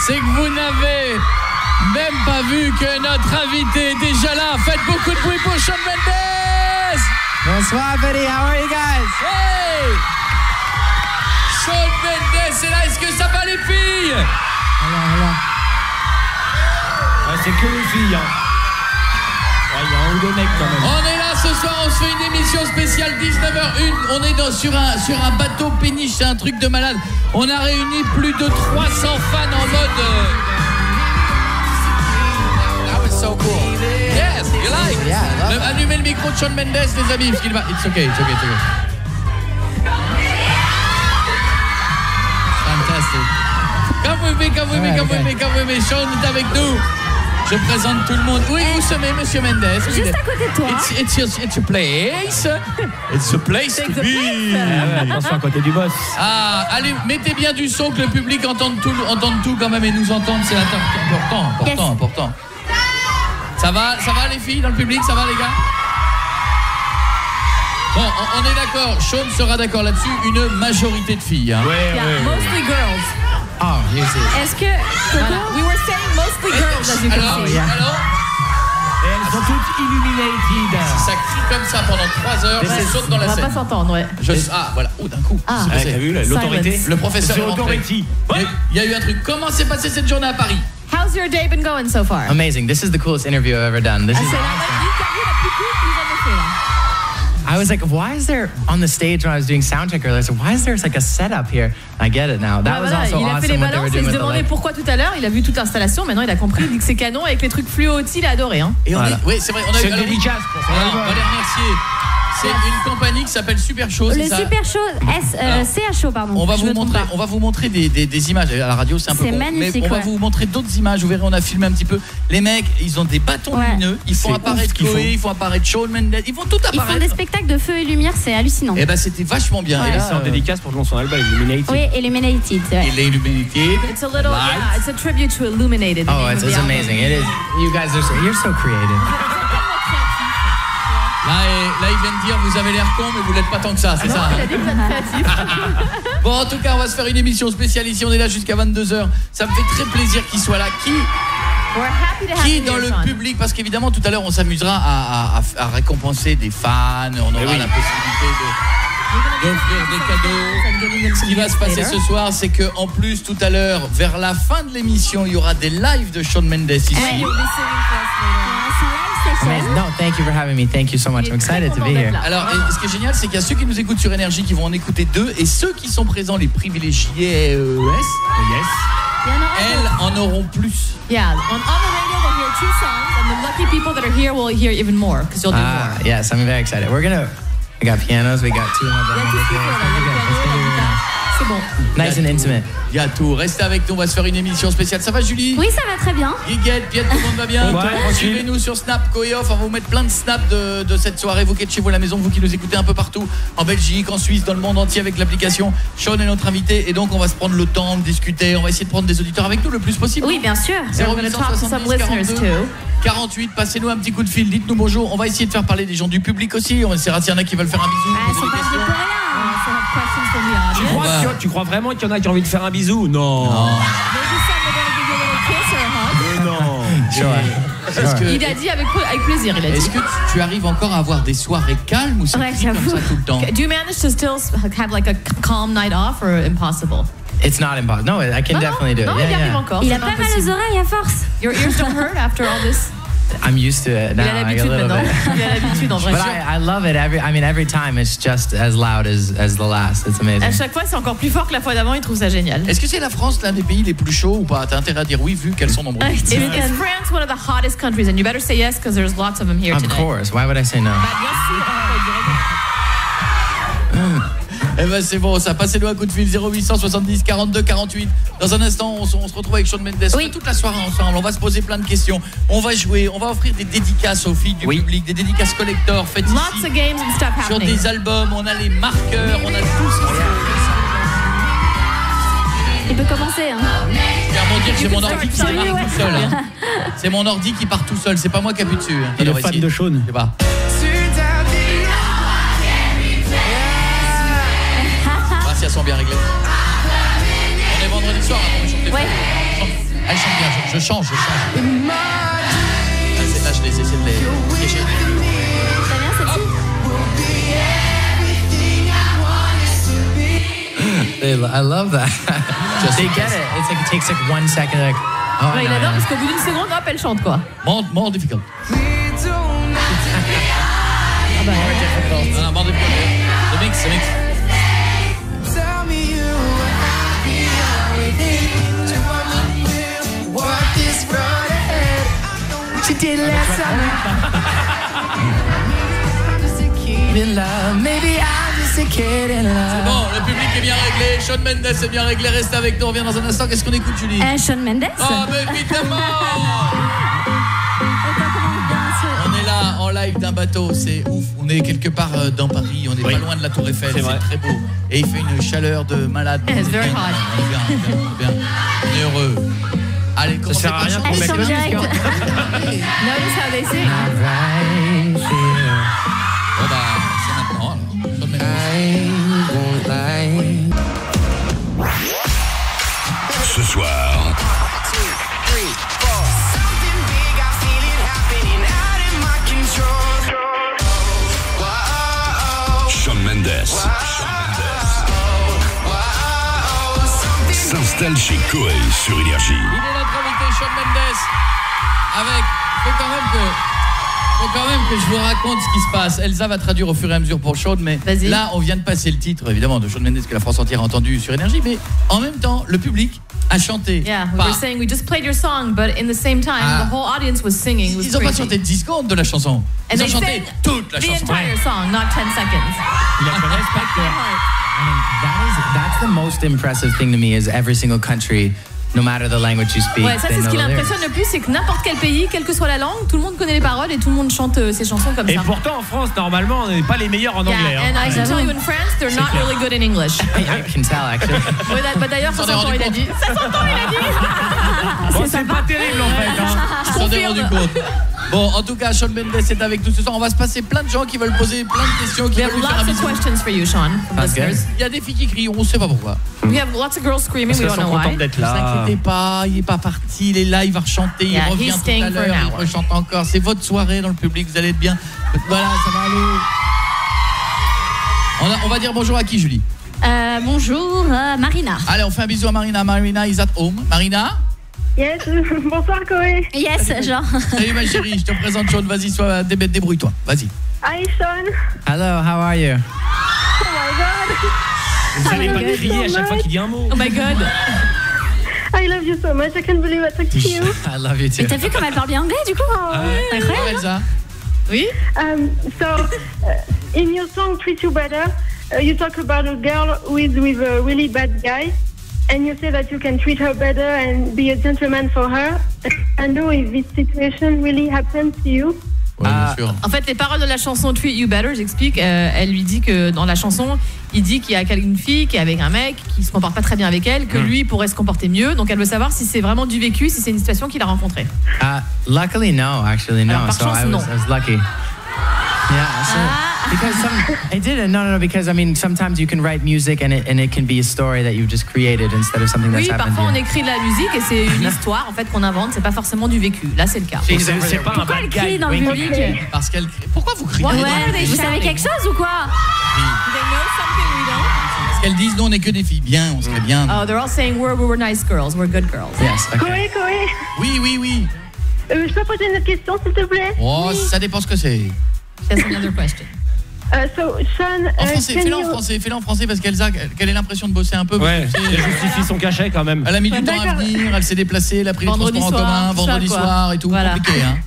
c'est que vous n'avez même pas vu que notre invité est déjà là. Faites beaucoup de bruit pour Shawn Mendes. Bonsoir, buddy. How are you guys? Hey! Shawn Mendes est là. Est-ce que ça va, les filles? Hello. Ouais, c'est que les filles, hein. Ouais, il y a un ou deux mecs quand même. On est là ce soir, on se fait une émission spéciale 19h01. On est sur un bateau péniche, c'est un truc de malade. On a réuni plus de 300 fans en mode... That was so cool. Yes, you like? Yeah, Allumez le micro de Shawn Mendes, les amis, parce qu'il va... It's okay. Fantastic. Come with me. Shawn est avec nous. Je présente tout le monde. Oui, vous semez, Monsieur Mendes. Juste à côté de toi. It's your place. It's a place to be. Attention à côté du boss. Ah, allez, mettez bien du son que le public entende tout quand même et nous entende. C'est important. Ça va les filles dans le public? Ça va les gars? Bon, on est d'accord. Shawn sera d'accord là-dessus. Une majorité de filles. Hein. Ouais. Mostly girls. Ah, Est-ce que... Voilà. We were saying mostly girls, as you can see. Alors, Et elles sont toutes illuminated. si ça crie comme ça pendant 3 heures, je saute dans la On va scène. pas s'entendre, ouais. Ah, voilà. Oh, d'un coup. Ah. Ouais, t'as vu l'autorité? Le professeur C'est est rentré. autority. Il y a eu un truc. Comment s'est passée cette journée à Paris? How's your day been going so far? Amazing. This is the coolest interview I've ever done. This is C'est l'interview la plus cool que vous avez fait, là. I was like, why is there on the stage when I was doing soundcheck earlier? I said, why is there like a setup here? I get it now. That was also il a fait les awesome what they were balances et doing il se with the demandait light. pourquoi tout à l'heure. Il a vu toute l'installation. Maintenant, il a compris. Il dit que c'est canon avec les trucs fluo aussi. Il a adoré. Hein. Et Voilà. oui, c'est vrai. On a C'est eu une dédicace pour ça. on va les remercier. C'est une compagnie qui s'appelle Super Show, c'est Le ça? Super Show, CHO, pardon. On va je me trompe pas. on va vous montrer des images. À la radio, c'est un peu C'est con, magnifique, mais on va ouais. vous montrer d'autres images. Vous verrez, on a filmé un petit peu. Les mecs, ils ont des bâtons Ouais. lumineux. Ils font C'est apparaître ouf ce qu'ils Chloé, font. ils font apparaître Shawn Mendes. Ils font tout Ils font apparaître. des spectacles de feu et lumière, c'est hallucinant. Et ben, c'était vachement bien. Ouais. Et Et là, c'est en dédicace pour son album Illuminated. Oui, Illuminated, c'est vrai. il est illuminated. It's a little, yeah, it's a tribute to Illuminated. the Oh, name it's of the album. amazing. It is. You guys you're so creative. Là, il vient de dire, vous avez l'air con, mais vous l'êtes pas tant que ça, c'est ça. Il a dit que vous êtes créatif. Bon, en tout cas, on va se faire une émission spéciale ici. On est là jusqu'à 22h. Ça me fait très plaisir qu'il soit là. We're happy to have Qui you dans here, le Shawn. public, parce qu'évidemment tout à l'heure on s'améusera à récompenser des fans, on aura la possibilité d'offrir des cadeaux. Ce qui va se passer ce soir, c'est que en plus tout à l'heure, vers la fin de l'émission, il y aura des lives de Shawn Mendes ici. And you'll be singing for us later. Amazing. No, thank you for having me. Thank you so much. I'm excited to be here. Alors, et ce qui est génial, c'est qu'il y a ceux qui nous écoutent sur Énergie qui vont en écouter 2, et ceux qui sont présents, les privilégiés Yes. Il y en aura elles en auront plus. Yeah, on the radio they'll hear 2 songs, and the lucky people that are here will hear even more because you'll do more. Yes, I'm very excited. We got pianos. We got 2 of Il y a them. tout ce qu'il faut, là. Il y a le piano, la guitare. C'est bon. Nice and intimate. Il y a tout. Restez avec nous, on va se faire une émission spéciale. Ça va, Julie? Oui, ça va très bien. Guiguette, Piette, tout le monde va bien? Ouais, tranquille. Suivez-nous sur Snap, Coeoff, on va vous mettre plein de snaps de cette soirée. Vous qui êtes chez vous à la maison, vous qui nous écoutez un peu partout, en Belgique, en Suisse, dans le monde entier avec l'application. Shawn est notre invité et donc on va se prendre le temps de discuter. On va essayer de prendre des auditeurs avec nous le plus possible. Oui, bien sûr. We're going to talk to some 0870 listeners 42 too. 48, passez-nous un petit coup de fil, dites-nous bonjour. On va essayer de faire parler des gens du public aussi. On essaiera s'il y en a qui veulent faire un bisou. Ah, poser c'est des pas questions. pour rien. So have questions from the audience. Ouais. Tu crois vraiment qu'il y en a qui ont envie de faire un bisou? Non. Maybe some are going to give you a little kiss or a hug. Non. Sure. Est-ce que, Il a dit avec plaisir, il a dit. est-ce que tu arrives encore à avoir des soirées calmes ou c'est Ouais, comme ça j'avoue. tout le temps? Do you manage to still have like a calm night off or impossible? It's not impossible. No, I can definitely do it. Non, il y Yeah, arrive yeah. encore. Il c'est a pas mal aux impossible. oreilles à force. Your ears don't hurt after all this? I'm used to it Il now. a like a l'habitude little maintenant. bit. Il a l'habitude en vrai. But I love it. Every time it's just as loud as the last. It's À amazing. chaque fois, c'est encore plus fort que la fois d'avant. Il trouve ça génial. Est-ce que c'est la France l'un des pays les plus chauds ou pas? T'as intérêt à dire oui vu qu'elles sont nombreuses. Is France one of the hottest countries? And you better say yes because there's lots of them here Of today. course. Why would I say no? Eh ben c'est bon, ça, passez-nous un coup de fil 0870 42 48. Dans un instant, on se retrouve avec Shawn Mendes. On fait toute la soirée ensemble, on va se poser plein de questions. On va jouer, on va offrir des dédicaces aux filles du public, des dédicaces collector faites Lots ici. of games and stuff Sur happening. des albums, on a les marqueurs, on a tout ce qu'il faut. Il peut commencer, hein. Clairement dire que c'est mon ordi qui start démarre saying tout seul. hein. C'est mon ordi qui part tout seul, c'est pas moi qui appuie dessus. hein. Il est Alors, fan ici, de Shawn. je sais pas. Ah, si elles sont bien réglées. On est vendredi soir, attends, on chante les Ouais. filles. Elle chante bien, je change. Là, je les essaie de les piéger. T'as bien celle-ci? I love that. They get it. It's like it takes like 1 second. Like, oh, Ouais, il no, adore yeah. parce qu'au bout d'une seconde, hop, elle chante quoi. More difficult. Ah bah, Non, more difficult. The mix. She did last summer. In love, maybe I'm just a kid in love. Bon, le public est bien réglé. Shawn Mendes est bien réglé. Restez avec nous. On revient dans un instant. Qu'est-ce qu'on écoute, Julie? Shawn Mendes. Oh, mais évidemment. On est là en live d'un bateau, c'est ouf. On est quelque part dans Paris, on est pas loin de la Tour Eiffel, c'est très beau. Et il fait une chaleur de malade. It's very hot. On est bien. On est heureux. Allez, Ça sert à rien qu'on mette chante le direct. disque. Notice how they sing. Right here. Bon bah, c'est maintenant alors. Shawn Mendes. I won't lie. Ce soir, Shawn Mendes s'installe chez Koei sur Énergie. Il est notre invité, Shawn Mendes. Avec, faut quand même que je vous raconte ce qui se passe. Elsa va traduire au fur et à mesure pour Shawn, mais Vas-y. là, on vient de passer le titre, évidemment, de Shawn Mendes que la France entière a entendu sur Énergie, mais en même temps, le public a chanté. Yeah, we Pas- were saying we just played your song, but in the same time, Ah. the whole audience was singing. It was Ils n'ont pas crazy. chanté 10 secondes de la chanson. And Ils ont they chanté sang toute la the chanson. entire song, not 10 seconds. Il a connaît pas que... I mean, that's the most impressive thing to me is every single country, no matter the language you speak, Ouais, ça they c'est ce know qui the lyrics. l'impressionne le plus, c'est que n'importe quel pays, quelle que soit la langue, tout le monde connaît les paroles et tout le monde chante ses chansons comme Et ça. pourtant, en France, normalement, on n'est pas les meilleurs en anglais. Yeah, and I can tell you in France, they're not clair. really good in English. I can tell, actually. Ouais, bah d'ailleurs, ça Vous en avez s'entend, rendu il a compte dit. Ça s'entend, il a dit. Bon, c'est pas terrible en fait. Hein. Ils s'en sont rendu compte. Bon, en tout cas, Shawn Mendes est avec nous ce soir. On va se passer plein de gens qui veulent poser plein de questions, qui We veulent have lui faire un lots of bisou. questions for you, Sean, from That's good. listeners. Il y a des filles qui crient, on ne sait pas pourquoi. We have lots of girls screaming, Parce we qu'elles don't sont know why. contentes d'être Ne vous là. inquiétez pas, il n'est pas parti, il est là, il va rechanter, Yeah, il revient he's tout staying à for an l'heure, il hour. rechante encore. C'est votre soirée dans le public, vous allez être bien. Voilà, ça va aller. On va dire bonjour à qui, Julie? Bonjour, Marina. Allez, on fait un bisou à Marina. Marina is at home. Marina? Yes, bonsoir Koé. Yes, genre. Salut ma chérie, je te présente Shawn, vas-y, sois débrouille-toi, vas-y. Hi Sean. Hello, how are you? Oh my god. Vous savez pas I love you crier à so chaque fois much. qu'il dit un mot. Oh my god. I love you so much. I can't believe I talked to you. I love you too. Mais t'as vu comme elle parle bien anglais du coup? Incroyable, Elsa. Oui? In your song Treat You Better, you talk about a girl who is with a really bad guy, and you say that you can treat her better and be a gentleman for her. I know if this situation really happened to you. Ouais, bien sûr. En fait, les paroles de la chanson Treat You Better, j'explique, elle lui dit que dans la chanson, il dit qu'il y a une fille qui est avec un mec qui se comporte pas très bien avec elle, que lui pourrait se comporter mieux. Donc elle veut savoir si c'est vraiment du vécu, si c'est une situation qu'il a rencontrée. Luckily, no. Actually, no. Alors, par So chance, I non. was lucky. Yeah. So, because I didn't. No. Because I mean, sometimes you can write music and it can be a story that you've just created instead of something that's Oui, happened parfois on to you. écrit de la musique et c'est une histoire en fait qu'on invente, c'est pas forcément du vécu. Là, c'est le cas. C'est pas un Pourquoi bad elle guy. crie dans le public? Parce qu'elle crie. Pourquoi vous criez? Ouais, Vous savez quelque chose ou quoi? They know something we don't. Parce qu'elles disent, nous on est que des filles. Bien, on serait bien. Oh, they're all saying we're nice girls, we're good girls. Yes. Okay. Koé. Oui. Je peux poser une autre question s'il te plaît? Oh, ça dépend ce que c'est. That's another question. So Sean, En français, can fais-le you... en français parce qu'Elsa, qu'elle ait l'impression de bosser un peu. Ouais, parce que elle justifie son cachet quand même. elle a mis du temps à D'accord. venir, elle s'est déplacée, elle a pris les Vendredi transports en soir, commun, tout ça, vendredi quoi. soir et tout. Voilà. Compliqué, hein.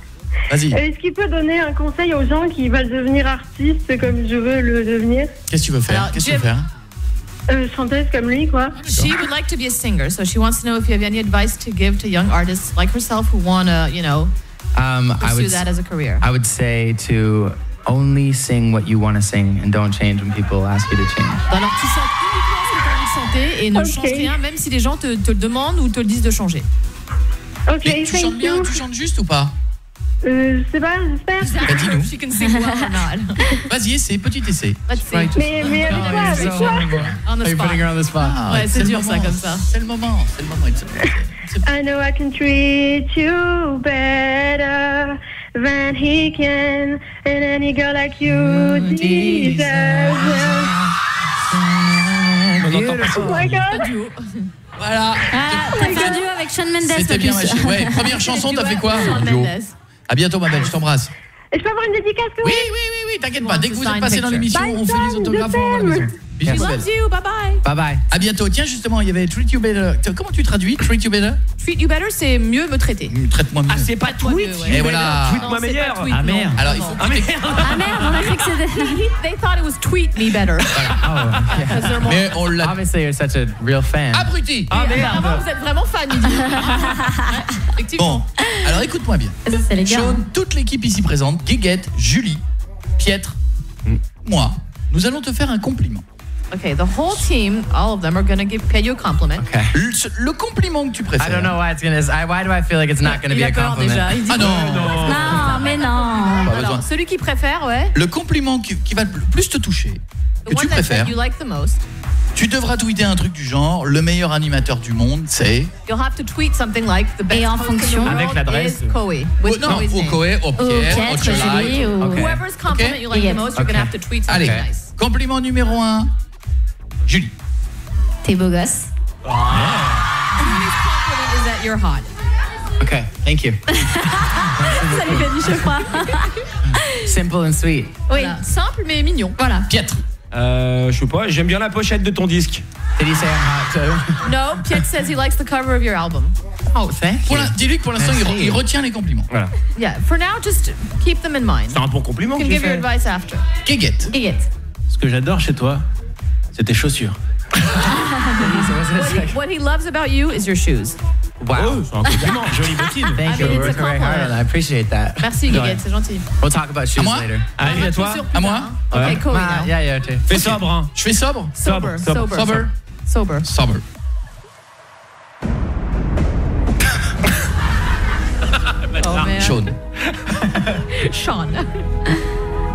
Vas-y. Est-ce qu'il peut donner un conseil aux gens qui veulent devenir artistes comme je veux le devenir? Qu'est-ce que tu veux faire? Alors, Qu'est-ce que tu veux faire? Chanteuse comme lui, quoi. She would like to be a singer, so she wants to know if you have any advice to give to young artists like herself who want to, I pursue would. that as a career. I would say to only sing what you want to sing and don't change when people ask you to change. Alors tu chantes uniquement ce que tu as envie de chanter et ne Ok. change rien, même si les gens te le demandent ou te le disent de changer. Ok, Mais tu chantes thank bien, you. tu chantes juste ou pas? Je sais pas, j'espère. Bah, dis-nous. She can sing well or not. Vas-y, essaie, petit essai. Let's see. Mais avec quoi, avec quoi? On the Are you spot. putting her on the spot? Ah, Ouais, c'est le dur, moment, ça, comme ça. C'est le moment. I know I can treat you better than he can, and any girl like you deserves. Oh my God. Voilà. T'as fait un duo avec Shawn Mendes. C'était bien, ma chérie. Ouais, première chanson, t'as fait quoi? Shawn Duo. Mendes. À bientôt, ma belle, je t'embrasse. Et je peux avoir une dédicace quand Oui, même? t'inquiète pas. Dès que vous êtes passé dans l'émission, on fait les autographes à la maison. Bisous, He ma belle. loves you, bye bye. Bye bye. À bientôt. Tiens, justement, il y avait Treat You Better. Comment tu traduis Treat You Better? Treat you better, c'est mieux me traiter. Traite-moi mieux. Ah, c'est pas tweet. ouais. Et voilà. Tweet-moi meilleur. Ah merde. Alors, il faut que Ah merde, on a cru que c'était. They thought it was tweet me better. Because they're more- Mais on l'a. Obviously, you're such a real fan. Abruti. Ah Vraiment, merde. vous êtes vraiment fan, il dit. Ouais, effectivement. Bon, alors écoute-moi bien. Ça, c'est les gars. Sean, toute l'équipe ici présente, Guéguette, Julie, Pietre, moi, nous allons te faire un compliment. Okay, the whole team, all of them are gonna pay you a compliment. Okay. Le compliment que tu préfères. I don't know why it's gonna. Why do I feel like it's not gonna be Il a a peur compliment? déjà. Il dit Ah non. Non, mais non. Pas besoin. Alors, celui qui préfère, ouais. Le compliment qui va le plus te toucher, The que tu one that préfères, you like the most. tu devras tweeter un truc du genre, le meilleur animateur du monde, c'est... You'll have to tweet something like the best Et en host in the fonction- world Avec l'adresse. is Koei. With non, Koei's au name. Koé, au Ou Pierre, au Pietro, July. Julie, ou. Ok. Whoever's compliment Okay. you like Yeah. the most, you're gonna Okay. have to tweet Allez, something nice. compliment numéro 1, Julie. T'es beau gosse. Julie's compliment is that you're hot. Okay, thank you. Ça lui fait du chevroid. Simple and sweet. Oui. Voilà. Simple mais mignon. Voilà. Pietre. Je sais pas, j'aime bien la pochette de ton disque. Did he say I'm hot too? No, Piet says he likes the cover of your album. Oh, thank you. Dis-lui que pour l'instant, Merci. il retient les compliments. Voilà. Yeah, for now, just keep them in mind. C'est un bon compliment You que can j'ai give your fait. advice after. Guéguette. Guéguette. Ce que j'adore chez toi, c'est tes chaussures. What he loves about you is your shoes. Wow. Oh, c'est un compliment. Jolie bottine. Thank I you. mean, We're it's a working very hard on compliment. that. I appreciate that. Merci, Guéguette, c'est gentil. We'll talk about shoes moi? later. Allez, à toi. À moi? Ok, Ouais. Koei now. Yeah, too. Fais sobre, hein. Je fais sobre? Sober. Sobre. Sober. Sober. Sobre. Oh, man. Sean. Sean.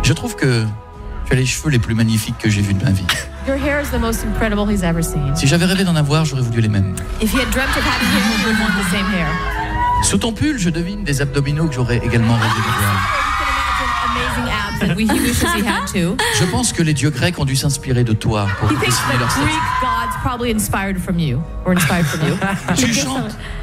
Je trouve que tu as les cheveux les plus magnifiques que j'ai vus de ma vie. Your hair is the most incredible he's ever seen. Si j'avais rêvé d'en avoir, j'aurais voulu les mêmes. If he had dreamt of having hair, he would want the same hair. Sous ton pull, je devine des abdominaux que j'aurais également rêvé d'avoir. You can imagine amazing abs that he wishes he had too. Je pense que les dieux grecs ont dû s'inspirer de toi pour He thinks dessiner the leur statue. Greek gods probably inspired from you, or inspired from you.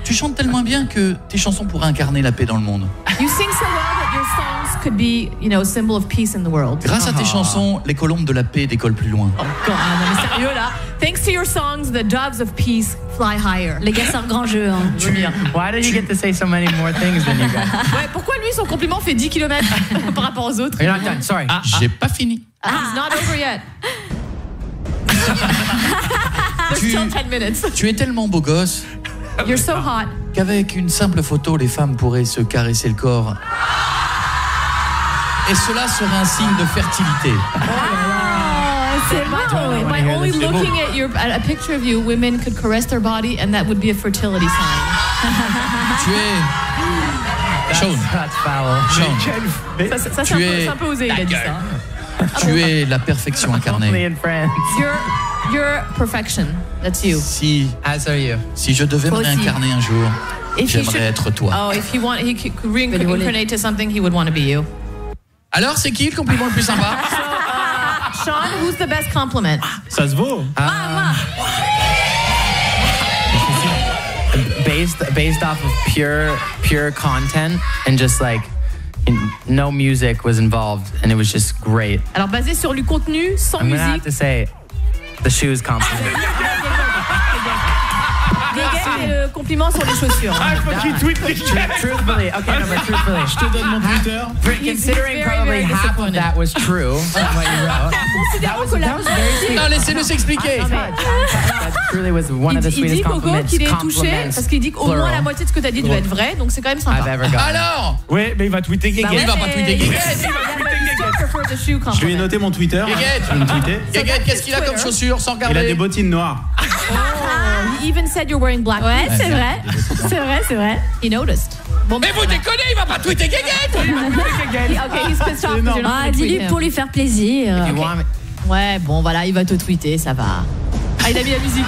Tu chantes tellement bien que tes chansons pourraient incarner la paix dans le monde. You sing so well that your songs could be, you know, a symbol of peace in the world. Grâce à tes chansons, les colombes de la paix décollent plus loin. Oh God, on est sérieux là. Thanks to your songs, the doves of peace fly higher. Les gars, c'est un grand jeu. Hein. Why do you get to say so many more things than you guys? Ouais, pourquoi lui son compliment fait 10 km par rapport aux autres? You're not done. Sorry. J'ai pas fini. It's not over yet. There's still 10 minutes. Tu es tellement beau gosse You're so hot. qu'avec une simple photo, les femmes pourraient se caresser le corps. Et cela serait un signe de fertilité. C'est beau. By only looking at a picture of you, women could caress their body, and that would be a fertility sign. Tu es... Sean, That's foul. Sean, Ça, c'est Tu es- un peu osé, il a dit ça. tu es la perfection Only incarnée. in France. You're perfection. That's you. As are you. Si je devais me Toi aussi. réincarner un jour, If he j'aimerais être toi. Oh, if he could reincarnate to something, he would want to be you. Alors, c'est qui le compliment le plus sympa? Sean, who's the best compliment? Ça se vaut. Based off of pure content and just like no music was involved and it was just great. Alors, basé sur le contenu, sans I'm gonna have musique. to say the shoes compliment. Guéguette et le compliment sur les chaussures. Ah, il faut qu'il tweet les gars. Truthfully, okay, no, but truthfully, Je te donne mon Twitter. considering very, probably very half of disappointed. that was true, from what you wrote. Considérant que la Non, laissez-le s'expliquer. That truly was one of the il dit sweetest Coco compliments. qu'il est touché parce qu'il dit qu'au moins la moitié de ce que t'as dit doit être vrai, donc c'est quand même I've sympa. ever gotten. Alors, Ouais, mais il va tweeter il Guéguette. va pas tweeter Guéguette. Je lui ai noté mon Twitter. Guéguette. Je vais me tweeter. Guéguette, qu'est-ce qu'il a comme chaussures sans Il a des regarder? bottines noires. He even said you're wearing black. Ouais, c'est vrai. C'est vrai, c'est vrai. He noticed. Bon, Mais vous déconnez, il va pas tweeter Guéguette. Okay, he's pissed off because you're not Ah, gonna tweet dis-lui him. pour lui faire plaisir. You want me, Ouais, bon, voilà, il va te tweeter, ça va. Ah, il a mis la musique.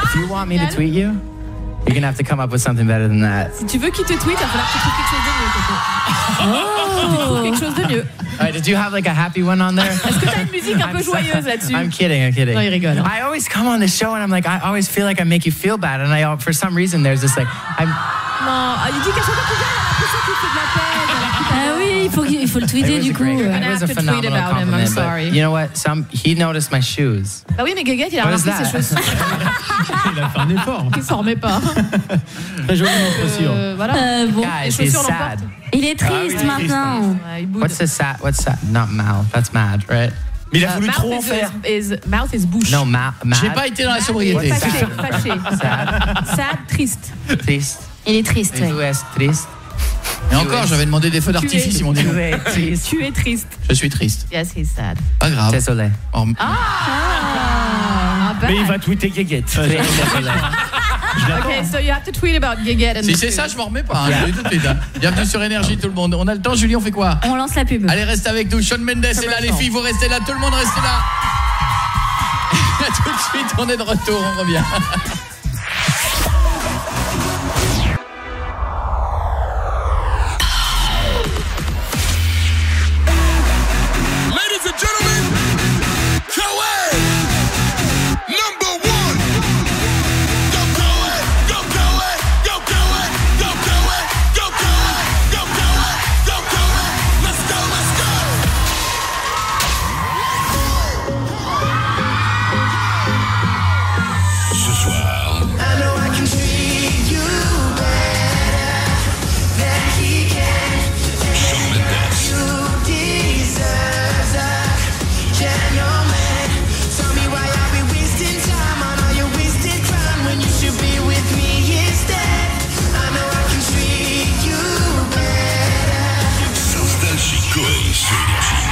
if you want me to tweet you, You're gonna have to come up with something better than that. Si tu veux qu'il te tweet, il va falloir que tu trouves quelque chose de mieux, Coco. Tu trouves quelque chose de mieux. All right, did you have like a happy one on there? Est-ce que t'as une musique un peu joyeuse là-dessus? I'm kidding. Non, il rigole. I always come on the show and I'm like, I always feel like I make you feel bad, and for some reason there's this like, Non, il dit qu'à chaque fois qu'il vient, il a l'impression qu'il fait de la peine. Ah oui, il faut le tweeter du coup. It was a have to tweet phenomenal about him, I'm compliment. sorry. But you know what? He noticed my shoes. Bah oui, mais Gueguette, il a What is remarqué ses that? chaussures. Il a fait un effort. Il s'en remet pas. Très joli chaussures. Voilà. Bon. Les Guys, he's chaussures sad. l'emportent. Il est triste maintenant. Ouais, il boude. What's sad? Not mal. That's mad, right? Mais il a voulu Mouth trop en is- faire. Mouth is bouche. No, mad. J'ai pas été dans la sobriété. Fâché, fâché. Sad. Sad, triste. Triste. Il est triste. Tu Ouais. es triste. Et encore, j'avais demandé des feux d'artifice, ils m'ont dit non. Tu es triste. Tu es triste. Je suis triste. Yes, he's sad. Pas grave. Désolé. Oh, Ah, bad. Mais il va tweeter Gueguette. Désolé. Okay, so you have to tweet about Gueguette and si the c'est food. ça, je m'en remets pas. Hein, je le dis tout de suite, hein. Bienvenue sur Énergie, tout le monde. On a le temps, Julie, on fait quoi? On lance la pub. Allez, reste avec nous. Shawn Mendes est là, les filles, vous restez là. Tout le monde restez là. Tout de suite, on est de retour, on revient. Ladies and gentlemen, Coed, number one. Go Coed, go Coed, go Coed, go Coed, go Coed, go Coed, go Coed. Let's go, let's go. Ce soir, Shawn Mendes. Nostalgie Coed sur Énergie.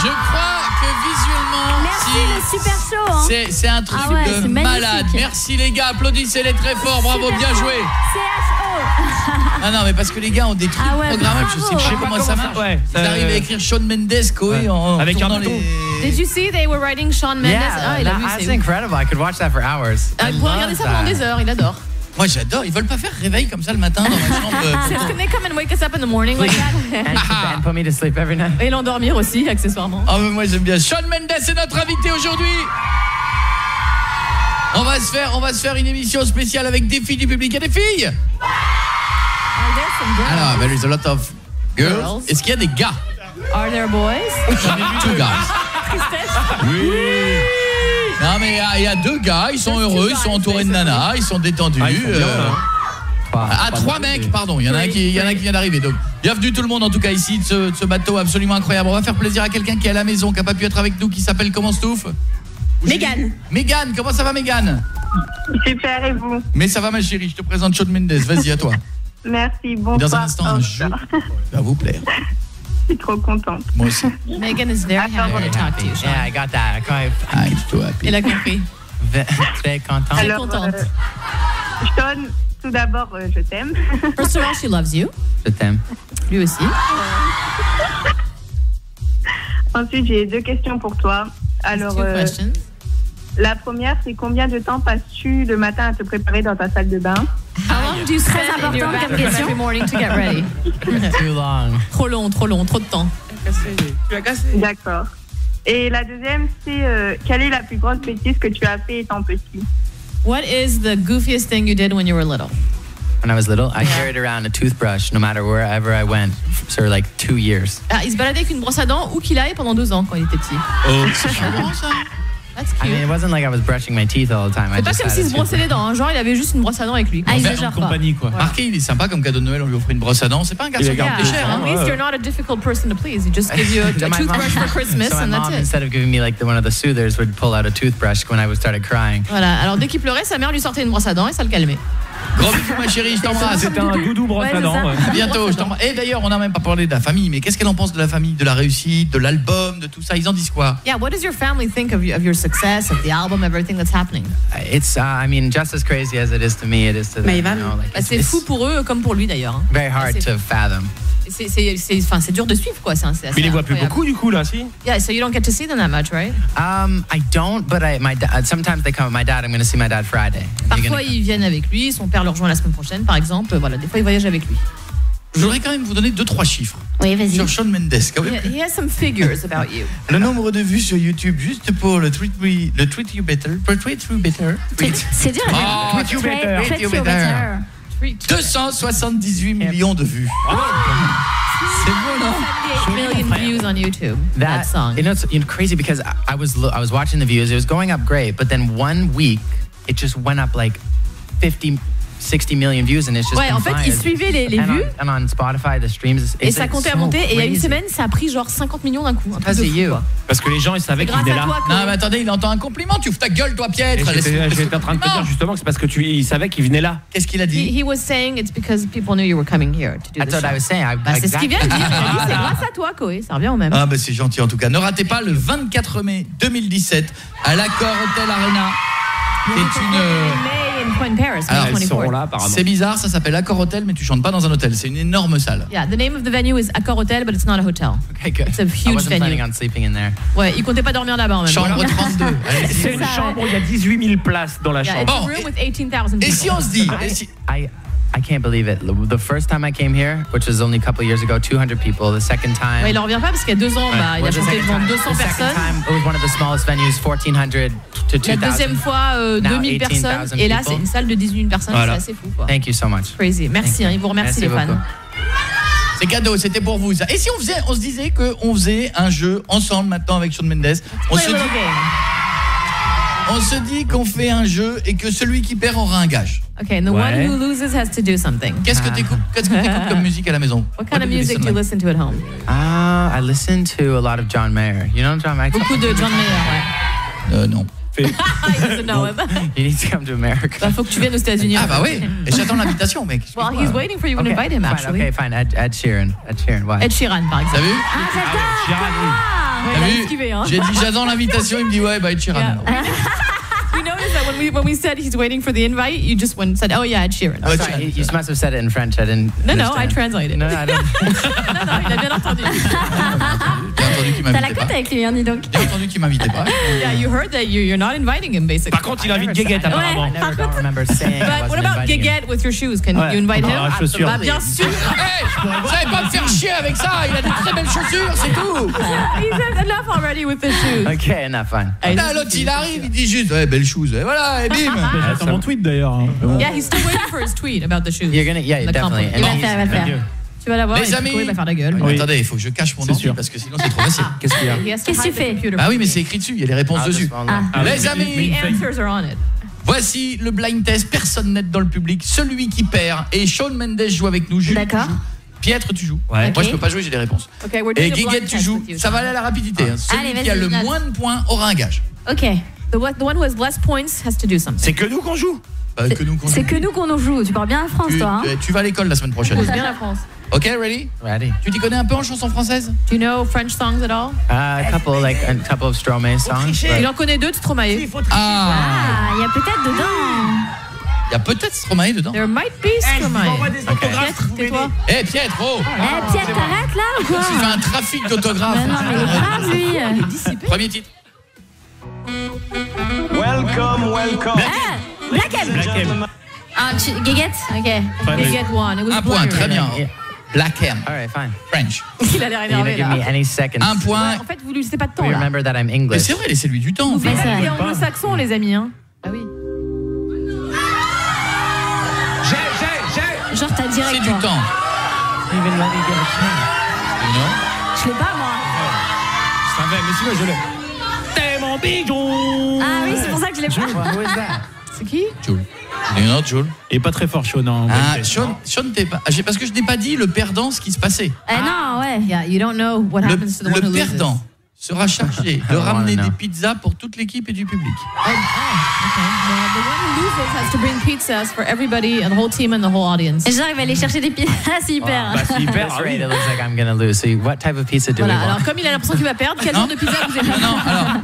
Je crois que visuellement, Merci le super show. Hein. c'est un truc Ah ouais, c'est de magnifique. malade. Merci les gars, applaudissez-les très fort. Bravo, Super bien show. joué. CHO. Ah non, mais parce que les gars ont des trucs Ah ouais, programmables, je bravo. sais pas comment ça marche. Ouais, Ils arrivent à écrire Shawn Mendes, Coed, en Avec un tournant bouton. Did you see they were writing Shawn Mendes? Ah, il a vu, that's c'est ouf. incredible. I could watch that for hours. Ah, il pourrait regarder ça pendant des heures, il adore. Moi j'adore, ils veulent pas faire réveil comme ça le matin dans ma chambre. C'est can they come and wake us up in the morning like that? And put me to sleep every night. Et l'endormir aussi, accessoirement. Ah mais moi j'aime bien. Shawn Mendes est notre invité aujourd'hui. On va se faire une émission spéciale avec des filles du public. Il y a des filles. Alors, there is a lot of girls. Est-ce qu'il y a des gars? Are there boys? Two guys. Non mais il y a deux gars, ils sont heureux, ils sont entourés de nanas, ils sont détendus. Ah, ils sont bien, Trois mecs, pardon, il y en a un qui vient d'arriver. Donc, bienvenue tout le monde en tout cas ici de ce bateau absolument incroyable. On va faire plaisir à quelqu'un qui est à la maison, qui n'a pas pu être avec nous, qui s'appelle comment Stouff? Mégane. Mégane, comment ça va Mégane? Super, et vous? Mais ça va ma chérie, je te présente Shawn Mendes, vas-y à toi. Merci, bonsoir. Dans un instant, un jeu va vous plaire. Je suis trop contente. Moi aussi. Megan is very happy to talk to you, Shawn. Yeah, I got that. I'm so happy. Il a compris. Très content. Très Alors, contente. Shawn, tout d'abord, je t'aime. First of all, she loves you. Je t'aime. Lui aussi. Ensuite, j'ai deux questions pour toi. Alors, Two questions. la première, c'est combien de temps passes-tu le matin à te préparer dans ta salle de bain? How long do you spend in your important comme bathroom question. every morning to get ready? Too long. Trop long, trop de temps. D'accord. Et la deuxième, c'est quelle est la plus grosse bêtise que tu as fait étant petit? What is the goofiest thing you did when you were little? When I was little, I carried around a toothbrush no matter wherever I went for like 2 years. Ah, il se baladait avec une brosse à dents où qu'il aille pendant 2 ans quand il était petit. Oh, c'est charmant ça. That's I mean, cute. it wasn't like I was brushing my teeth all the time. I C'est pas just comme had s'il a se brossait les dents, hein. Genre il avait juste une brosse à dents avec lui. Ah, En exagère pas. compagnie, quoi. Marqué, il est sympa comme cadeau de Noël, on lui offre une brosse à dents. C'est pas un garçon Il qui a coûte gardé cher. ça. Hein. At least you're not a difficult person to please. He just gives you a So my mom- toothbrush for Christmas so my and that's mom, it. instead of giving me like one of the soothers, would pull out a toothbrush when I started crying. Voilà, alors dès qu'il pleurait, sa mère lui sortait une brosse à dents et ça le calmait. Gros bisous ma chérie, je t'embrasse. C'était un doudou brosse Ouais, à c'est dents. ça. Ouais. À bientôt, je t'embrasse. Et d'ailleurs, on n'a même pas parlé de la famille, mais qu'est-ce qu'elle en pense de la famille, de la réussite, de l'album, de tout ça? Ils en disent quoi? Yeah, what does your family think of your success, of the album, everything that's happening? It's, I mean, just as crazy as it is to me, it is to them. Mais You Ivan, know, like, Bah, c'est fou pour eux comme pour lui d'ailleurs. Hein. very hard C'est- to fathom. Et c'est dur de suivre quoi. Mais il les voit plus beaucoup du coup là, si. Yeah, so you don't get to see them that much, right? I don't, but sometimes they come with my dad. I'm going to see my dad Friday. Parfois ils viennent avec lui, son père le rejoint la semaine prochaine, par exemple. Voilà, des fois ils voyagent avec lui. Je voudrais quand même vous donner 2-3 chiffres. Oui, vas-y. Sur Shawn Mendes, quand même. He has some figures about you. Le nombre de vues sur YouTube, juste pour le Treat You Better. C'est dur. Treat You Better. 278 millions de vues. C'est beau, non? 78 million views on YouTube. That song. You know, it's crazy because I was watching the views. It was going up great, but then 1 week it just went up like 50-60 million views, and it's just en fait, ils suivaient les vues. And on Spotify, the streams. Et ça comptait à monter. Et il y a une semaine, ça a pris genre 50 millions d'un coup. Parce que les gens, ils savaient qu'il venait là. Non, mais attendez, il entend un compliment. Tu ouvres ta gueule, toi, Pietre. J'étais en train de te dire justement que c'est parce que il savait qu'il venait là. Qu'est-ce qu'il a dit? He was saying it's because people knew you were coming here to do That's what I was saying. C'est ce qu'il vient de dire. Il a dit c'est grâce à toi, Koé. Ça revient au même. Ah, bah c'est gentil en tout cas. Ne ratez pas le 24 mai 2017 à l'Accor Hotel Arena. C'est bizarre, ça s'appelle Accor Hotel, mais tu chantes pas dans un hôtel. C'est une énorme salle. Yeah, the name of the venue is Accor Hotel, but it's not a hotel. Okay, good. It's a huge I wasn't venue. planning on sleeping in there. Ouais, il comptait pas dormir là-bas en même temps. Chambre 32. C'est une chambre où il y a 18 000 places dans la chambre. It's a room with 18,000 people. Et si on se dit... I can't believe it. The first time I came here, which was only a couple of years ago, 200 people. The second time... Ouais, il en revient pas parce qu'il y a 2 ans, il a chanté devant 200 personnes. The second time, it was one of the smallest venues, 1,400 to 2,000. La deuxième fois, 2000 personnes. Et là, c'est une salle de 18 000 personnes. Voilà. C'est assez fou, quoi. Thank you so much. Crazy. Merci, ils vous remercient les fans. C'est cadeau, c'était pour vous ça. Et si on se disait qu'on faisait un jeu ensemble maintenant avec Shawn Mendes, on se dit qu'on fait un jeu et que celui qui perd aura un gage. Okay, and the one who loses has to do something. Qu'est-ce que t'écoutes comme musique à la maison? What kind of music do you listen to at home? I listen to a lot of John Mayer. You know John Mayer? Beaucoup de John Mayer, non. He doesn't know him. You need to come to America. Bah, faut que tu viennes aux États-Unis. Ah bah oui, et j'attends l'invitation, mec. Well, he's waiting for you to invite him, actually. Okay, fine. Ed Sheeran. Why? Ed Sheeran, par exemple. T'as vu? T'as vu? J'ai dit j'attends l'invitation, il me dit ouais, bah Ed Sheeran. We noticed that when we said he's waiting for the invite, you just went and said, "Oh yeah, Ed Sheeran." Oh, sorry, you must have said it in French. I didn't. No, I translated. No, I don't. Non, il a bien entendu. J'ai entendu qu'il m'invitait pas. T'as la cote avec lui, hein, dis donc. J'ai entendu qu'il m'invitait pas. Yeah, you heard that you're not inviting him, basically. Par contre, il invite Guéguette apparemment. I don't remember saying. But what about Guéguette with your shoes? Can you invite him? Bah, bien sûr. Hey, vous savez pas me faire chier avec ça. Il a des très belles chaussures, c'est tout. He said enough already with the shoes. Okay, enough, fine. Là, l'autre, il arrive, il dit juste, ouais, belles shoes. Et voilà, et bim. J'attends mon tweet d'ailleurs. Yeah, he's still waiting for his tweet about the shoes. You're gonna, yeah, definitely. Il va le faire. Tu vas l'avoir. Les amis, il va faire la gueule. Oui. Attendez, il faut que je cache mon ordi parce que sinon c'est trop facile. Qu'est-ce qu'il y a? Qu'est-ce que tu fais? Ah oui, mais c'est écrit dessus, il y a les réponses dessus. Les amis, The answers are on it. voici le blind test, personne n'est dans le public, celui qui perd. Et Shawn Mendes joue avec nous. Jules, d'accord. Pietre, tu joues. Ouais. Moi, je peux pas jouer, j'ai les réponses. Okay, we're Et doing a blind Guéguette, tu test joues. with you. Ça va aller à la rapidité. Hein. Celui Allez, qui a vas-y, le note. moins de points aura un gage. Ok. The one who has less points has to do something. C'est que nous qu'on joue. Que nous, C'est que nous qu'on en joue. Tu parles bien la France, toi. Hein. tu vas à l'école la semaine prochaine. Pose bien la France. Ok, ready? Ready. Tu t'y connais un peu en chanson française? Do you know French songs at all? A couple of Stromae songs. Il en connaît 2 de Stromae. Ah, Il y a peut-être dedans. il y a peut-être Stromae dedans. There might be Stromae. Pietre, tais-toi. Eh, Pietre, oh! Pierre, t'arrêtes là ou quoi? Tu fais un trafic d'autographes. Non, mais il est grave, lui. Premier titre. Welcome. Black M. Ah, Guéguette? Ok. Guéguette won. It was Un point, blurry. très bien. Black M. All right, fine. French. Il a l'air You're gonna énervé give me là. any seconds. Un point. En fait, vous lui laissez pas de temps We là. remember that I'm Mais English. c'est vrai, laissez-lui du temps. Vous faites ça. des anglo-saxons, les amis. Hein. Ah oui. Genre, t'as direct. C'est du toi. temps. Even let me get a chance. Non? Je l'ai pas, moi. Je savais, mais sinon je l'ai. T'es mon bijou. Ah oui, c'est pour ça que je l'ai pas. Who is that? C'est qui? Jules. Il y en a un autre, Jules. Il est pas très fort, Shawn. Ah, Shawn, t'es pas. Parce que je n'ai pas dit le perdant ce qui se passait. Non, ouais. Yeah, you don't know what happens to the one who Le loses. perdant sera chargé de I ramener wanna des know. pizzas pour toute l'équipe et du public. Okay. Well, the one who loses has to bring pizzas for everybody and the whole team and the whole audience. Et genre, il va aller chercher des pizzas. C'est hyper. Bah, c'est hyper. That's right. It looks like I'm gonna lose. So, what type of pizza do Voilà, we want? alors comme il a l'impression qu'il va perdre, quel genre de pizza vous aimez? Non, alors,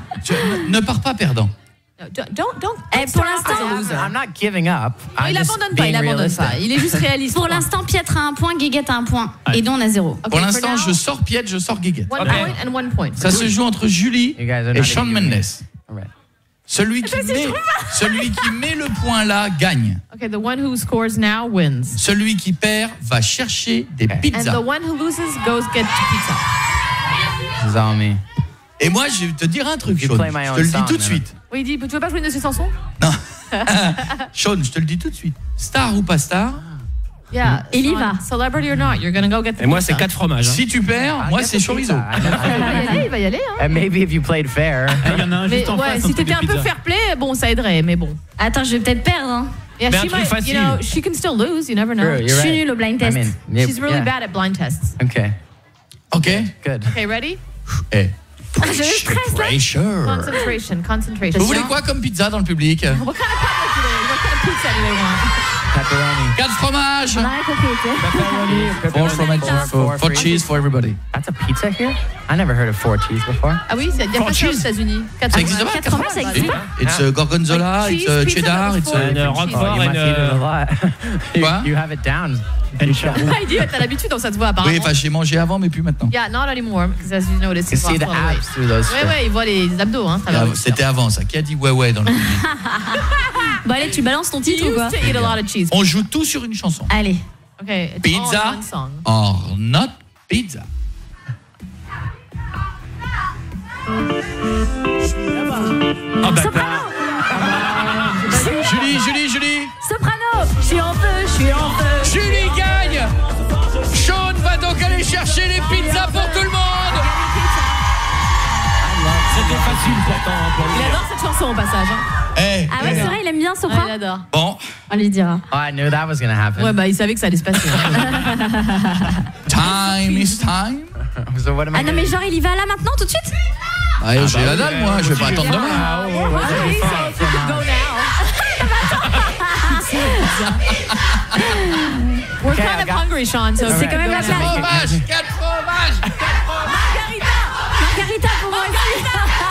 ne pars pas perdant. Don't. Pour l'instant, I'm not giving up. Il abandonne pas, il est juste réaliste. pour l'instant, Pietre a un point, Guéguette a un point. Et nous, on a 0. Pour l'instant, je sors Piette, je sors Guéguette. 1 point and 1 point. Ça se joue entre Julie You guys are et not Shawn even Mendes. Alright. Celui qui met le point là gagne. Okay, the one who scores now wins. Celui qui perd va chercher des And pizzas. the one who loses goes get pizza. This is all me. Et moi, je vais te dire un truc, You Shawn. play my Je own te le dis song, tout de then. suite. Oui, il dit, tu veux pas jouer une de ces chansons? Non. Shawn, je te le dis tout de suite. Star ou pas star, Yeah. Il y Sean, va. Celebrity or not, you're gonna go get the Et moi, pizza. c'est 4 fromages. Hein. si tu perds, moi c'est chorizo. Il va y aller, hein. And maybe if you played fair. Il y en a un Mais juste en ouais, face. si t'étais un peu fair play, bon, ça aiderait, mais bon. Attends, je vais peut-être perdre. Hein. Yeah, Mais un she truc might, facile. you know, she can still lose, you never know. Sure, Je you're suis right. nulle au blind test. She's really bad at blind tests. Okay, Ok. good. Okay, ready? Eh. Je stresse là. Pressure. Concentration. Vous voulez quoi comme pizza dans le public? What kind of public do they? What kind of pizza do they want? Pepperoni. 4 fromages. On a rien compris, ok. 4 fromages. 4 cheese for everybody. That's a pizza here? I never heard of 4 cheese before. Ah oui, il y a pas ça aux États-unis. Ça existe pas? 4 fromages, ça existe pas. It's gorgonzola, Like it's cheese, pizza, cheddar, but it's for- And Roquefort You and must eat it a lot. Quoi? You have it down. Ah, il dit, t'as l'habitude, donc ça te voit apparemment. Oui, enfin j'ai mangé avant mais plus maintenant. Yeah, not anymore, because as you notice, You can see the abs through those. Ouais, il voit les abdos, hein. C'était avant ça. Qui a dit ouais dans le public? Bon, allez, tu balances ton You titre ou quoi? used to eat a lot of cheese. On joue tout sur une chanson. Allez. Okay, it's Pizza all in one song. or not pizza. Oh, d'accord. Julie. Soprano, je suis en feu. Julie gagne. Shawn va donc aller chercher les pizzas pour tout le monde. C'était facile pourtant pour Il lui. adore cette chanson au passage. Hein. Eh, Ah ouais, c'est vrai, il aime bien Ouais, Sopra. il adore. bon, On lui dira. Oh, I knew that was gonna happen. Ouais, bah il savait que ça allait se passer. time is time. So what am I Ah non, mais genre, il y va là maintenant, tout de suite? Ah, j'ai la dalle moi, je vais pas attendre demain. Ah, ouais, ouais, Okay, so you can go now. We're Okay, kind I of got- hungry, Sean, so C'est quand même la place. Fromage, 4 fromages. Margarita pour moi aussi.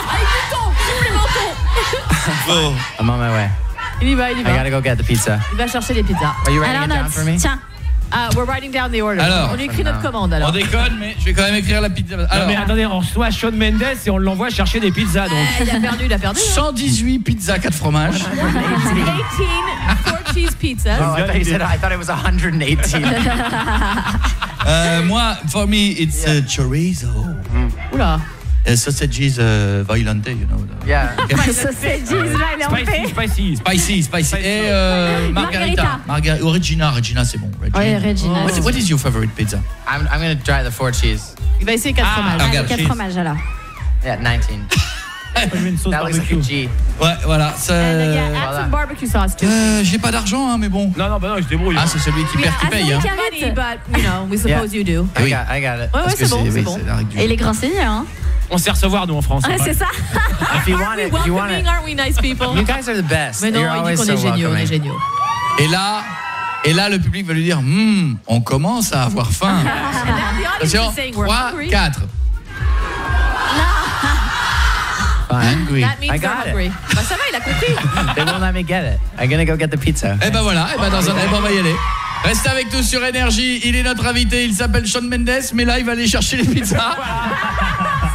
Avec du thon, supplément thon. I'm on my way. Il y va. I gotta go get the pizza. Il va chercher les pizzas. Are you writing Alors, it down note. for me? Tiens. Ah, we're writing down the order. Alors. On lui écrit notre commande alors. On déconne mais je vais quand même écrire la pizza. Non, Alors, mais attendez, on reçoit Shawn Mendes et on l'envoie chercher des pizzas donc. Il a perdu. 118 pizzas 4 fromages. 18 4 cheese pizzas. Oh, I thought it was 118. Moi, for me, it's chorizo. Oula. Sausages violente, you know. Yeah. Sausages, là, il est en paix. Spicy. Et margarita. Regina, c'est bon. Ouais, Regina. What is your favorite pizza? I'm gonna try the 4 cheese. Il va essayer 4 fromages. regarde, 4 cheese. fromages, alors. Yeah, 19. Une sauce That looks like a barbecue. G. Ouais, voilà. ça- And add Voilà. some barbecue sauce too. J'ai pas d'argent, hein, mais bon. Non, bah non, je débrouille. Ah, c'est celui qui perd qui paye. Hein. Funny, but you know, we suppose you do. Oui. I got it. Ouais, Parce que c'est bon, c'est oui, bon. c'est la règle du Et jeu. les grands seigneurs, hein. On sait recevoir, nous, en France. Ouais, c'est ça. If you want it, Welcoming, aren't we nice people? you guys are the best. Mais non, You're il dit always qu'on so est géniaux, on est welcoming. géniaux. Et là, le public va lui dire, on commence à avoir faim. And now the audience Attention, is saying we're 3, hungry. 4. Hungry. That means I they're got it. hungry. Bah ça va, il a compris. They won't let me get it. I'm gonna go get the pizza. Eh ben voilà, on va y aller. Restez avec nous sur Énergie, il est notre invité, il s'appelle Shawn Mendes, mais là il va aller chercher les pizzas.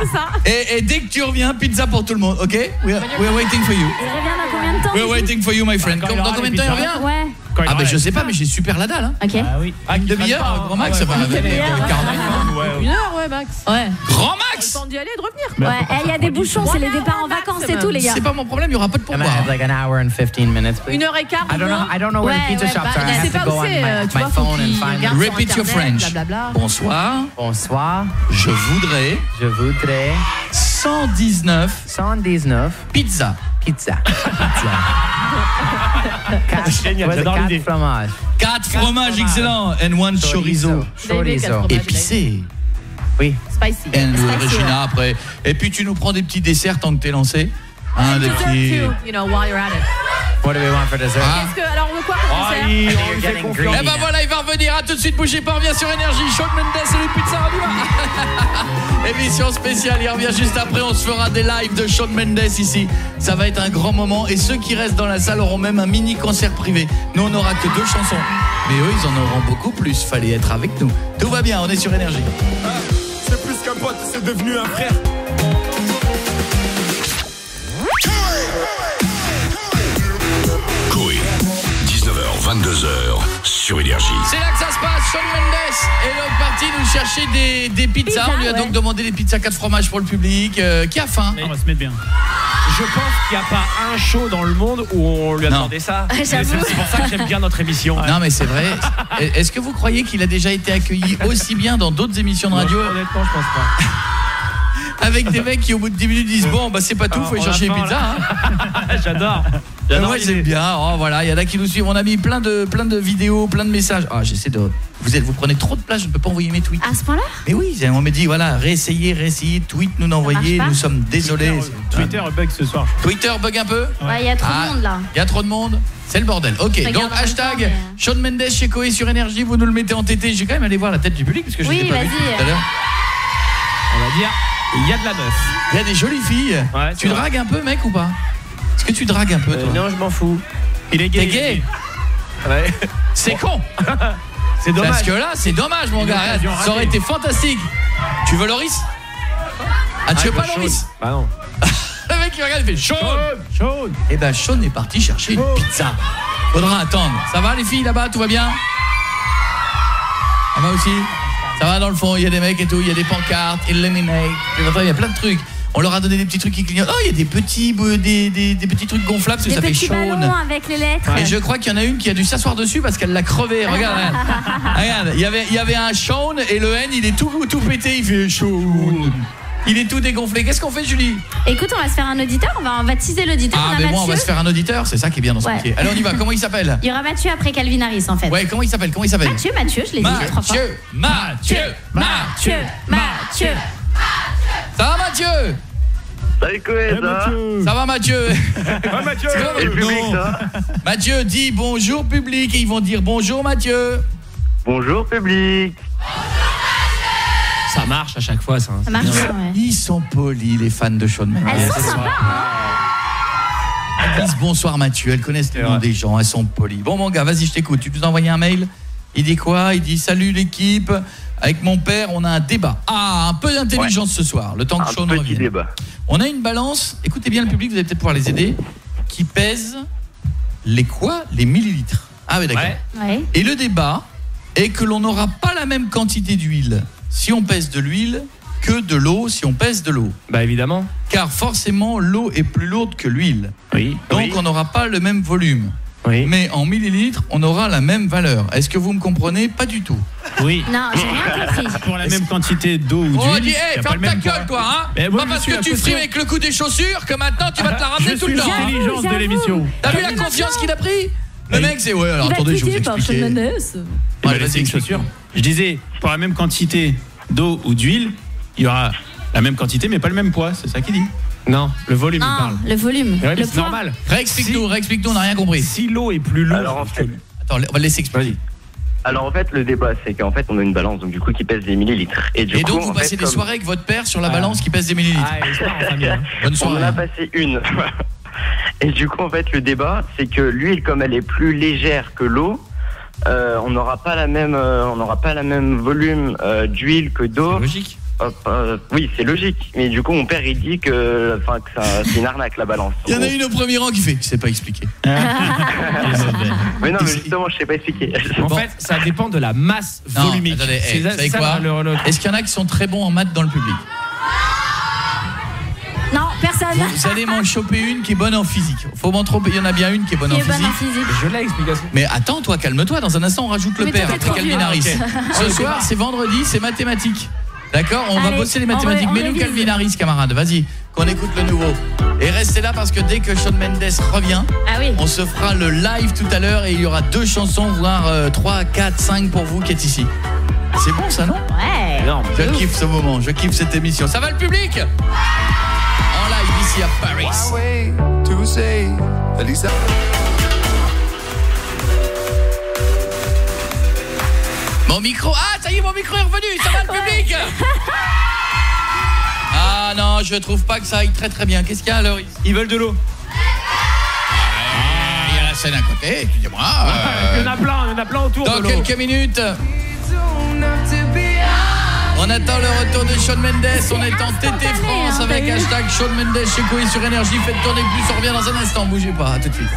C'est ça. Et dès que tu reviens, pizza pour tout le monde, ok? We're waiting for you. Il revient dans combien de temps? We're waiting for you, my friend. Quand il Dans aura combien de les temps il pizzas. revient? Ouais. Ah ben je sais pas, mais j'ai super la dalle. Hein. Ok. Ah oui. Une demi-heure, grand max, ça va. Une heure, ouais, max. Ouais. Grand Le max! temps d'y aller et de revenir. Ouais, il y a des bouchons, c'est les départs en vacances et tout, les gars. C'est pas mon problème, il y aura pas de I'm gonna pourboire. have like an hour and 15 minutes, please. 1h15. I don't know where the pizza Ouais, shops bah, are. I C'est have to pas go où on c'est, tu my vois, faut phone and qu'il find regarde them. sur Repeat your Internet, French. blablabla. Bonsoir, Bonsoir. je voudrais Je voudrais 119 119 pizzas. pizza. Génial, j'adore l'idée. 4 fromages. 4 fromages excellents and 1 chorizo. Chorizo. Épicé. Oui. Spicy. Et Regina après. Et puis tu nous prends des petits desserts tant que t'es lancé. Des petits... You know, while you're at it. What do we want for dessert? Alors on veut quoi pour dessert? On lui fait confiance. Eh ben voilà, il va revenir. À tout de suite, bougez pas, on revient sur Énergie. Shawn Mendes et les pizzas Radioa. Émission spéciale, il revient juste après. On se fera des lives de Shawn Mendes ici. Ça va être un grand moment. Et ceux qui restent dans la salle auront même un mini concert privé. Nous, on n'aura que 2 chansons. Mais eux, ils en auront beaucoup plus. Fallait être avec nous. Tout va bien, on est sur Énergie. C'est plus qu'un pote, c'est devenu un frère. Coé, 19h, 22h sur Énergie. C'est là que ça se passe. Shawn Mendes est parti nous chercher des pizzas. On lui a donc demandé des pizzas 4 fromages pour le public. Qui a faim? On va se mettre bien. Je pense qu'il n'y a pas un show dans le monde où on lui a demandé ça. C'est pour ça que j'aime bien notre émission. Non mais c'est vrai. Est-ce que vous croyez qu'il a déjà été accueilli aussi bien dans d'autres émissions de radio? Honnêtement, je pense pas. Avec des mecs qui au bout de 10 minutes disent bon bah c'est pas tout, faut aller chercher les pizzas. Hein. J'adore. Moi j'aime bien. Oh voilà, il y en a qui nous suivent. On a mis plein de vidéos, plein de messages. Ah j'essaie de. Vous prenez trop de place, je ne peux pas envoyer mes tweets. À ce point-là? Mais oui, on me dit voilà, réessayez, tweet nous n'envoyez, nous sommes désolés. Twitter bug ce soir. Twitter bug un peu? Ouais, il y a trop de monde là. Il y a trop de monde. C'est le bordel. OK, donc hashtag Shawn Mendes chez Coé sur Énergie, vous nous le mettez en TT. J'ai quand même allé voir la tête du public parce que je l'ai pas vu tout à l'heure. On va dire il y a de la meuf. Il y a des jolies filles. Ouais, tu dragues un peu mec ou pas? Est-ce que tu dragues un peu toi? Non, je m'en fous. Il est gay. T'es gay? Ouais. C'est con. C'est dommage. Parce que là, c'est dommage mon gars. Ça aurait été fantastique. Tu veux Loris? Ah, tu veux pas Loris? Bah non. Le mec il regarde, il fait Shawn. Et ben Shawn est parti chercher une pizza. Faudra attendre. Ça va les filles là-bas, tout va bien? Ça va aussi? Ça va dans le fond, il y a des mecs et tout, il y a des pancartes, Eliminate, il y a plein de trucs. On leur a donné des petits trucs qui clignotent. Oh, il y a des petits trucs gonflables, parce que ça fait Shawn. Des petits ballons avec les lettres. Et je crois qu'il y en a une qui a dû s'asseoir dessus parce qu'elle l'a crevé. Regarde, regarde, il y avait un Shawn et le N, il est tout pété, il fait Shawn. Il est tout dégonflé. Qu'est-ce qu'on fait, Julie? Écoute, on va se faire un auditeur, on va teaser l'auditeur. Ah, mais moi, on va se faire un auditeur, c'est ça qui est bien dans ce métier. Allez, on y va. Comment il s'appelle? Il y aura Mathieu après Calvin Harris, en fait. Ouais, comment il s'appelle? Mathieu, je l'ai dit 3 fois. Mathieu. Ça va, Mathieu? Salut Coé, ça va? Ça va, Mathieu? Ouais, Mathieu. Et le public, ça va? Mathieu dit bonjour, public, et ils vont dire bonjour, Mathieu. Bonjour, public. Ça marche à chaque fois, ça. Ça marche bien, ouais. Ils sont polis, les fans de Shawn Mendes. Elles sont sympas, Elles disent bonsoir Mathieu, elles connaissent le nom des gens, elles sont polies. Bon mon gars, vas-y, je t'écoute. Tu nous as envoyé un mail. Il dit quoi? Il dit salut l'équipe. Avec mon père, on a un débat. Ah, un peu d'intelligence ce soir, le temps que Shawn revienne. Débat. On a une balance, écoutez bien le public, vous allez peut-être pouvoir les aider, qui pèse les quoi? Les millilitres. Ah oui, d'accord. Ouais. Et le débat est que l'on n'aura pas la même quantité d'huile si on pèse de l'huile que de l'eau si on pèse de l'eau. Bah évidemment. Car forcément, l'eau est plus lourde que l'huile. Oui. Donc on n'aura pas le même volume. Oui. Mais en millilitres, on aura la même valeur. Est-ce que vous me comprenez? Pas du tout. Oui. Non, j'ai rien compris. Pour la même quantité d'eau ou d'huile. On dit, hey, ferme ta gueule, toi, hein. Mais moi, pas parce que tu frimes avec le coup des chaussures que maintenant tu vas te la ramener tout le temps. Je suis l'intelligence de l'émission. T'as vu la confiance qu'il a pris? Le mec, c'est ouais, alors attendez, je vais vous expliquer. Ouais, vas-y, une chaussure. Je disais, pour la même quantité d'eau ou d'huile, il y aura la même quantité, mais pas le même poids. C'est ça qu'il dit. Non, le volume, il parle. Le volume. Ouais, c'est normal. Réexplique-nous, on n'a rien compris. Si l'eau est plus lourde. Alors en fait, attends, on va le laisser expliquer. Alors en fait, le débat, c'est qu'en fait, on a une balance, donc du coup, qui pèse des millilitres. Et donc, vous passez des soirées avec votre père sur la balance qui pèse des millilitres. Ah, les soirs en famille. Bonne soirée. On en a passé une. Et du coup, en fait, le débat, c'est que l'huile, comme elle est plus légère que l'eau, on n'aura pas la même volume d'huile que d'eau. C'est logique. Oui, c'est logique. Mais du coup, mon père, il dit que c'est une arnaque, la balance. Il y en a une au premier rang qui fait, tu sais pas expliquer. Mais non, mais justement, je sais pas expliquer. En fait, ça dépend de la masse volumique. Attendez, vous savez quoi? Est-ce qu'il y en a qui sont très bons en maths dans le public? Non, personne. Vous allez m'en choper une qui est bonne en physique. Faut m'en tromper, il y en a bien une qui est bonne en physique. Je l'ai l'explication. Mais attends, toi, calme-toi. Dans un instant, on rajoute le père après Calvin Harris. Ce soir, c'est vendredi, c'est mathématiques. D'accord? On va bosser les mathématiques. Mets-nous Calvin Harris, camarade. Vas-y, qu'on écoute le nouveau. Et restez là parce que dès que Shawn Mendes revient, on se fera le live tout à l'heure et il y aura 2 chansons, voire 3, 4, 5 pour vous qui êtes ici. C'est bon ça, non? Ouais. Énorme. Je kiffe ce moment, je kiffe cette émission. Ça va le public? En live ici à Paris. to say. At least Mon micro, ça y est, mon micro est revenu, ça va le public. Ah non, je trouve pas que ça aille très très bien. Qu'est-ce qu'il y a alors? Ils veulent de l'eau. Il y a la scène à côté, excusez-moi. Il y en a plein autour. Dans quelques minutes, on attend le retour de Shawn Mendes. On est en TT France avec hashtag Shawn Mendes chez Koé sur Énergie. Faites tourner plus, on revient dans un instant. Bougez pas, à tout de suite.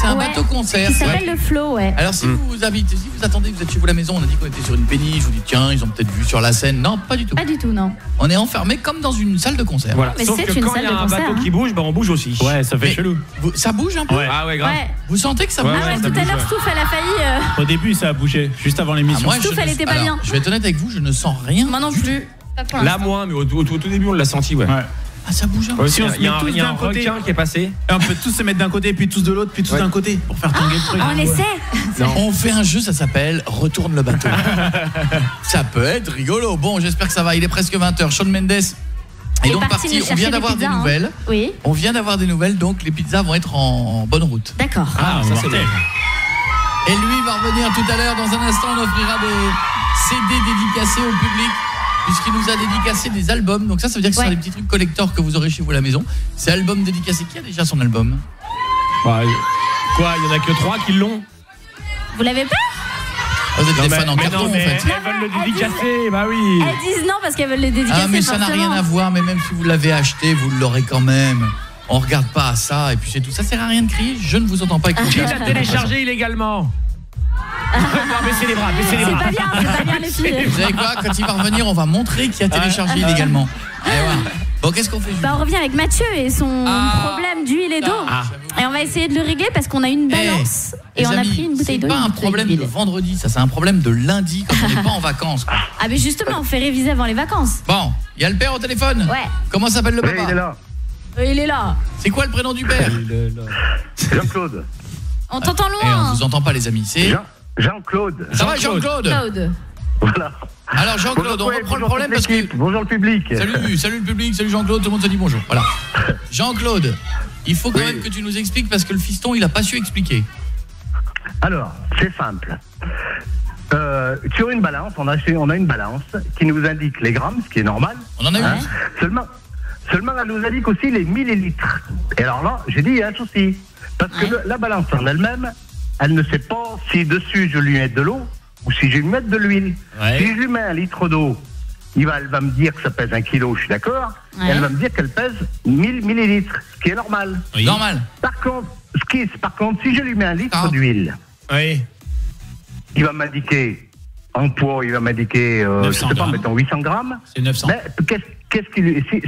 C'est un bateau concert. Qui s'appelle le Flow, ouais. Alors si vous habitez, si vous attendez, vous êtes chez vous à la maison, on a dit qu'on était sur une péniche, je vous dis tiens, ils ont peut-être vu sur la scène. Non, pas du tout. Pas du tout, non. On est enfermé comme dans une salle de concert. Voilà. Mais sauf c'est que une quand salle il y a de un concert, bateau qui bouge, on bouge aussi. Ouais, ça fait chelou. Ça bouge un peu. Ouais. Ah ouais, grave. Ouais. Vous sentez que ça bouge? Ah ouais, tout à l'heure, Stouff, elle a failli... Au début, ça a bougé, juste avant l'émission. Stouff, elle était pas bien. Je vais être honnête avec vous, je ne sens rien. Moi non plus. Pas pour Là, l'instant. moins, mais au tout début, on l'a senti, ouais. Ah, ça bouge un peu. Si on se met tous d'un côté, qui est passé. On peut tous se mettre d'un côté, puis tous de l'autre, puis tous d'un côté pour faire tanguer le truc. On essaie. On fait un jeu, ça s'appelle Retourne le bateau. Ça peut être rigolo. Bon, j'espère que ça va. Il est presque 20h. Shawn Mendes est donc parti. On vient d'avoir des nouvelles. Oui. On vient d'avoir des nouvelles, donc les pizzas vont être en bonne route. D'accord. Ah, ça c'est bien. Et lui va revenir tout à l'heure. Dans un instant, on offrira des CD dédicacés au public, puisqu'il nous a dédicacé des albums. Donc ça veut dire que ce sont des petits trucs collector que vous aurez chez vous à la maison. C'est album dédicacé. Qui a déjà son album? Quoi, il y en a que 3 qui l'ont. Vous l'avez pas? Vous êtes des fans en carton, en fait. Elles veulent le dédicacer, bah oui. Elles disent non parce qu'elles veulent les dédicacer. Ah mais ça n'a rien à voir. Mais même si vous l'avez acheté, vous l'aurez quand même. On regarde pas à ça et puis c'est tout. Ça sert à rien de crier. Je ne vous entends pas. Qui l'a téléchargé illégalement? Baissez les bras, baissez les bras. C'est pas bien les filles. Vous savez quoi? Quand il va revenir, on va montrer qui a téléchargé illégalement. Allez, voilà. Bon, qu'est-ce qu'on fait? On revient avec Mathieu et son problème d'huile et d'eau. Et on va essayer de le régler parce qu'on a une balance et on a pris une bouteille d'eau. C'est pas un problème de vendredi, ça, c'est un problème de lundi quand on n'est pas en vacances. Ah mais justement, on fait réviser avant les vacances. Bon, il y a le père au téléphone. Ouais. Comment s'appelle le papa? Il est là. Il est là. C'est quoi le prénom du père? Jean-Claude. On t'entend Et on loin. vous entend pas les amis, c'est Jean-Claude. Ça va Jean-Claude? Voilà. Alors Jean-Claude, on reprend le problème parce que... Bonjour le public. Salut le public, salut Jean-Claude, tout le monde se dit bonjour. Voilà. Jean-Claude, il faut quand même que tu nous expliques parce que le fiston, il a pas su expliquer. Alors, c'est simple. Sur une balance, on a une balance qui nous indique les grammes, ce qui est normal. On en a eu. Seulement, elle nous indique aussi les millilitres. Et alors là, j'ai dit, il y a un souci. Parce que la balance en elle-même, elle ne sait pas si dessus je lui mets de l'eau ou si je lui mets de l'huile. Si je lui mets 1 litre d'eau, elle va me dire que ça pèse 1 kilo, je suis d'accord. Et elle va me dire qu'elle pèse 1000 millilitres, ce qui est normal. Oui. Normal. Par contre, si je lui mets 1 litre d'huile, il va m'indiquer en poids, il va m'indiquer, je sais pas, mettons 800 grammes. C'est 900. Mais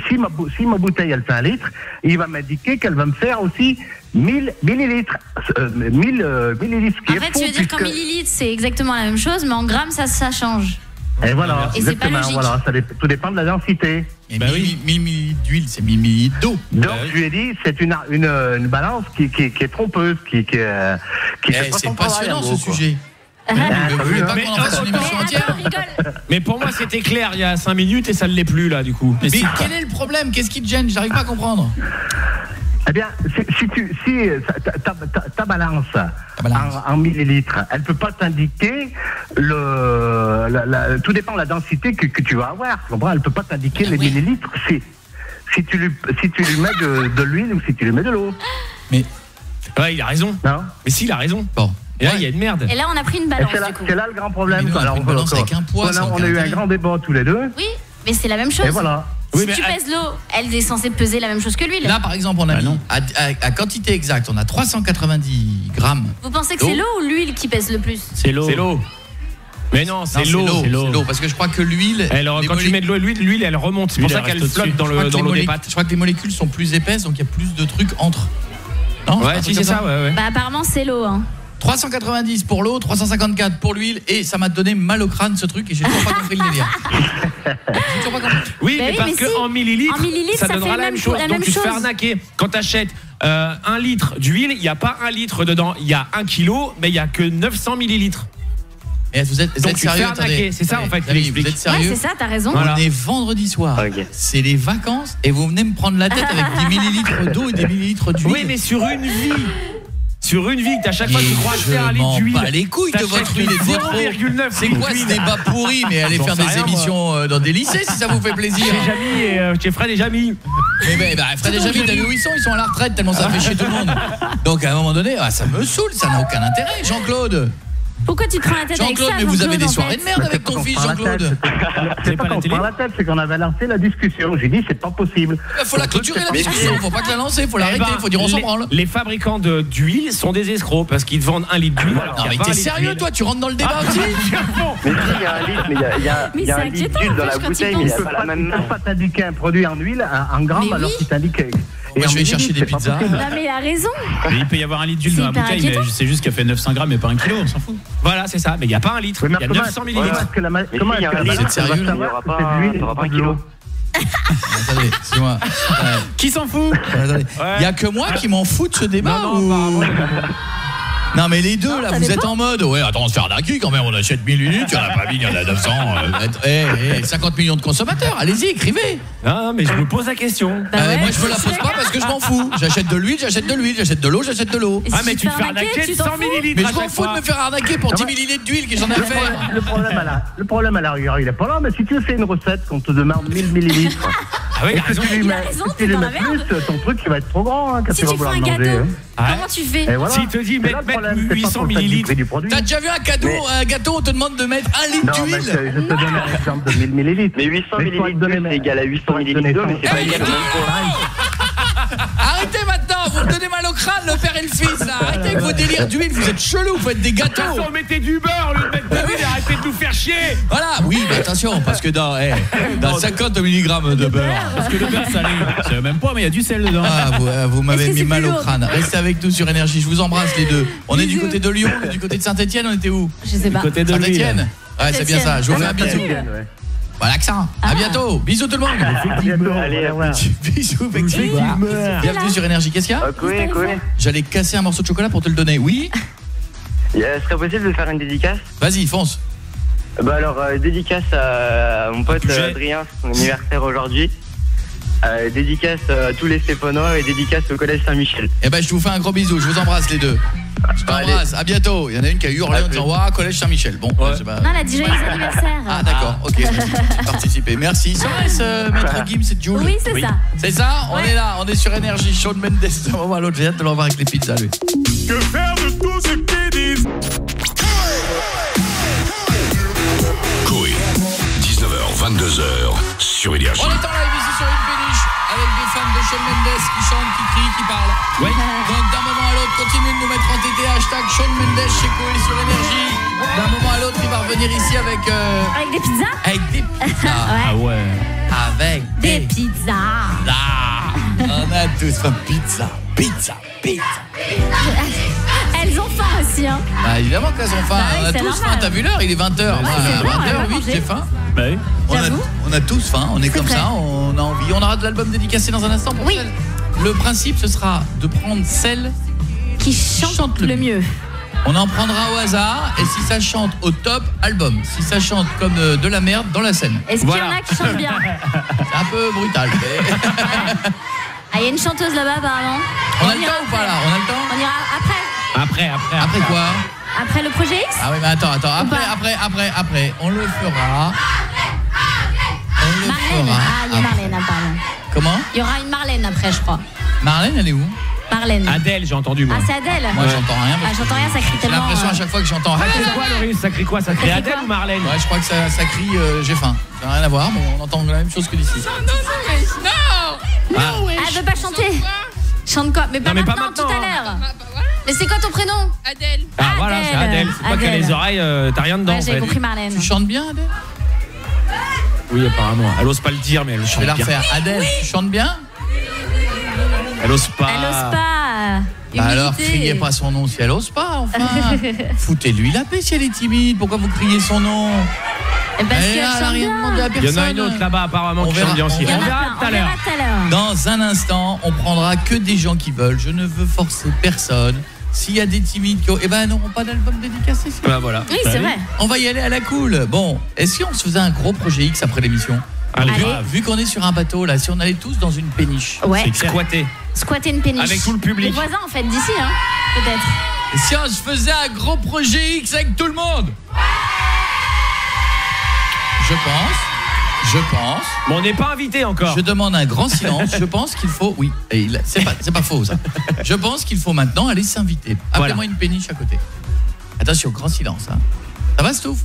si ma bouteille, elle fait 1 litre, il va m'indiquer qu'elle va me faire aussi 1000 millilitres. 1000 millilitres. En fait, tu veux dire qu'en millilitres, c'est exactement la même chose, mais en grammes, ça change. Et voilà, et c'est pas exactement. logique. Voilà, tout dépend de la densité. Et 1000 millilitres d'huile, c'est 1000 millilitres d'eau. Donc, je lui ai dit, c'est une balance qui est trompeuse, qui c'est passionnant ce sujet. Vous voulez pas qu'on en fasse une émission entière? Mais pour moi, c'était clair il y a 5 minutes et ça ne l'est plus là, du coup. Mais quel est le problème? Qu'est-ce qui te gêne? J'arrive pas à comprendre. Eh bien, si ta balance en millilitres, elle peut pas t'indiquer tout dépend de la densité que tu vas avoir. Tu comprends? Elle peut pas t'indiquer les millilitres si tu lui mets de l'huile ou si tu lui mets de l'eau. Mais il a raison. Non? Mais si, il a raison. Bon. Et là, il y a une merde. Et là, on a pris une balance. C'est là le grand problème. Alors, une balance avec un poids. On a eu un grand débat tous les deux. Oui, mais c'est la même chose. Et voilà. Si tu pèses l'eau, elle est censée peser la même chose que l'huile. Là, par exemple, on a mis à quantité exacte, on a 390 grammes. Vous pensez que c'est l'eau ou l'huile qui pèse le plus? C'est l'eau. C'est l'eau. Mais non, c'est l'eau. Parce que je crois que l'huile... Quand tu mets de l'huile, elle remonte. C'est pour ça qu'elle flotte dans l'eau des pâtes. Je crois que les molécules sont plus épaisses, donc il y a plus de trucs entre. Non, ouais, si c'est ça, ouais. Bah apparemment, c'est l'eau, hein. 390 pour l'eau, 354 pour l'huile et ça m'a donné mal au crâne ce truc et j'ai toujours pas compris le délire. J'ai toujours pas compris. Oui, mais parce que en millilitres, ça donnera la même chose. Donc tu te fais arnaquer. Quand tu achètes 1 litre d'huile, il n'y a pas 1 litre dedans, il y a 1 kilo, mais il n'y a que 900 millilitres. Et vous êtes sérieux, attendez. C'est ça en fait. Vous êtes sérieux? Ouais, c'est ça, t'as raison. On est vendredi soir. C'est les vacances et vous venez me prendre la tête avec des millilitres d'eau et des millilitres d'huile. Oui, mais sur une vie. Sur une vie, à chaque fois que tu crois acheter un litre d'huile. Je m'en bats les couilles de votre huile et de votre eau. C'est quoi ce débat pourri? Mais allez faire des émissions dans des lycées si ça vous fait plaisir. Chez Fred et Jamy. Fred et Jamy, t'as vu où ils sont? Ils sont à la retraite tellement ça fait chier tout le monde. Donc à un moment donné, ça me saoule, ça n'a aucun intérêt, Jean-Claude. Pourquoi tu te prends la tête avec ça, Jean-Claude, mais vous avez des soirées de merde avec ton fils, Jean-Claude. C'est pas qu'on se prend la tête, c'est qu'on avait lancé la discussion. J'ai dit, c'est pas possible. Il faut la clôturer la discussion, faut pas que la lancer, faut l'arrêter, faut dire on s'en branle. Les fabricants d'huile sont des escrocs parce qu'ils te vendent 1 litre d'huile. Non mais t'es sérieux toi, tu rentres dans le débat aussi? Mais si, il y a un litre, mais il y a un litre d'huile dans la bouteille, mais il n'y a pas la même. Tu peux pas t'indiquer un produit en huile, en gramme, alors qu'il t'indique. Moi je vais chercher des pizzas. Non mais il a raison. Il peut y avoir 1 litre d'huile dans la bouteille, mais c'est juste qu'elle fait 900 grammes et pas 1 kilo, on s'en fout. Voilà, c'est ça, mais il n'y a pas 1 litre, il y a 900 millilitres. Comment est-ce que Vous êtes sérieux? Il n'y aura pas 1 kilo. Attendez, excusez-moi. Qui s'en fout? Il y a que moi qui m'en fous de ce débat ou... Non mais les deux là, vous êtes en mode ouais, attends, on se fait arnaquer quand même, on achète 1000 litres, il y en a pas 1000, il y en a 900, 50 millions de consommateurs, allez-y, écrivez. Non, mais je me pose la question. Moi je me la pose pas parce que je m'en fous. J'achète de l'huile, j'achète de l'huile, j'achète de l'eau, j'achète de l'eau. Ah mais tu te fais arnaquer de 100 millilitres. Mais je m'en fous de me faire arnaquer pour 10 millilitres d'huile que j'en ai fait. Le problème à la rigueur, il est pas là, mais si tu fais une recette qu'on te demande 1000 millilitres. Ah oui, si tu lui mets plus, ton truc il va être trop grand quand tu vas vouloir manger. Comment tu fais? S'il te dit mettre 800 millilitres. T'as déjà vu un gâteau, on te demande de mettre 1 litre d'huile? Je te donne un exemple de 1000 millilitres. Mais 800 millilitres, c'est égal à 800 millilitres d'eau, mais c'est pas égal au même poids. Arrêtez maintenant, vous me donnez mal au crâne, le père et le fils là. Arrêtez avec vos délires d'huile, vous êtes chelous, vous faites des gâteaux. On mettait du beurre, le mettre de l'huile, arrêtez de nous faire chier. Voilà, oui, mais attention, parce que dans 50 mg de beurre. Parce que le beurre salé, c'est même pas, mais il y a du sel dedans. Vous m'avez mis mal au crâne. Restez avec nous sur Énergie, je vous embrasse les deux. On est du côté de Lyon, du côté de Saint-Etienne, on était où? Je sais pas. Du côté de Saint-Etienne. Ouais, c'est bien ça, je vous fais un bisou. Voilà l'accent. À bientôt. Bisous tout le monde. Allez, bisous, effectivement. Bienvenue sur Énergie. Qu'est-ce qu'il y a? Coué. J'allais casser un morceau de chocolat pour te le donner. Oui. Serait possible de faire une dédicace? Vas-y, fonce. Bah alors, dédicace à mon pote Adrien, c'est son anniversaire aujourd'hui. Dédicace à tous les Stéphanois et dédicace au collège Saint-Michel. Eh ben je vous fais un gros bisou, je vous embrasse les deux. Je t'embrasse, à bientôt. Il y en a une qui a hurlé en disant waouh, collège Saint-Michel. Bon, Non, elle a dit joyeux anniversaire. Ah d'accord, ok. Participé. Merci. Maître Gims et Jules. Oui, c'est ça. C'est ça, on est là, on est sur Énergie. Shawn Mendes, d'un moment à l'autre, j'ai hâte de le revoir avec les pizzas lui. Que faire de tous ces kiddies? Coé, 19h, 22h, sur Énergie. On est en live ici sur une péniche avec des fans de Shawn Mendes qui chantent, qui crient, qui parlent. Oui. Donc d'un moment à l'autre, continuez de nous mettre en TT hashtag Shawn Mendes chez Coé sur Énergie. D'un moment à l'autre, il va revenir ici avec des pizzas. Avec des pizzas. Ah ouais. Avec des pizzas. On a tous faim. Pizza. Elles ont faim aussi, hein. Bah évidemment qu'elles ont faim. On a tous faim. T'as vu l'heure? Il est 20h. 20h08, j'ai faim. Bah oui. On a tous faim. On est comme ça. On a envie. On aura de l'album dédicacé dans un instant pour celle. Le principe, ce sera de prendre celle qui chante le mieux. On en prendra au hasard. Et si ça chante au top, album. Si ça chante comme de la merde, dans la scène. Est-ce qu'il y en a qui chantent bien? C'est un peu brutal. Il y a une chanteuse là-bas apparemment. On a le temps ou pas là? On a le temps? On ira après. Après quoi? Après le projet X? Ah oui mais attends. Après. On le fera. Marlène. Ah, il y a Marlène apparemment. Comment? Il y aura une Marlène après, je crois. Marlène, elle est où? Marlène. Adèle, j'ai entendu moi. Ah, c'est Adèle. Moi j'entends rien. J'entends rien, ça crie tellement. J'ai l'impression à chaque fois que j'entends Ça crie quoi, Loris? Ça crie quoi? Ça crie Adèle ou Marlène? Ouais, je crois que ça crie j'ai faim. Ça n'a rien à voir, mais on entend la même chose que d'ici. Non. Elle veut pas chanter. Chante quoi? Mais pas maintenant, tout à l'heure. Mais c'est quoi ton prénom? Adèle. Ah voilà, c'est Adèle. C'est pas qu'elle a les oreilles, t'as rien dedans. J'ai compris Marlène. Tu chantes bien, Adèle? Oui, apparemment. Elle ose pas le dire, mais elle chante bien. Je vais la refaire. Adèle, tu chantes bien? Elle ose pas. Elle ose pas. Bah alors, criez pas son nom si elle ose pas, enfin. Foutez-lui la paix si elle est timide. Pourquoi vous criez son nom? Parce qu'elle chante bien. Il y en a une autre là-bas apparemment qui chante bien aussi. On verra tout à l'heure. Dans un instant, on prendra que des gens qui veulent. Je ne veux forcer personne. S'il y a des timides qui n'auront pas d'album dédicacé. Bah voilà. Oui, c'est vrai. On va y aller à la cool. Bon, est-ce qu'on se faisait un gros projet X après l'émission? Allez. Vu qu'on est sur un bateau là, si on allait tous dans une péniche. Ouais. Squatter une péniche. avec tout le public. Les voisins en fait d'ici, hein, peut-être. Et si on se faisait un gros projet X avec tout le monde? Je pense. Bon, on n'est pas invité encore. Je demande un grand silence. Je pense qu'il faut... Oui, c'est pas faux ça. Je pense qu'il faut maintenant aller s'inviter. Appelez-moi une péniche à côté. Attention, grand silence. Hein. Ça va, Stouff?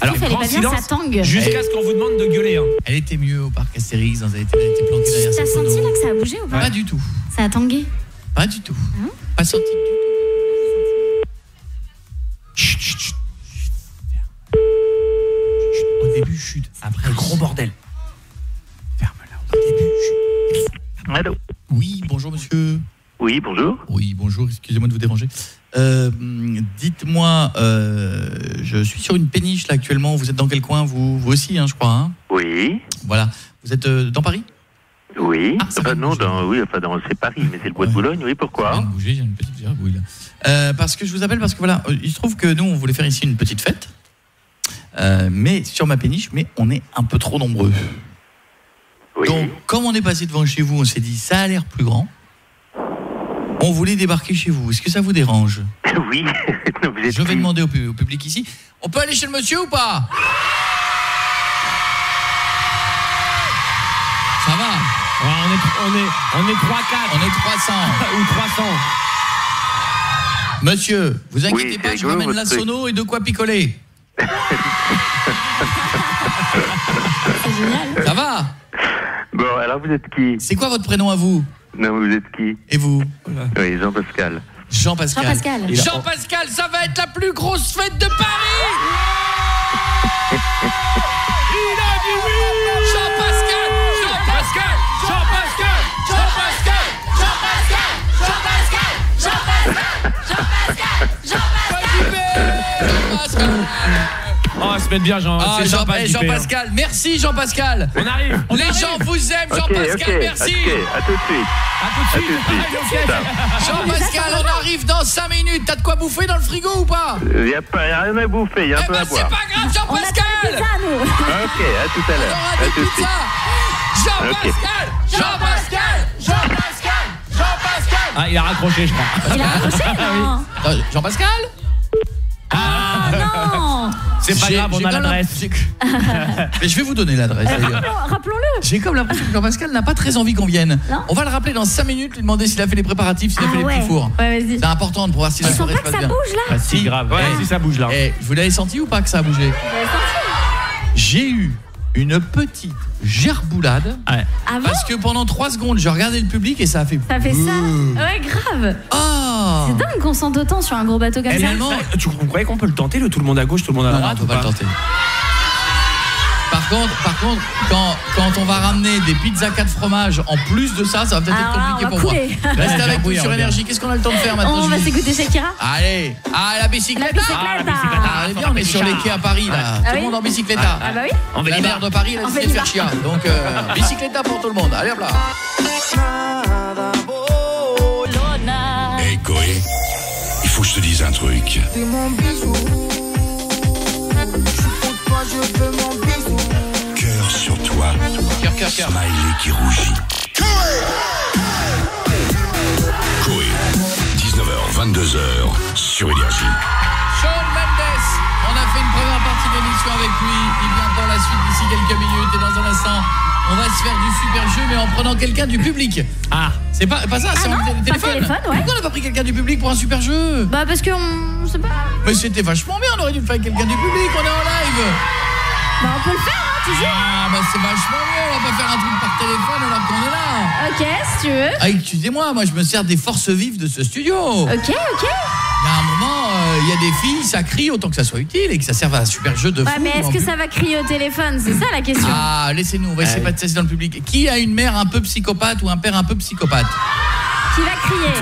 Alors, grand silence, jusqu'à ce qu'on vous demande de gueuler. Hein. Elle était mieux au parc Astérix, elle était planquée derrière T'as senti là que ça a bougé ou pas? Pas du tout. Ça a tangué? Pas du tout. Pas senti du tout. Chut. Au début, chut. Après, gros bordel. Ferme-la. Au début, chut. Allô? Oui, bonjour monsieur. Oui, bonjour. Oui, bonjour, excusez-moi de vous déranger. Dites-moi, je suis sur une péniche là actuellement. Vous êtes dans quel coin? Vous aussi, hein, je crois. Hein? Oui. Voilà. Vous êtes dans Paris? Oui. C'est Paris, mais c'est le bois de Boulogne. Oui, pourquoi? J'ai une petite virgouille là. Parce que je vous appelle parce que voilà, il se trouve que nous on voulait faire ici une petite fête, mais sur ma péniche, mais on est un peu trop nombreux. Oui. Donc, comme on est passé devant chez vous, on s'est dit ça a l'air plus grand. On voulait débarquer chez vous. Est-ce que ça vous dérange? Oui. Je vais demander au public ici. On peut aller chez le monsieur ou pas? Ça va? On est 3-4. On est 300. Ou 300. Monsieur, vous inquiétez pas, je ramène la sono et de quoi picoler. C'est génial. Ça va? Bon, alors vous êtes qui? C'est quoi votre prénom à vous? Non, vous êtes qui? Et vous? Oui, Jean-Pascal. Jean-Pascal, ça va être la plus grosse fête de Paris. Il a dit oui. Jean-Pascal. Oh, se met bien, Jean-Pascal, merci Jean-Pascal. On arrive. Les gens vous aiment, Jean-Pascal, merci. À tout de suite. Jean-Pascal, on arrive dans 5 minutes. T'as de quoi bouffer dans le frigo ou pas? Il n'y a rien à bouffer, il y a un peu à boire. C'est pas grave, Jean-Pascal. Ok, à tout à l'heure. À tout de suite. Jean-Pascal. Ah, il a raccroché, je crois. Il a raccroché, non? Jean-Pascal? Ah non! C'est pas grave, on a l'adresse. Mais je vais vous donner l'adresse. Rappelons-le. J'ai comme l'impression que Jean-Pascal n'a pas très envie qu'on vienne. Non. On va le rappeler dans 5 minutes, lui demander s'il a fait les préparatifs, s'il a fait les petits fours. Ouais, vas-y. C'est important de pouvoir si la Tu sens soirée pas se que passe ça bien. bouge là? C'est grave. Ouais, si ça bouge là. Vous l'avez senti ou pas que ça a bougé? J'ai eu une petite gerboulade. Ouais. Ah bon? Parce que pendant 3 secondes, je regardais le public et ça a fait... Ça fait ça? Ouais, grave. Oh! C'est dingue qu'on sente autant sur un gros bateau comme ça. Finalement, Tu croyez qu'on peut le tenter, le tout le monde à gauche, tout le monde à non, droite? on peut pas le tenter. Par contre, quand on va ramener des pizzas 4 fromages en plus de ça, ça va peut-être être compliqué pour moi. Restez avec nous sur Énergie. Qu'est-ce qu'on a le temps de faire maintenant? On va s'écouter Shakira. Allez, la bicyclette. On est bien, on est sur les quais à Paris là. Tout le monde en bicyclette. Ah bah oui. La maire de Paris, elle a décidé de faire chier. Donc bicyclette pour tout le monde. Allez hop là. Hey Koé, il faut que je te dise un truc. T'es mon bisou. Je veux mon bisou. Cœur sur toi. Cœur. Smiley qui rougit. Koé, 19h, 22h sur Énergie. Shawn Mendes, on a fait une première partie de l'émission avec lui. Il vient pour la suite d'ici quelques minutes. Et dans un instant, on va se faire du super jeu, mais en prenant quelqu'un du public. Ah, c'est pas ça, c'est non, un téléphone. Ouais. Pourquoi on n'a pas pris quelqu'un du public pour un super jeu? Bah parce qu'on sait pas. Mais c'était vachement bien, on aurait dû le faire avec quelqu'un du public, on est en live. Bah on peut le faire, hein, toujours. Ah bah c'est vachement mieux, on va pas faire un truc par téléphone alors qu'on est là. Ok, si tu veux. Ah, excusez-moi, moi je me sers des forces vives de ce studio. Ok. Il y a un moment, il y a des filles, ça crie autant que ça soit utile et que ça serve à un super jeu de fou. Ouais, mais est-ce que ça va crier au téléphone? C'est ça la question. Ah, laissez-nous, on va essayer de passer dans le public. Qui a une mère un peu psychopathe ou un père un peu psychopathe? Qui va crier.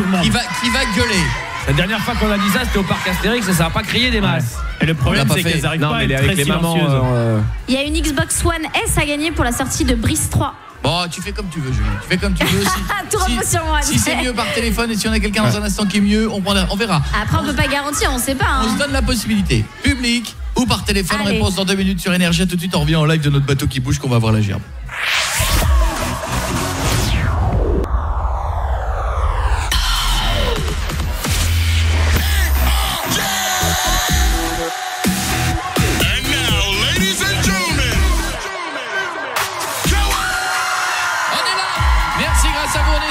Qui va gueuler. La dernière fois qu'on a dit ça, c'était au parc Astérix et ça n'a pas crié des masses. Et le problème, c'est qu'elles arrivent pas à être avec très les mamans. silencieuses. Il y a une Xbox One S à gagner pour la sortie de Brice 3. Bon, tu fais comme tu veux, Julie. Tu fais comme tu veux. Tout repose sur moi. Si c'est mieux par téléphone et si on a quelqu'un dans un instant qui est mieux, on verra. Après, on peut pas garantir, on sait pas. Hein. On se donne la possibilité. Public ou par téléphone. Allez. Réponse dans 2 minutes sur Énergie. Tout de suite, on revient en live de notre bateau qui bouge qu'on va voir la gerbe.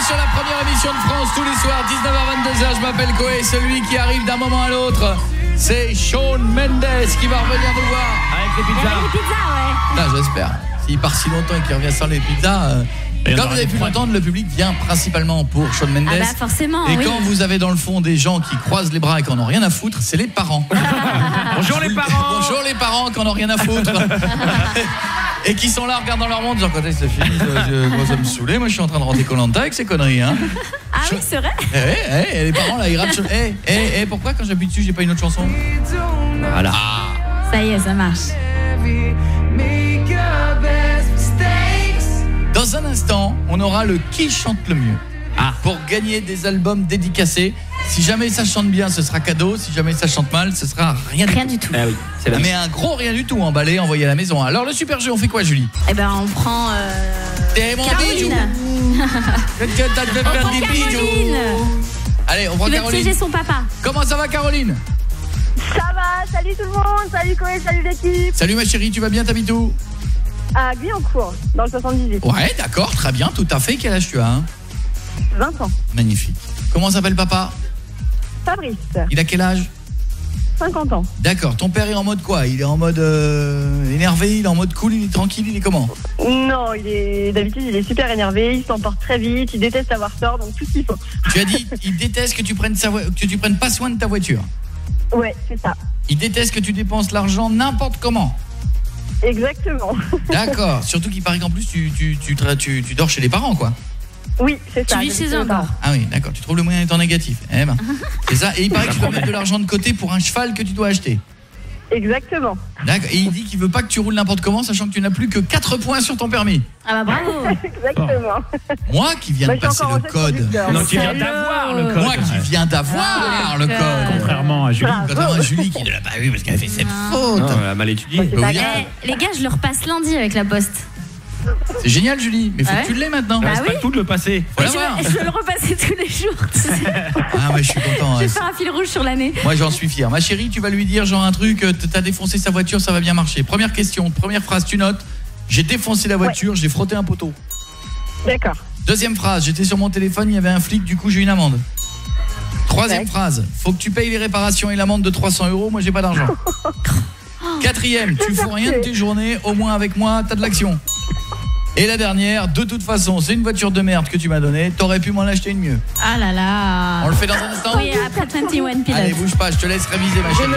Sur la première émission de France tous les soirs 19h-22h, je m'appelle Koé. Celui qui arrive d'un moment à l'autre, c'est Shawn Mendes qui va revenir nous voir avec les pizzas. Avec les pizzas, ouais. Là, j'espère. S'il part si longtemps et qu'il revient sans les pizzas, quand vous avez pu l'entendre, le public vient principalement pour Shawn Mendes. Ah bah forcément. Et oui. quand vous avez dans le fond des gens qui croisent les bras et qui n'en ont rien à foutre, c'est les parents. Bonjour les parents. Bonjour les parents qui n'en ont rien à foutre. Et qui sont là regardant leur montre, genre quand est-ce que c'est fini, ça me saouler, moi je suis en train de rentrer Koh-Lanta avec ces conneries hein. Ah oui, c'est vrai. Les parents là ils rappent pourquoi quand j'appuie dessus j'ai pas une autre chanson? Voilà. Ça y est, ça marche. Dans un instant, on aura le qui chante le mieux. Pour gagner des albums dédicacés. Si jamais ça chante bien, ce sera cadeau. Si jamais ça chante mal, ce sera rien du tout. Ah oui, c'est mais un gros rien du tout, emballé, envoyé à la maison. Alors le super jeu, on fait quoi, Julie? Eh ben, on prend T'es mon bijou. T'as de faire des bijoux. Allez, on prend Caroline. Caroline. Piéger son papa. Comment ça va, Caroline? Ça va, salut tout le monde, salut Koé, salut l'équipe. Salut ma chérie, tu vas bien, t'habites où? À Guyancourt, dans le 78. Ouais, d'accord, très bien, tout à fait. Quel âge tu as hein? 20 ans. Magnifique. Comment s'appelle papa? Fabrice. Il a quel âge? 50 ans. D'accord, ton père est en mode quoi? Il est en mode énervé, il est en mode cool, il est tranquille, il est comment? Non, d'habitude il est super énervé, il s'emporte très vite, il déteste avoir tort, donc tout ce qu'il faut. Tu as dit, il déteste que tu prennes pas soin de ta voiture. Ouais, c'est ça. Il déteste que tu dépenses l'argent n'importe comment. Exactement. D'accord, surtout qu'il paraît qu'en plus tu dors chez les parents quoi. Oui, c'est ça. Tu vis chez eux encore. Ah oui, d'accord, tu trouves le moyen d'être en négatif. Eh ben, c'est ça, et il paraît que tu dois mettre de l'argent de côté pour un cheval que tu dois acheter. Exactement. D'accord, et il dit qu'il veut pas que tu roules n'importe comment, sachant que tu n'as plus que 4 points sur ton permis. Ah bah bravo. Exactement. Moi qui viens de passer le code. Non, tu viens d'avoir le code. Moi qui viens d'avoir le code. Contrairement à Julie. Contrairement à Julie qui ne l'a pas eu parce qu'elle a fait cette faute. Elle a mal étudié. Les gars, je le repasse lundi avec la poste. C'est génial Julie, mais faut Ouais. que tu l'aies maintenant. Bah C'est oui. pas tout de le passer. Faut l'avoir. Je vais le repasser tous les jours, tu sais. Ah ouais, je suis content. Je vais Ouais. faire un fil rouge sur l'année. Moi j'en suis fier. Ma chérie, tu vas lui dire genre un truc, t'as défoncé sa voiture, ça va bien marcher. Première question, première phrase, tu notes. J'ai défoncé la voiture, j'ai frotté un poteau. D'accord. Deuxième phrase, j'étais sur mon téléphone, il y avait un flic, du coup j'ai une amende. Troisième phrase, faut que tu payes les réparations et l'amende de 300 €, moi j'ai pas d'argent. Quatrième, tu fous rien de tes journées, au moins avec moi, t'as de l'action. Et la dernière, de toute façon, c'est une voiture de merde que tu m'as donnée, t'aurais pu m'en acheter une mieux. Ah là là. On le fait dans un instant? Oui, après 21 Pilots. Allez, bouge pas, je te laisse réviser ma chérie.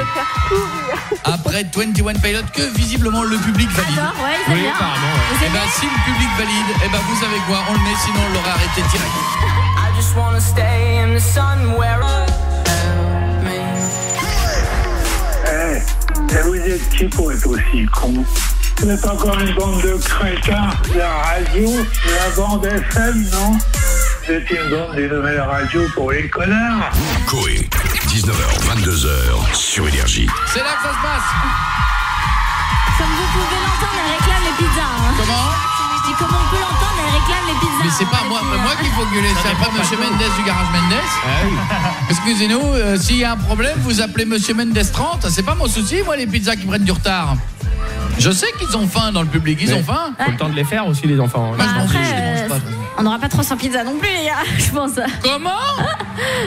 Après 21 Pilots que visiblement le public valide. J'adore, ouais, ils aiment bien. Et ben si le public valide, et ben vous savez quoi, on le met, sinon on l'aurait arrêté direct. I just wanna stay in the sun where vous êtes qui pour être aussi con? Vous êtes encore une bande de crétins. La radio, la bande FM, non? Vous êtes une bande des nouvelles radios pour les connards. Koé, 19h, 22h sur Énergie. C'est là que ça se passe. Comme vous pouvez l'entendre, elle réclame les pizzas. Hein. Comment? Je dis comment on peut l'entendre, elle réclame les pizzas. Mais c'est pas moi qu'il faut gueuler, c'est pas Monsieur Mendes du Garage Mendes. Excusez-nous, s'il y a un problème, vous appelez Monsieur Mendes 30, c'est pas mon souci, moi les pizzas qui prennent du retard. Je sais qu'ils ont faim dans le public, ils ont faim. Faut le temps de les faire aussi les enfants. Moi, je m'en Après, fiche, je les mange pas. on n'aura pas 300 pizzas non plus, les gars, je pense. Comment?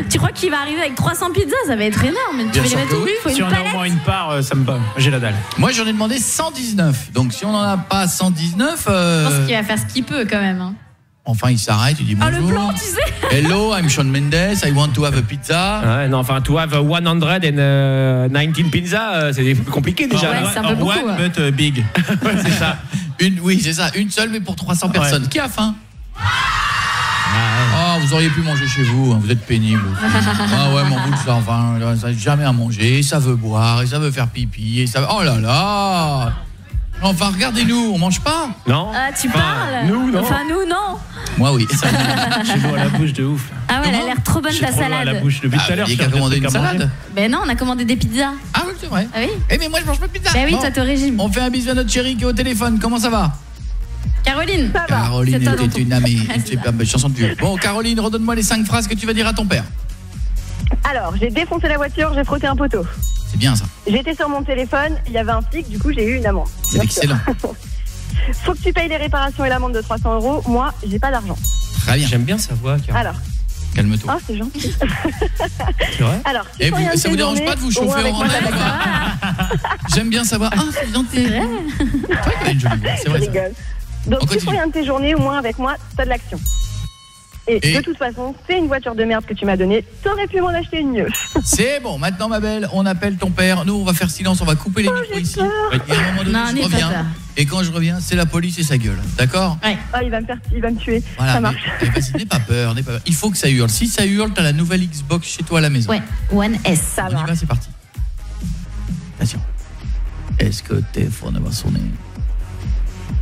Tu crois qu'il va arriver avec 300 pizzas? Ça va être énorme. Tu Bien vas les sûr mettre que où? oui. Faut Si une on a au palette. moins une part, ça me va. J'ai la dalle. Moi j'en ai demandé 119, donc si on n'en a pas 119... Je pense qu'il va faire ce qu'il peut quand même. Hein. Enfin il s'arrête, il dit bonjour. Ah, le plan, tu sais. Hello, I'm Shawn Mendes, I want to have a pizza. Ouais, non, enfin, to have 119 pizza, c'est compliqué déjà. Ouais, c'est un peu beaucoup. One but big. Ouais, c'est ça. Oui, c'est ça, une seule mais pour 300 personnes. Ouais. Qui a faim? Oh vous auriez pu manger chez vous, hein, vous êtes pénible. Ah ouais, mon bout de enfin, ça n'a jamais à manger, ça veut boire, et ça veut faire pipi, et ça veut... Oh là là. Enfin, regardez-nous, on mange pas. Non. Ah, tu parles. Nous, non. Enfin, nous, non. Moi, oui. J'ai l'eau à la bouche de ouf. Ah ouais, elle a l'air trop bonne ta J'ai trop l'eau à la salade. bouche depuis tout à l'heure. Il y a qu'à commander une salade. Ben non, on a commandé des pizzas. Ah oui, c'est vrai. Ah oui. Eh mais moi, je mange pas de pizza. Ben oui, Bon, toi, t'es au régime. on fait un bisou à notre chérie qui est au téléphone. Comment ça va? Caroline. Ça va. Caroline C'est toi, était une amie. Ah, Une superbe chanson de vieux. Bon, Caroline, redonne-moi les 5 phrases que tu vas dire à ton père. Alors, j'ai défoncé la voiture, j'ai frotté un poteau. C'est bien ça. J'étais sur mon téléphone, il y avait un flic, du coup j'ai eu une amende. C'est excellent. Faut que tu payes les réparations et l'amende de 300 €. Moi, j'ai pas d'argent. Très bien. J'aime bien sa voix, Caroline. Alors. Calme-toi. Ah, c'est gentil. C'est vrai. Alors, Et ça vous dérange pas de vous chauffer en l'air? J'aime bien savoir. Ah, c'est gentil. C'est vrai. Une jolie voix, c'est vrai. Je rigole. Donc, si pour rien de tes journées, au moins avec moi, t'as de l'action. Et de toute façon, c'est une voiture de merde que tu m'as donnée. T'aurais pu m'en acheter une mieux. C'est bon, maintenant ma belle, on appelle ton père. Nous, on va faire silence, on va couper les micros ici. Et à un moment donné, je reviens. Et quand je reviens, c'est la police et sa gueule. D'accord? Ouais. Ah, il va me tuer. Voilà, ça marche. Mais vas-y, n'aie pas peur, Il faut que ça hurle. Si ça hurle, t'as la nouvelle Xbox chez toi à la maison. Ouais, One S. Ça on y va, c'est parti. Attention. Est-ce que le téléphone va sonner?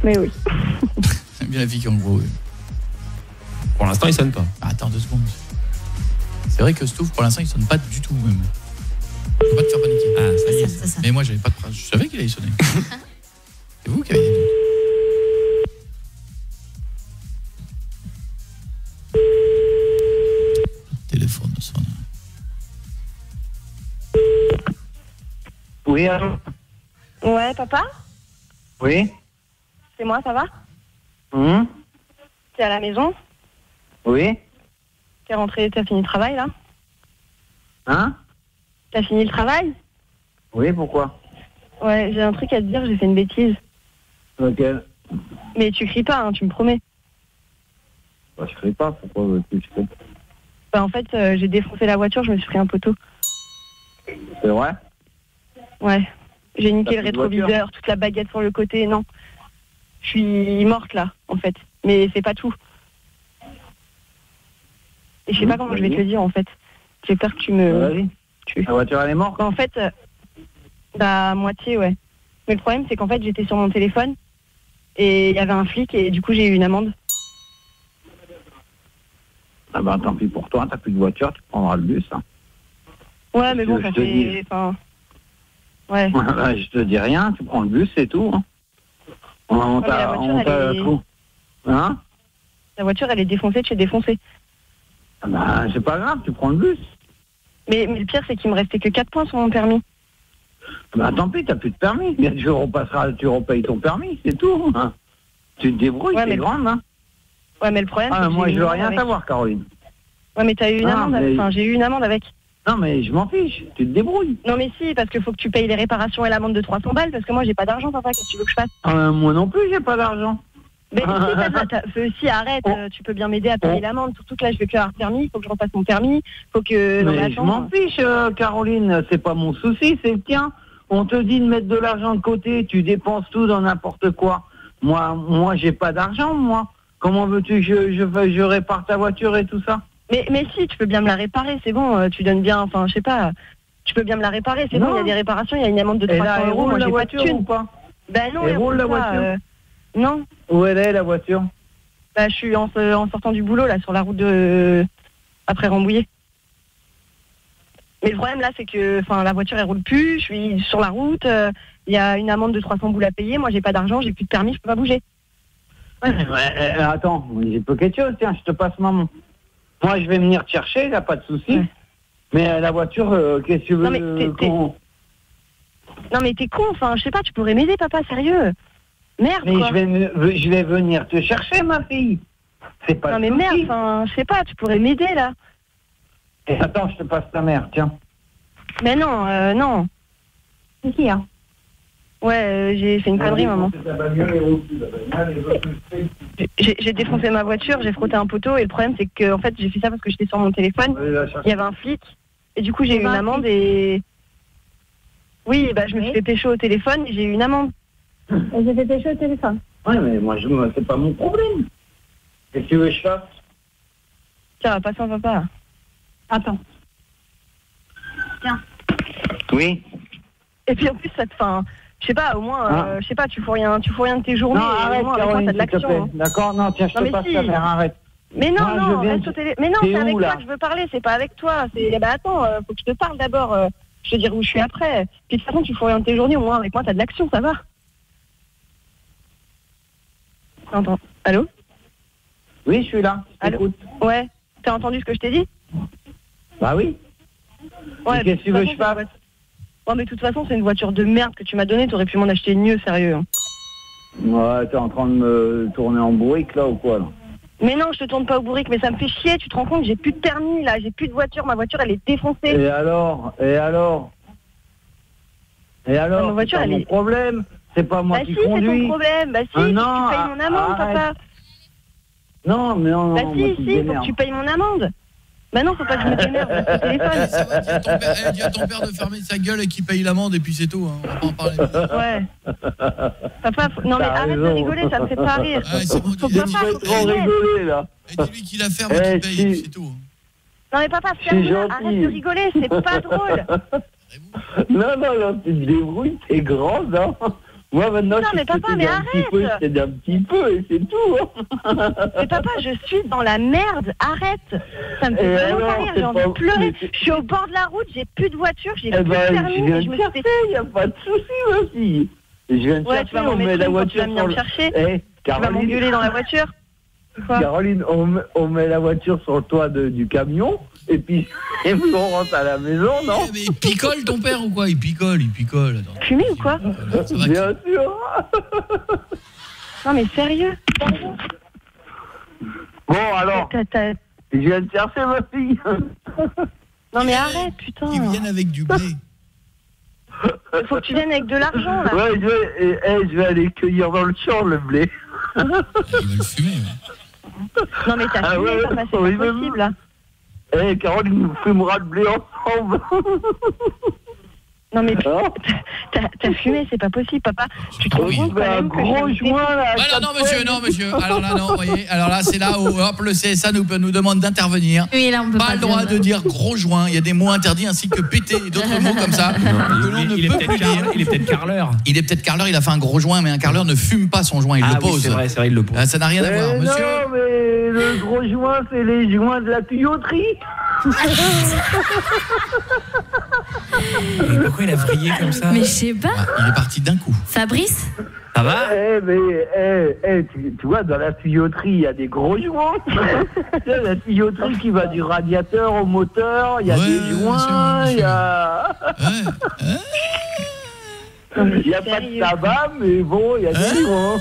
Mais oui. J'aime bien la fille qui en gros. Pour l'instant, il sonne pas. Attends 2 secondes. C'est vrai que Stouff, pour l'instant, il sonne pas du tout même. Je veux pas te faire paniquer. Ah, ça y est. C'est ça. Mais moi, j'avais pas de phrase. Je savais qu'il allait sonner. C'est vous qui avez des doutes. Le téléphone sonne. Oui, allô? Ouais, papa? Oui. C'est moi, ça va? T'es à la maison? Oui. T'es rentré, t'as fini le travail, là? Hein? T'as fini le travail? Oui, pourquoi? Ouais, j'ai un truc à te dire, j'ai fait une bêtise. Ok. Mais tu cries pas, hein, tu me promets. Bah, je crie pas, pourquoi tu cries? Bah, en fait, j'ai défoncé la voiture, je me suis pris un poteau. C'est vrai? Ouais. J'ai niqué T'as le plus de voiture? rétroviseur, toute la baguette sur le côté, non. Je suis morte, là, en fait. Mais c'est pas tout. Et je sais pas comment je vais te le dire, en fait. J'ai peur que tu me... Vas-y. La voiture, elle est morte? En fait, bah, à moitié, ouais. Mais le problème, c'est qu'en fait, j'étais sur mon téléphone et il y avait un flic et du coup, j'ai eu une amende. Ah bah, tant pis pour toi, t'as plus de voiture, tu prendras le bus. Hein. Ouais, mais bon, Je ça te dis. fait... Enfin... Ouais. Bah, je te dis rien, tu prends le bus, c'est tout. Hein. On Ouais, mais la voiture, elle est- tout. Hein? La voiture, elle est défoncée de chez défoncée. Ah bah, c'est pas grave, tu prends le bus. Mais le pire, c'est qu'il me restait que 4 points sur mon permis. Bah, tant pis, t'as plus de permis. Bien, tu repayes ton permis, c'est tout. Hein. Tu te débrouilles, Ouais, t'es mais- grande. Hein. Ouais, mais le problème, c'est Ah, que moi, j'ai je eu veux une rien amende avec. savoir, Caroline. Ouais, mais t'as eu une Ah, amende. mais- Enfin, j'ai eu une amende avec. Non, mais je m'en fiche, tu te débrouilles. Non, mais si, parce qu'il faut que tu payes les réparations et l'amende de 300 balles, parce que moi, j'ai pas d'argent, papa. Qu'est-ce que tu veux que je fasse? Moi non plus, j'ai pas d'argent. Mais si, arrête, tu peux bien m'aider à payer l'amende. Surtout que là, je vais plus avoir permis, il faut que je repasse mon permis, faut que... dans Mais la je chambre- m'en fiche, Caroline, c'est pas mon souci, c'est le tien. On te dit de mettre de l'argent de côté, tu dépenses tout dans n'importe quoi. Moi, j'ai pas d'argent, moi. Comment veux-tu que je répare ta voiture et tout ça? Mais si, tu peux bien me la réparer, c'est bon, tu donnes bien, enfin, je sais pas, tu peux bien me la réparer, c'est bon, il y a des réparations, il y a une amende de Et 300 là, elle €, roule moi la j'ai pas de voiture thune. ou pas? Ben non, Elle roule la pas, voiture non. Où elle est, la voiture? Bah, je suis en sortant du boulot, là, sur la route de... après Rambouillet. Mais le problème, là, c'est que, enfin, la voiture, elle roule plus, je suis sur la route, il y a une amende de 300 boules à payer, moi j'ai pas d'argent, j'ai plus de permis, je peux pas bouger. Ouais, attends, j'ai pas quelque chose, tiens, je te passe maman. Moi, je vais venir te chercher, là, pas de souci. Ouais. Mais la voiture, qu'est-ce que tu veux Non, mais Non, mais t'es con, enfin, je sais pas, tu pourrais m'aider, papa, sérieux. Merde, mais quoi. je vais venir te chercher, ma fille. C'est pas non, mais merde, enfin, je sais pas, tu pourrais m'aider, là. Et attends, je te passe ta mère, tiens. Mais non, non. C'est qui, hein? Ouais, j'ai fait une connerie, maman. J'ai défoncé ma voiture, j'ai frotté un poteau, et le problème, c'est que, en fait, j'ai fait ça parce que j'étais sur mon téléphone. Il y avait un flic, et du coup, j'ai eu une amende, et... Oui, bah, je me suis fait pécho au téléphone, et j'ai eu une amende. J'ai fait pécho au téléphone. Ouais, mais moi, c'est pas mon problème. Qu'est-ce que tu veux que je fasse? Tiens, passe un papa. Attends. Tiens. Oui. Et puis en plus, ça te fait je sais pas, au moins, je sais pas, tu fous rien de tes journées. Non, arrête, au moins, avec moi, t'as de l'action. Hein. D'accord, non, tiens, je te passe ta mère, arrête. Mais non, Moi, non, je viens reste de- au télé. Mais non, T'es c'est avec où, toi là que je veux parler, c'est pas avec toi. Bah attends, faut que je te parle d'abord. Je te dirai où je suis après. Puis de toute façon, tu fous rien de tes journées, au moins avec moi, t'as de l'action, ça va. Attends, allô? Oui, je suis là. Allô? Ouais, t'as entendu ce que je t'ai dit? Bah oui. Ouais, Et qu'est-ce que tu veux que je fasse? Ouais, mais de toute façon, c'est une voiture de merde que tu m'as donnée, t'aurais pu m'en acheter une mieux, sérieux. Hein. Ouais, t'es en train de me tourner en bourrique, là, ou quoi, là? Mais non, je te tourne pas au bourrique, mais ça me fait chier, tu te rends compte, j'ai plus de permis, là, j'ai plus de voiture, ma voiture, elle est défoncée. Et alors? Ma voiture, c'est pas mon problème. C'est pas moi qui Bah si, c'est conduis. ton problème. Bah si, Ah faut non, que tu payes mon amende, arrête. papa. Non, mais non, Bah non, si, moi, tu si, te faut démerdes. que tu payes mon amende. Bah non, faut pas que je me démerde, je reste au téléphone. Dis à ton père de fermer sa gueule et qu'il paye l'amende et puis c'est tout. Hein. On va pas en parler. Ouais. Papa, non mais T'as arrête de raison. rigoler, ça me fait pas rire. c'est bon, Faut papa, faut que trop tu m'aides. rigoler, là. Et dis-lui qu'il la ferme et qu'il paye, c'est tout. Non mais papa, C'est ferme-la, gentil. arrête de rigoler, c'est pas drôle. Non, non, tu te débrouilles, t'es grande, hein. Moi, maintenant, Non, je mais sais papa, que mais t'aides un petit peu, arrête. je t'aide un petit peu, et c'est tout, hein. Mais papa, je suis dans la merde, arrête. Ça me fait Et vraiment pas alors, rire, c'est j'ai envie de pas- pleurer. mais Je suis au bord de la route, j'ai plus de voiture, j'ai Eh plus de ben, permis. je viens et je de me chercher, suis y a pas de souci, ma fille. Je viens de Ouais, chercher, tu vas m'en on met mettre la une quand tu voiture vas venir sur me le... chercher. Eh, Tu vas Caroline, m'engueuler dans la voiture. Quoi Caroline, on met la voiture sur le toit du camion, et puis on rentre à la maison, non? Mais il picole ton père ou quoi? Il picole. Attends. Fumé ou quoi? Bien sûr. Non mais sérieux? Bon, alors, je viens de chercher ma fille. Non mais arrête, putain. Ils viennent avec du blé. Faut que tu viennes avec de l'argent là. Ouais, je vais aller cueillir dans le champ le blé. Il va le fumer. Non mais t'as Ah fumé, ouais, papa, c'est oui, pas mais- possible là. Eh, Caroline, nous fumera le blé ensemble. Non mais t'as fumé, c'est pas possible, papa. Tu te rends compte quand un même que gros je joint là. Ah non monsieur. Alors là non, vous voyez. Alors là c'est là où hop le CSA nous demande d'intervenir. Oui, là on peut Pas le droit de dire gros joint, il y a des mots interdits ainsi que péter et d'autres mots comme ça. que l'on ne Il est peut peut-être plus dire. il est peut-être carleur. Il est peut-être carleur, il a fait un gros joint mais un carleur ne fume pas son joint, il le Ah oui, pose. c'est vrai, il le pose. Ah, ça n'a rien à voir monsieur. Non, mais le gros joint, c'est les joints de la tuyauterie. Mais pourquoi il a vrillé comme ça? Mais je sais pas. Il est parti d'un coup. Fabrice? Ça va? Tu vois, dans la tuyauterie, il y a des gros joints. Tu sais, la tuyauterie qui va du radiateur au moteur, il y a des joints, il y a... Il n'y a pas de tabac, mais bon, il y a des joints.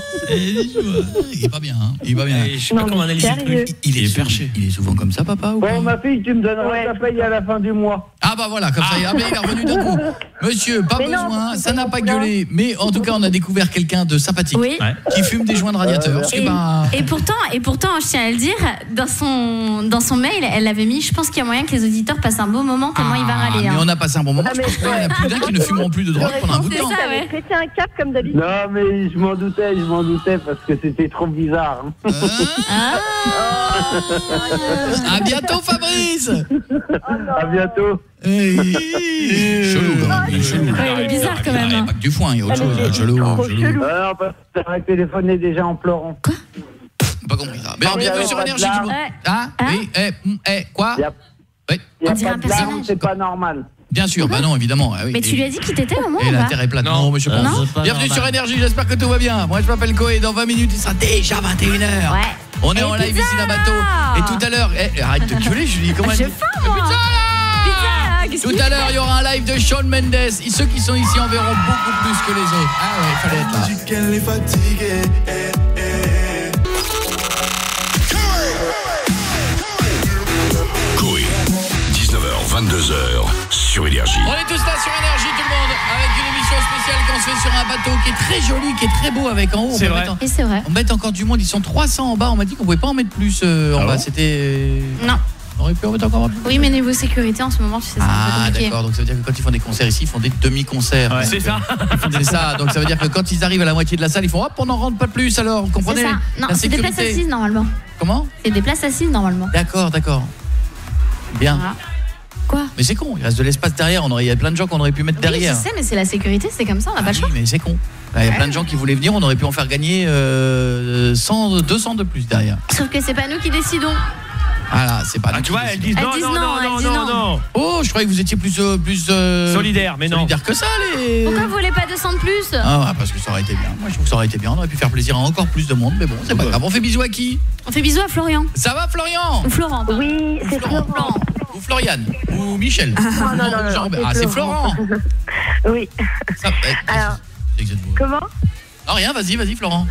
Il est pas bien, hein. Il est pas bien. Je sais pas comment analyser le truc. Il est perché. Il est souvent comme ça, papa ou Bon, ma fille, tu me donneras ta paye à la fin du mois. Ah bah voilà, comme ça, mais il est revenu d'un coup. Monsieur, pas Mais non, besoin, ça n'a pas gueulé. Mais en tout cas, on a découvert quelqu'un de sympathique Oui. qui fume des joints de radiateur. Parce que, Et pourtant, je tiens à le dire, dans son mail, elle avait mis, je pense qu'il y a moyen que les auditeurs passent un beau moment, tellement il va râler. mais hein. on a passé un bon moment. Je pense qu'il y en a plus d'un qui ne fumeront plus de drogue pendant un bout de temps. T'avais pété un cap comme d'habitude. Non, mais je m'en doutais parce que c'était trop bizarre. hein. À bientôt, Fabrice. À bientôt. Chelou, quand même. Il est chelou. Ouais, il est bizarre quand même. Il n'y a pas que du foin, il y a autre chose. Chelou. Alors, parce que t'as téléphoné déjà en pleurant. Pas compris ça. Mais alors, bienvenue sur Énergie, tout le monde. Hein? Oui, quoi? Il n'y a pas de larmes, c'est pas normal. Bien sûr, bah non, évidemment. Ah oui. Mais tu lui as dit qui t'étais au moins Et ou la pas? terre est plate. Non, monsieur Non. Ponce. C'est pas Bienvenue normal. sur Énergie, j'espère que tout va bien. Moi, je m'appelle Koé. Dans 20 minutes, il sera déjà 21h. Ouais. On est en live ici d'un bateau. Et tout à l'heure, arrête de gueuler, Julie. Comment J'ai faim, moi. Pizza, tout à l'heure, il y aura un live de Shawn Mendes. Et ceux qui sont ici en verront beaucoup plus que les autres. Ah ouais, il fallait être là. Qu'elle est fatiguée. Koé, 19h, 22h, sur Énergie. On est tous là sur Énergie, tout le monde, avec une émission spéciale qu'on se fait sur un bateau qui est très joli, qui est très beau avec en haut. C'est vrai. Et c'est vrai. On met encore du monde, ils sont 300 en bas. On m'a dit qu'on pouvait pas en mettre plus en bas. C'était. Non. On aurait pu en mettre encore plus. Oui, mais niveau sécurité en ce moment, tu sais, c'est un peu Ah compliqué. d'accord, donc ça veut dire que quand ils font des concerts ici, ils font des demi-concerts. Ouais, c'est ça. C'est ça, donc ça veut dire que quand ils arrivent à la moitié de la salle, ils font hop, on n'en rentre pas plus alors, vous comprenez? C'est ça. Non, la c'est des places sécurité. assises normalement. Comment? C'est des places assises normalement. D'accord. Bien. Voilà. Quoi? Mais c'est con, il reste de l'espace derrière, il y a plein de gens qu'on aurait pu mettre derrière. Oui, je sais, mais c'est la sécurité, c'est comme ça, on n'a pas le choix. Oui, mais c'est con. Il y a plein de gens qui voulaient venir, on aurait pu en faire gagner 200 de plus derrière. Sauf que c'est pas nous qui décidons. Voilà, c'est pas nous. Tu vois, elles disent non. Oh, je croyais que vous étiez plus solidaire, mais non. Solidaire que ça, les. Pourquoi vous voulez pas 200 de plus? Ah, parce que ça aurait été bien. Moi, je trouve que ça aurait été bien. On aurait pu faire plaisir à encore plus de monde, mais bon, c'est pas grave. On fait bisous à qui? On fait bisous à Florian. Ça va, Florian? Ou Florent. Oui, c'est Florent. Ou Floriane. Ou Michel. Non, c'est Florent. Oui. Alors, comment? Non, rien, vas-y, Florent.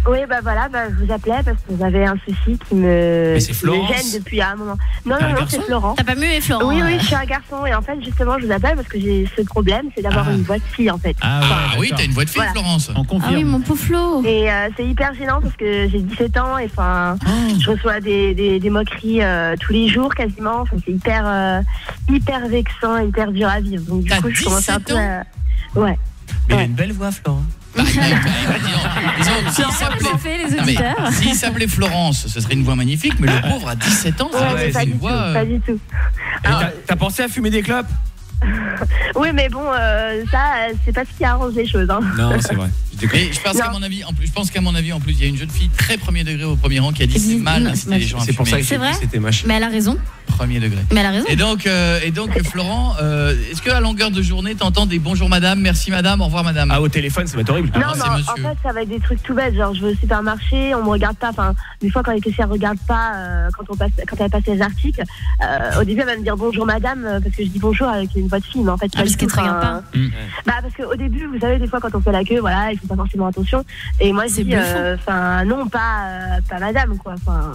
Oui, voilà, je vous appelais parce que j'avais un souci qui me gêne depuis un moment. Non, c'est Florent. T'as pas mué, Florent? Oui, je suis un garçon. Et en fait, justement, je vous appelle parce que j'ai ce problème, c'est d'avoir une voix de fille, en fait. Oui, t'as une voix de fille, Florence. On confirme. Ah oui, mon pauvre Flo. Et c'est hyper gênant parce que j'ai 17 ans et je reçois des moqueries tous les jours quasiment. C'est hyper vexant, hyper dur à vivre. Donc du coup, je commence un peu à... Ouais. Mais il a une belle voix, Florent. S'il s'appelait Florence, ce serait une voix magnifique, mais le pauvre a 17 ans, c'est une voix... Pas du tout. T'as pensé à fumer des clopes? Oui, mais bon, ça, c'est pas ce qui arrange les choses. Non, c'est vrai. Et je pense qu'à mon avis, en plus, il y a une jeune fille très premier degré au premier rang qui a dit c'est mal d'inciter les gens à fumer. C'est pour ça que c'était moche. Mais elle a raison. Premier degré. Mais elle a raison. Et donc Florent, est-ce qu'à longueur de journée, t'entends des bonjour madame, merci madame, au revoir madame? Ah, au téléphone, ça va être horrible. Non, en fait, ça va être des trucs tout bêtes. Genre, je vais au supermarché, on me regarde pas. Enfin, des fois, quand les caissières regardent pas, quand elle passe les articles, au début, elle va me dire bonjour madame, parce que je dis bonjour avec une voix de fille, mais en fait, parce qu'elle te regarde pas. Parce qu'au début, vous savez, des fois, quand on fait la queue, voilà, ils font pas forcément attention. Et moi, je dis, non, pas madame, quoi. Enfin,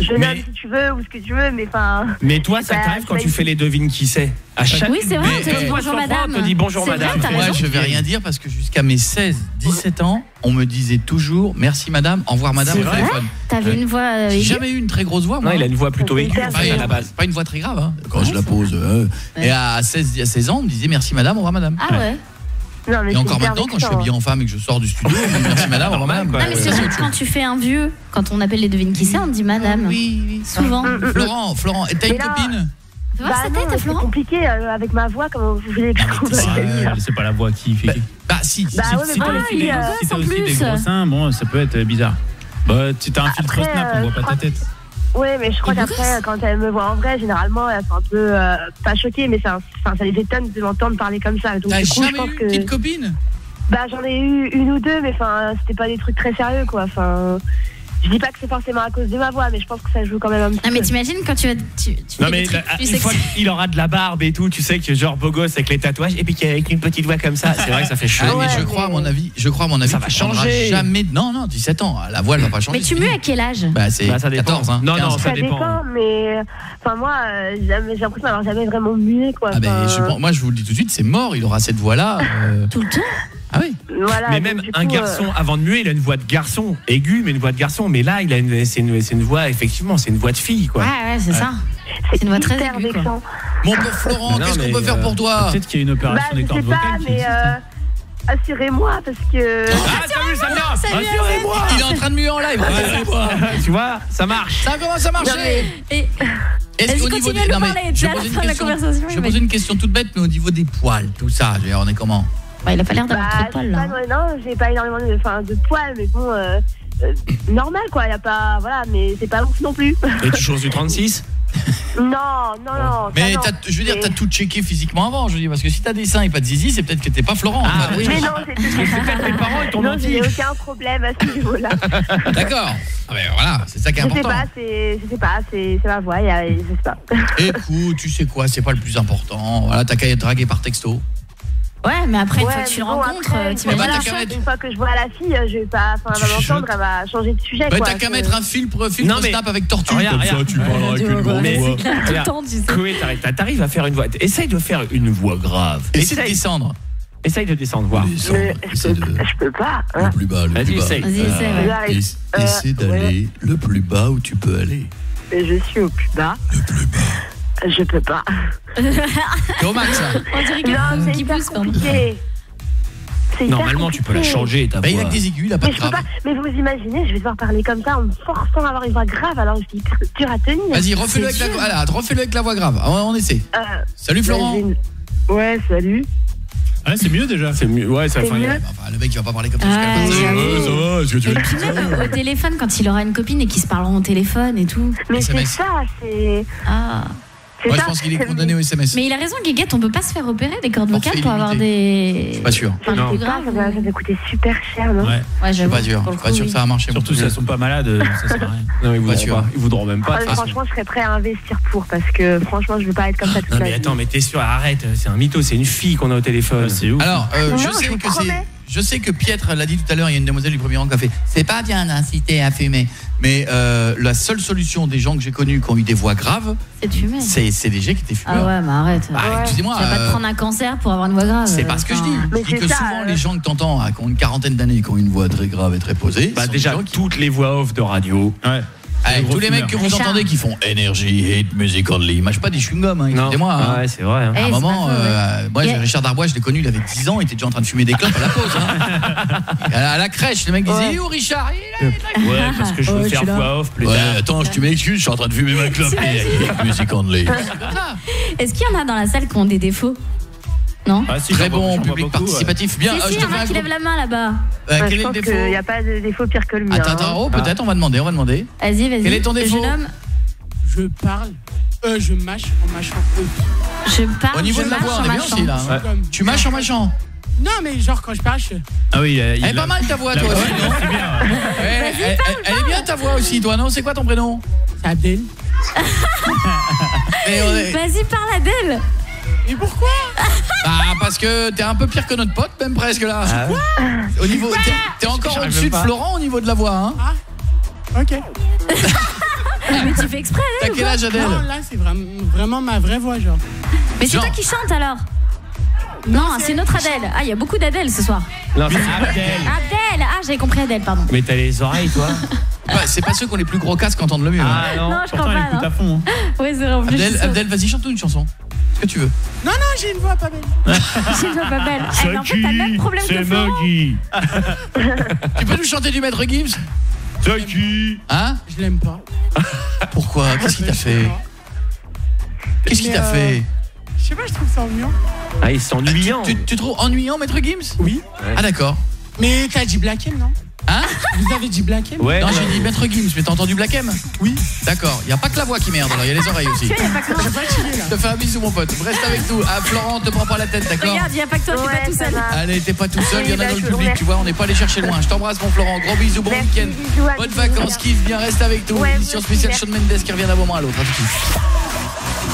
je nomme si tu veux ou ce que tu veux, mais enfin. Mais toi, ça t'arrive quand tu fais les devines qui c'est? À chaque... Oui, c'est vrai, on te dit bonjour madame. On te dit bonjour madame. Moi, je vais rien dire parce que jusqu'à mes 17 ans, on me disait toujours merci madame, au revoir madame au téléphone. T'avais une voix J'ai jamais eu une très grosse voix, moi. Non, il a une voix plutôt aiguë à la base. Pas une voix très grave, quand je la pose. Et à 16 ans, on me disait merci madame, au revoir madame. Ah ouais. Non, mais et encore maintenant, quand je suis habillé en femme et que je sors du studio, on me dit merci madame, au revoir madame. Non, mais c'est vrai, quand tu fais un vieux, quand on appelle les devines qui c'est, on dit madame. Oui. Souvent. Florent, et t'as une copine? C'est compliqué avec ma voix, comment vous voulez que je c'est pas la voix qui fait. Si t'as aussi des gros seins, bon, ça peut être bizarre. Si t'as un filtre Snap, on voit pas ta tête. Oui, mais je crois qu'après, quand elles me voient en vrai, généralement, elles sont un peu pas choquées, mais ça les étonne de m'entendre parler comme ça. Donc, t'as du coup, jamais eu une petite copine? J'en ai eu une ou deux, mais c'était pas des trucs très sérieux, quoi. Je dis pas que c'est forcément à cause de ma voix, mais je pense que ça joue quand même un petit peu. Non, mais t'imagines quand tu vas... Non, mais une fois qu'il aura de la barbe et tout, tu sais que genre beau gosse avec les tatouages, et puis qu'avec une petite voix comme ça, c'est vrai que ça fait chaud. Mais je crois à mon avis, ça va changer. Jamais... Non, 17 ans, la voix elle va pas changer. Mais tu mues à quel âge? C'est 14, hein. Non, ça dépend. Mais moi, j'ai l'impression d'avoir jamais vraiment mué, quoi. Moi, je vous le dis tout de suite, c'est mort, il aura cette voix-là. Tout le temps? Ah oui. Voilà, mais même un garçon avant de muer, il a une voix de garçon aiguë, mais une voix de garçon. Mais là, c'est une voix, effectivement, c'est une voix de fille, quoi. Ouais, c'est ça. C'est une voix très aiguë, quoi. Mon pauvre Florent, qu'est-ce qu'on peut faire pour toi? Peut-être qu'il y a une opération des cordes vocales. Mais assurez-moi, parce que. T'as vu, ça marche. Assurez-moi. Il est en train de muer en live. Tu vois, ça marche. Ça commence à marcher. Est-ce qu'au niveau des... Je vais poser une question toute bête, mais au niveau des poils, tout ça, on est comment? Il a pas l'air d'avoir trop de poils, là. Non, j'ai pas énormément de poils, mais bon, normal, quoi. Il y a pas, voilà, mais c'est pas long non plus. Et tu choses du 36? Non. Mais je veux dire, t'as tout checké physiquement avant, je veux dire, parce que si t'as des seins et pas de zizi, c'est peut-être que t'es pas Florent. Ah oui. Mais non, c'est peut-être tes parents et ton non, j'ai aucun problème à ce niveau-là. D'accord. Ah ben voilà, c'est ça qui est important. Je sais pas, c'est ma voix, je sais pas. Écoute, tu sais quoi, c'est pas le plus important. Voilà, t'as qu'à être dragué par texto. Ouais, mais après, une fois que tu le rencontres, une fois que je vois la fille, je vais pas, elle va m'entendre, elle va changer de sujet. T'as qu'à mettre un filtre Snap avec tortue. Regarde, comme ça, tu parleras avec une grosse voix. Chloé, t'arrives à faire une voix. Essaye de faire une voix grave. Essaye de descendre. Essaye de descendre, voir. Je peux pas. Le plus bas, Vas-y, essaye. Essaye d'aller le plus bas où tu peux aller. Je suis au plus bas. Le plus bas. Je peux pas. C'est au max, ça. On dirait que c'est hyper compliqué. C'est hyper Normalement, tu peux la compliqué. changer, ta voix. Il a que des aigus, il a pas Mais de je peux grave. pas. Mais vous imaginez, je vais devoir parler comme ça en me forçant à avoir une voix grave, alors c'est hyper dur à tenir. Vas-y, refais-le avec, refais-le avec la voix grave. On essaie. Salut Florent. Ouais, salut. Ah, c'est mieux déjà. C'est mieux. Ouais, ça C'est fait. mieux. Enfin, le mec, il va pas parler comme ça. Ah, ça va, est-ce que tu veux Et puis même au téléphone, quand il aura une copine et qu'ils se parleront au téléphone et tout. Mais c'est SMS. ça, c'est. Ah. C'est Moi, je ça, pense qu'il est c'est- condamné au SMS. Mais il a raison, Guiguette, on peut pas se faire opérer des cordes vocales Forfait pour avoir des. Pas sûr. Je Enfin, sais plus pas, grave. ça va coûter super cher, non? Ouais. Ouais, Je suis j'avoue. pas sûr. Pour Je le suis pas sûr coup, que ça va marcher. Surtout si elles sont pas malades, ça sert à rien. Non, ils Pas voudront sûr. pas. Ils voudront même pas. Ah, de mais toute façon. franchement, je serais prêt à investir pour parce que franchement, je veux pas être comme ça toute Non ma mais vie. attends, mais t'es sûr, arrête, c'est un mytho, c'est une fille qu'on a au téléphone. C'est ouf. Alors, Non, je sais que Pietre l'a dit tout à l'heure, il y a une demoiselle du premier rang qui a fait c'est pas bien d'inciter à fumer. Mais la seule solution des gens que j'ai connus qui ont eu des voix graves, c'est de fumer. c'est des gens qui étaient fumeurs. Ah ouais, mais arrête. Excusez-moi. Tu vas pas te prendre un cancer pour avoir une voix grave. C'est pas ce que je dis. Mais Je dis c'est que ça, souvent les gens que t'entends qui ont une quarantaine d'années, qui ont une voix très grave et très posée, Bah sont déjà des gens qui... toutes les voix off de radio. Ouais. Allez, gros tous les mecs que vous Richard. entendez qui font Energy, Hate, Music Only, ils mâchent pas des chewing-gums, hein, Non. excusez-moi. hein. Ouais, c'est vrai. Hein. À un Eh, moment, c'est pas faux, moi, Yeah. Richard Darbois, je l'ai connu, il avait 10 ans, il était déjà en train de fumer des clopes à la pause. Hein. À la crèche, le mec disait Ouais. il est où Richard? Il est là. Ouais, parce que je veux faire voix off plus Ouais, tard. attends, tu m'excuses, je suis en train de fumer ma clope. Hate, Music Only. Est-ce qu'il y en a dans la salle qui ont des défauts? Non? Ah, si, Très j'en vois- bon, j'en vois public beaucoup, participatif. Bien, Si, je il y te en fais a un qui gros- lèvent la main là-bas. Quel je est le pense défaut? qu'il n'y a pas de défaut pire que le mien. Attends, oh, peut-être, on va demander. Vas-y, vas-y. Quel est ton Le défaut? jeune homme, Je parle, je mâche en mâchant. je parle, Au niveau je de la mâche voix, en on est bien mâchant. aussi là. hein. Comme- Tu mâches en mâchant. Non, mais genre quand je parle, je... Ah oui, Elle est pas mal ta voix, toi aussi, non? c'est bien. Ouais, elle est bien ta voix aussi, toi, non? C'est quoi ton prénom? C'est Abdel. Vas-y, parle Adèle. Et pourquoi? Ah, parce que t'es un peu pire que notre pote, même presque là. Quoi? Au niveau, t'es encore J'arrive au-dessus même de pas. Florent au niveau de la voix, hein? Ok. Mais tu fais exprès, T'as Adèle, ou quel quoi? âge, Adèle? Non, là, c'est vraiment ma vraie voix, genre. Mais c'est Genre. toi qui chantes alors? Non, c'est une autre Adèle. Ah, il y a beaucoup d'Adèle ce soir. Non, c'est Abdel. Adèle. Ah, j'avais compris Adèle, pardon. Mais t'as les oreilles, toi. Ouais, c'est pas ceux qui ont les plus gros casques qui entendent le mieux. hein. Ah non. Non, je Pourtant, crois elle pas. écoute à non. fond. Hein. Ouais, c'est vrai. En plus, je suis sûre. Abdel, vas-y, chante-nous une chanson. Ce que tu veux. Non, j'ai une voix pas belle. Je vois pas belle. Eh, mais en fait, t'as le même problème que Florent. Maggie. Tu peux nous chanter du Maître Gims? C'est qui? Hein? Je l'aime pas. Pourquoi? Qu'est-ce qu'il t'a fait? Qu'est-ce qu'il Mais, t'a fait? Je sais pas, je trouve ça ennuyant. Ah, ils sont ennuyants. Tu trouves ennuyant, Maître Gims? Oui. Ah, d'accord. Mais t'as dit Black M, non? Hein? Vous avez dit Black M? Ouais. Non, j'ai dit Maître Gims, mais t'as entendu Black M? Oui. D'accord. Il y a pas que la voix qui merde, alors il y a les oreilles aussi. Tu vois, y a pas que moi. J'ai pas tiré, là. Je te fais un bisou, mon pote. Reste avec nous. Ah, Florent, te prends pas la tête, d'accord? Regarde, y a pas que toi, t'es pas tout seul. Allez, t'es pas tout seul, il y en a Oui, dans le bah, public, tu vois, on n'est pas allé chercher loin. Je t'embrasse, mon Florent. Gros bisous, bon Merci, week-end. bisous à Bonnes tous. vacances, kiffe bien, reste avec nous. Ouais, Émission vous spéciale aussi, Shawn Mendes qui revient d'un moment à l'autre. À tout de suite.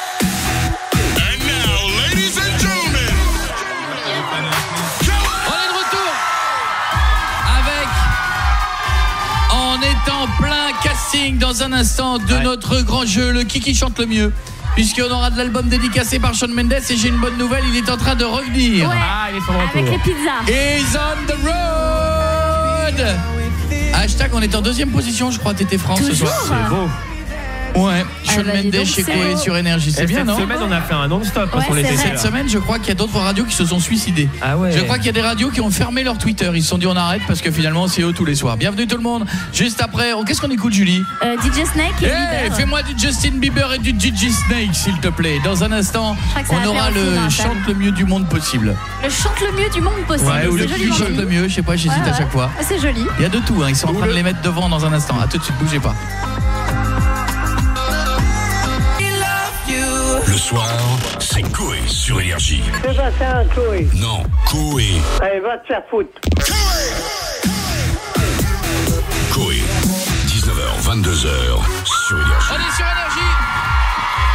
And now, ladies and gentlemen, On est de retour avec, on est en plein casting dans un instant de notre grand jeu, le qui chante le mieux. Puisqu'on aura de l'album dédicacé par Shawn Mendes et j'ai une bonne nouvelle, il est en train de revenir. Ouais. Ah, il est sur le Avec les retour. pizzas. He's on the road. Hashtag, on est en deuxième position, je crois, Tété France ce Toujours. soir. C'est beau. Ouais, Shawn bah, dis Mendes donc, chez c'est Coé beau. sur Énergie, c'est Et bien, cette non? semaine, on a fait un non-stop parce Ouais, qu'on c'est était vrai. Cette semaine, je crois qu'il y a d'autres radios qui se sont suicidées. Ah ouais. Je crois qu'il y a des radios qui ont fermé leur Twitter. Ils se sont dit on arrête parce que finalement c'est eux tous les soirs. Bienvenue tout le monde. Juste après, qu'est-ce qu'on écoute, Julie? DJ Snake et Hey, Bieber. fais-moi du Justin Bieber et du DJ Snake, s'il te plaît. Dans un instant, crois que ça on va aura plaire aux filles, le hein, chante le mieux du monde possible. Le chante le mieux du monde possible. Ouais, ou le C'est qui joliment chante dit. le mieux, je sais pas, j'hésite Ouais, à chaque fois. ouais. C'est joli. Il y a de tout, hein. Ils sont en train de les mettre devant dans un instant. À tout de suite, bougez pas. Le soir, c'est Coé sur Énergie. Sébastien Chloé. Non, Coé. Allez, va te faire foutre. Coé. 19h, 22h sur Énergie. On est sur Énergie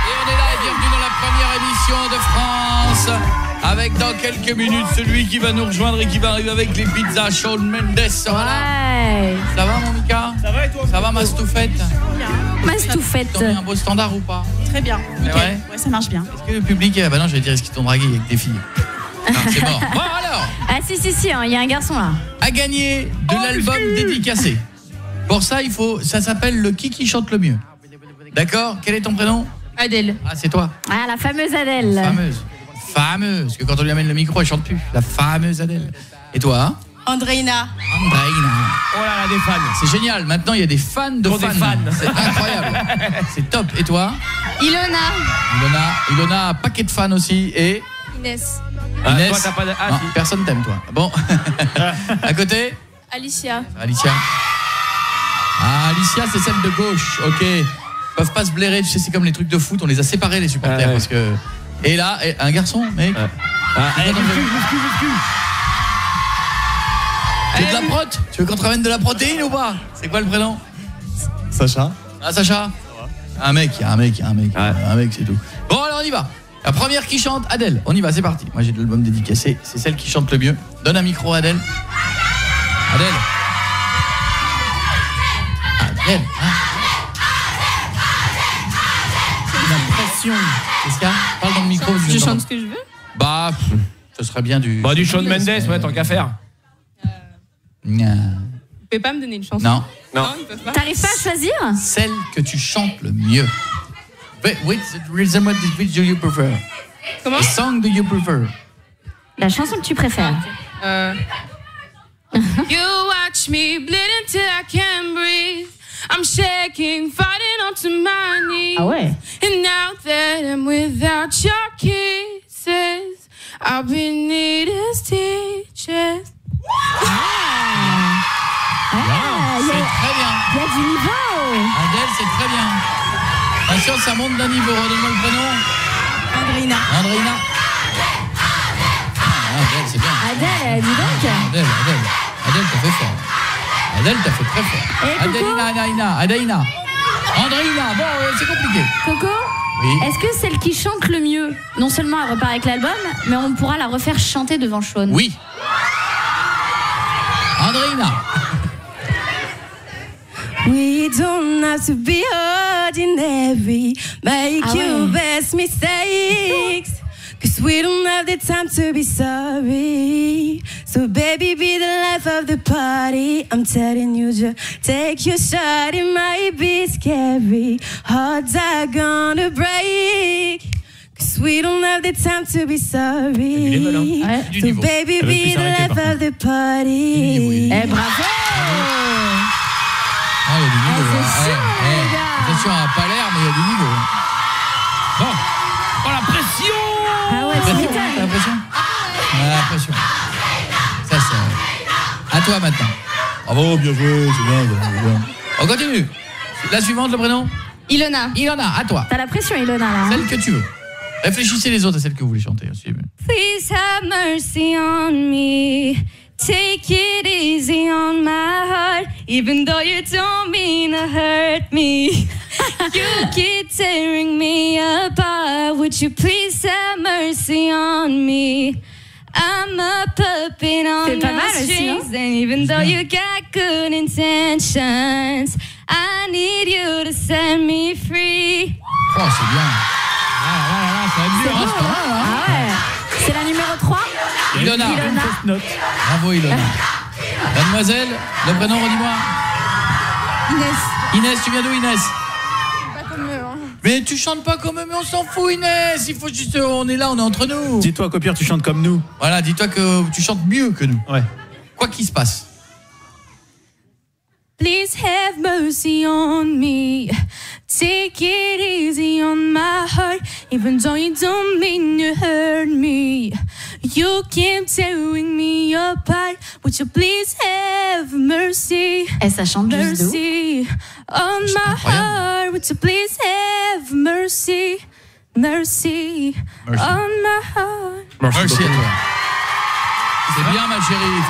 et on est là et bienvenue dans la première émission de France avec dans quelques minutes celui qui va nous rejoindre et qui va arriver avec les pizzas Shawn Mendes. Voilà. Ouais. Ça va mon Mika? Ça va et toi? Ça va ma stouffette? Mastoufette. T'as mis un beau standard ou pas? Très bien. C'est Nickel. vrai? Ouais, ça marche bien. Est-ce que le public... Bah non, je vais dire, est-ce qu'ils t'ont dragué avec des filles? Non, c'est mort. Bon alors, Ah si, il y a un garçon là. à gagner de l'album dédicacé. Pour ça, ça s'appelle le qui chante le mieux. D'accord? Quel est ton prénom? Adèle. Ah, c'est toi. Ah, la fameuse Adèle. Fameuse. Parce que quand on lui amène le micro, elle chante plus. La fameuse Adèle. Et toi, hein? Andreina. Oh là là, des fans. C'est génial. Maintenant, il y a des fans de fans. Des fans. C'est incroyable. C'est top. Et toi? Ilona, paquet de fans aussi. Et Inès. Inès. Toi, t'as pas de... Non, personne t'aime, toi. Bon. À côté? Alicia. Alicia. Ah, Alicia, c'est celle de gauche. Ok. Ils peuvent pas se blairer. Tu sais, c'est comme les trucs de foot. On les a séparés, les supporters. Parce que... Et là, un garçon, mec. Tu veux de la prote? Tu veux qu'on te ramène de la protéine ou pas? C'est quoi le prénom? Sacha. Ah, Sacha. Un mec, c'est tout. Bon, alors on y va. La première qui chante, Adèle. On y va, c'est parti. Moi, j'ai de l'album dédicacé. C'est celle qui chante le mieux. Donne un micro à Adèle. Adèle. Adèle. L'impression. Qu'est-ce qu'il y a? Parle dans le micro. Je chante ce que je veux. Bah, ce serait bien du... Bah, du Shawn Mendes, ouais, tant qu'à faire. Vous pouvez pas me donner une chanson? Non. Ils peuvent pas. T'arrives pas à choisir? Celle que tu chantes le mieux. Which rhythm which do you prefer? Comment? The song do you prefer? La chanson que tu préfères. You watch me bleed until I can't breathe. I'm shaking, fighting onto my knees. Ah ouais. And now that I'm without your kisses, I've been needing stitches. C'est très bien. Il y a du niveau. Adèle, c'est très bien. Attention, ça monte d'un niveau. Redonne-moi le prénom. Andreina. Andreina. Adèle, c'est bien. Adèle, dis donc. Adèle, t'as fait fort. Adèle, t'as fait très fort. Adèlina. Andreina, bon, c'est compliqué. Coco, oui. Est-ce que celle qui chante le mieux, non seulement elle repart avec l'album, mais on pourra la refaire chanter devant Shawn? Oui. Andreina. We don't have to be ordinary, make your best mistakes, 'cause we don't have the time to be sorry. So baby, be the life of the party. I'm telling you, just take your shot. It might be scary, hearts are gonna break, 'cause we don't have the time to be sorry. So baby, be the life of the party. Eh, bravo. Ah, il y a du niveau. Attention à Palerme, mais il y a du niveau. Bon. Oh, la pression. Ah ouais, T'as la pression? La pression. Ça, c'est... À toi maintenant. Bravo, bien joué, c'est bien. On continue. La suivante, le prénom? Ilona, à toi. T'as la pression, Ilona, là. Celle que tu veux. Réfléchissez les autres à celle que vous voulez chanter aussi. Please have mercy on me. Take it easy on my heart, even though you don't mean to hurt me. You keep tearing me apart. Would you please have mercy on me? I'm a puppet on my strings, and even though you got good intentions, I need you to set me free. Oh, c'est bien. Ça va être dur, c'est pas mal, hein? Ah ouais. C'est la numéro 3. Ilona. Bravo, Ilona. Mademoiselle, le prénom, redis-moi. Inès, tu viens d'où, Inès? pas comme eux, hein. Mais tu chantes pas comme eux, mais on s'en fout, Inès. Il faut juste, on est là, on est entre nous. Dis-toi qu'au pire, tu chantes comme nous. Voilà, dis-toi que tu chantes mieux que nous. Ouais. Quoi qu'il se passe. Please have mercy on me. Take it easy on my heart, even though you don't mean to hurt me. You keep tearing me apart. Would you please have mercy? Et ça chante juste mercy on my heart. Would you please have mercy? Mercy on my heart. Merci à toi. C'est bien, ma chérie.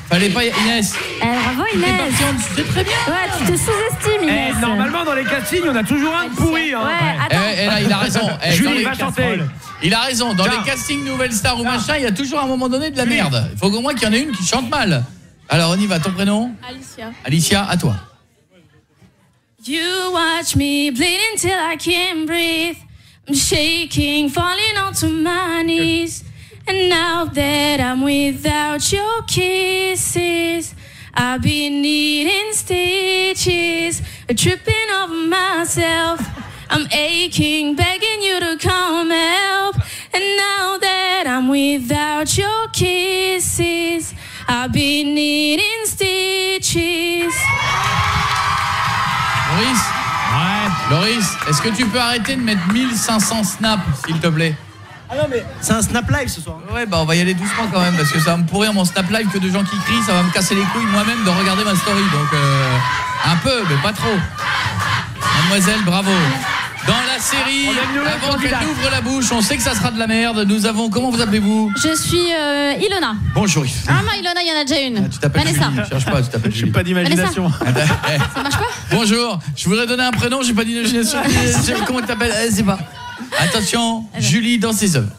Fallait pas Inès. Bravo, Inès. C'est très bien. Ouais, tu te sous-estimes, Inès. Normalement, dans les castings, on a toujours un pourri. Hein. Ouais, attends. Et là, il a raison. Julie va chanter. Il a raison. Dans les castings Nouvelle Star ou machin, il y a toujours à un moment donné de la merde. Il faut qu'au moins qu'il y en ait une qui chante mal. Alors, on y va. Ton prénom? Alicia. Alicia, à toi. You watch me bleeding till I can't breathe. I'm shaking, falling onto my knees. And now that I'm without your kisses, I've been needing stitches, tripping over myself. I'm aching, begging you to come help. And now that I'm without your kisses, I've been needing stitches. Loris. Ouais. Loris, est-ce que tu peux arrêter de mettre 1500 snaps, s'il te plaît? Ah non mais c'est un snap live ce soir. Ouais bah on va y aller doucement quand même parce que ça va me pourrir mon snap live que de gens qui crient, ça va me casser les couilles moi-même de regarder ma story donc un peu mais pas trop. Mademoiselle, bravo. Dans la série, avant qu'elle ouvre la bouche, on sait que ça sera de la merde. Nous avons, comment vous appelez-vous? Je suis Ilona. Bonjour. Ah non, Ilona, il y en a déjà une. Tu t'appelles Vanessa. Julie, cherche pas, tu t'appelles Julie. J'ai pas d'imagination. Ça marche pas? Bonjour, je voudrais donner un prénom, j'ai pas d'imagination. Comment tu t'appelles? C'est pas. Attention, Julie dans ses œuvres.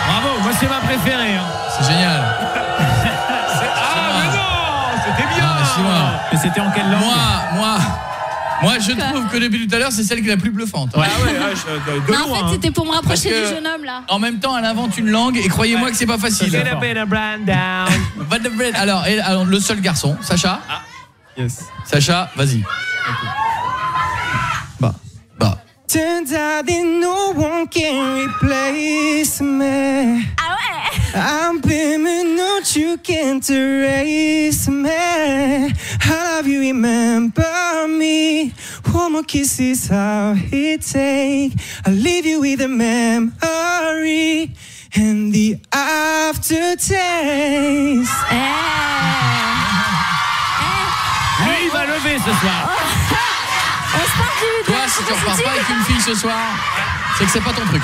Bravo, moi c'est ma préférée. Hein. C'est génial. Mais non, c'était bien. Mais c'était en quelle langue? Moi, je trouve que depuis tout à l'heure, c'est celle qui est la plus bluffante. Ouais, de loin. En fait, c'était pour me rapprocher du jeune homme, là. En même temps, elle invente une langue et croyez-moi que c'est pas facile. Alors, le seul garçon, Sacha. Yes. Sacha, vas-y. Bah. Turns out that no one can replace me. Ah ouais. I'm beaming, not you can't erase me. How have you remember me? One more kiss is how it take. I'll leave you with a memory and the aftertaste. Lui, il va lever ce soir. Toi, si tu repars pas avec une fille ce soir, c'est que c'est pas ton truc.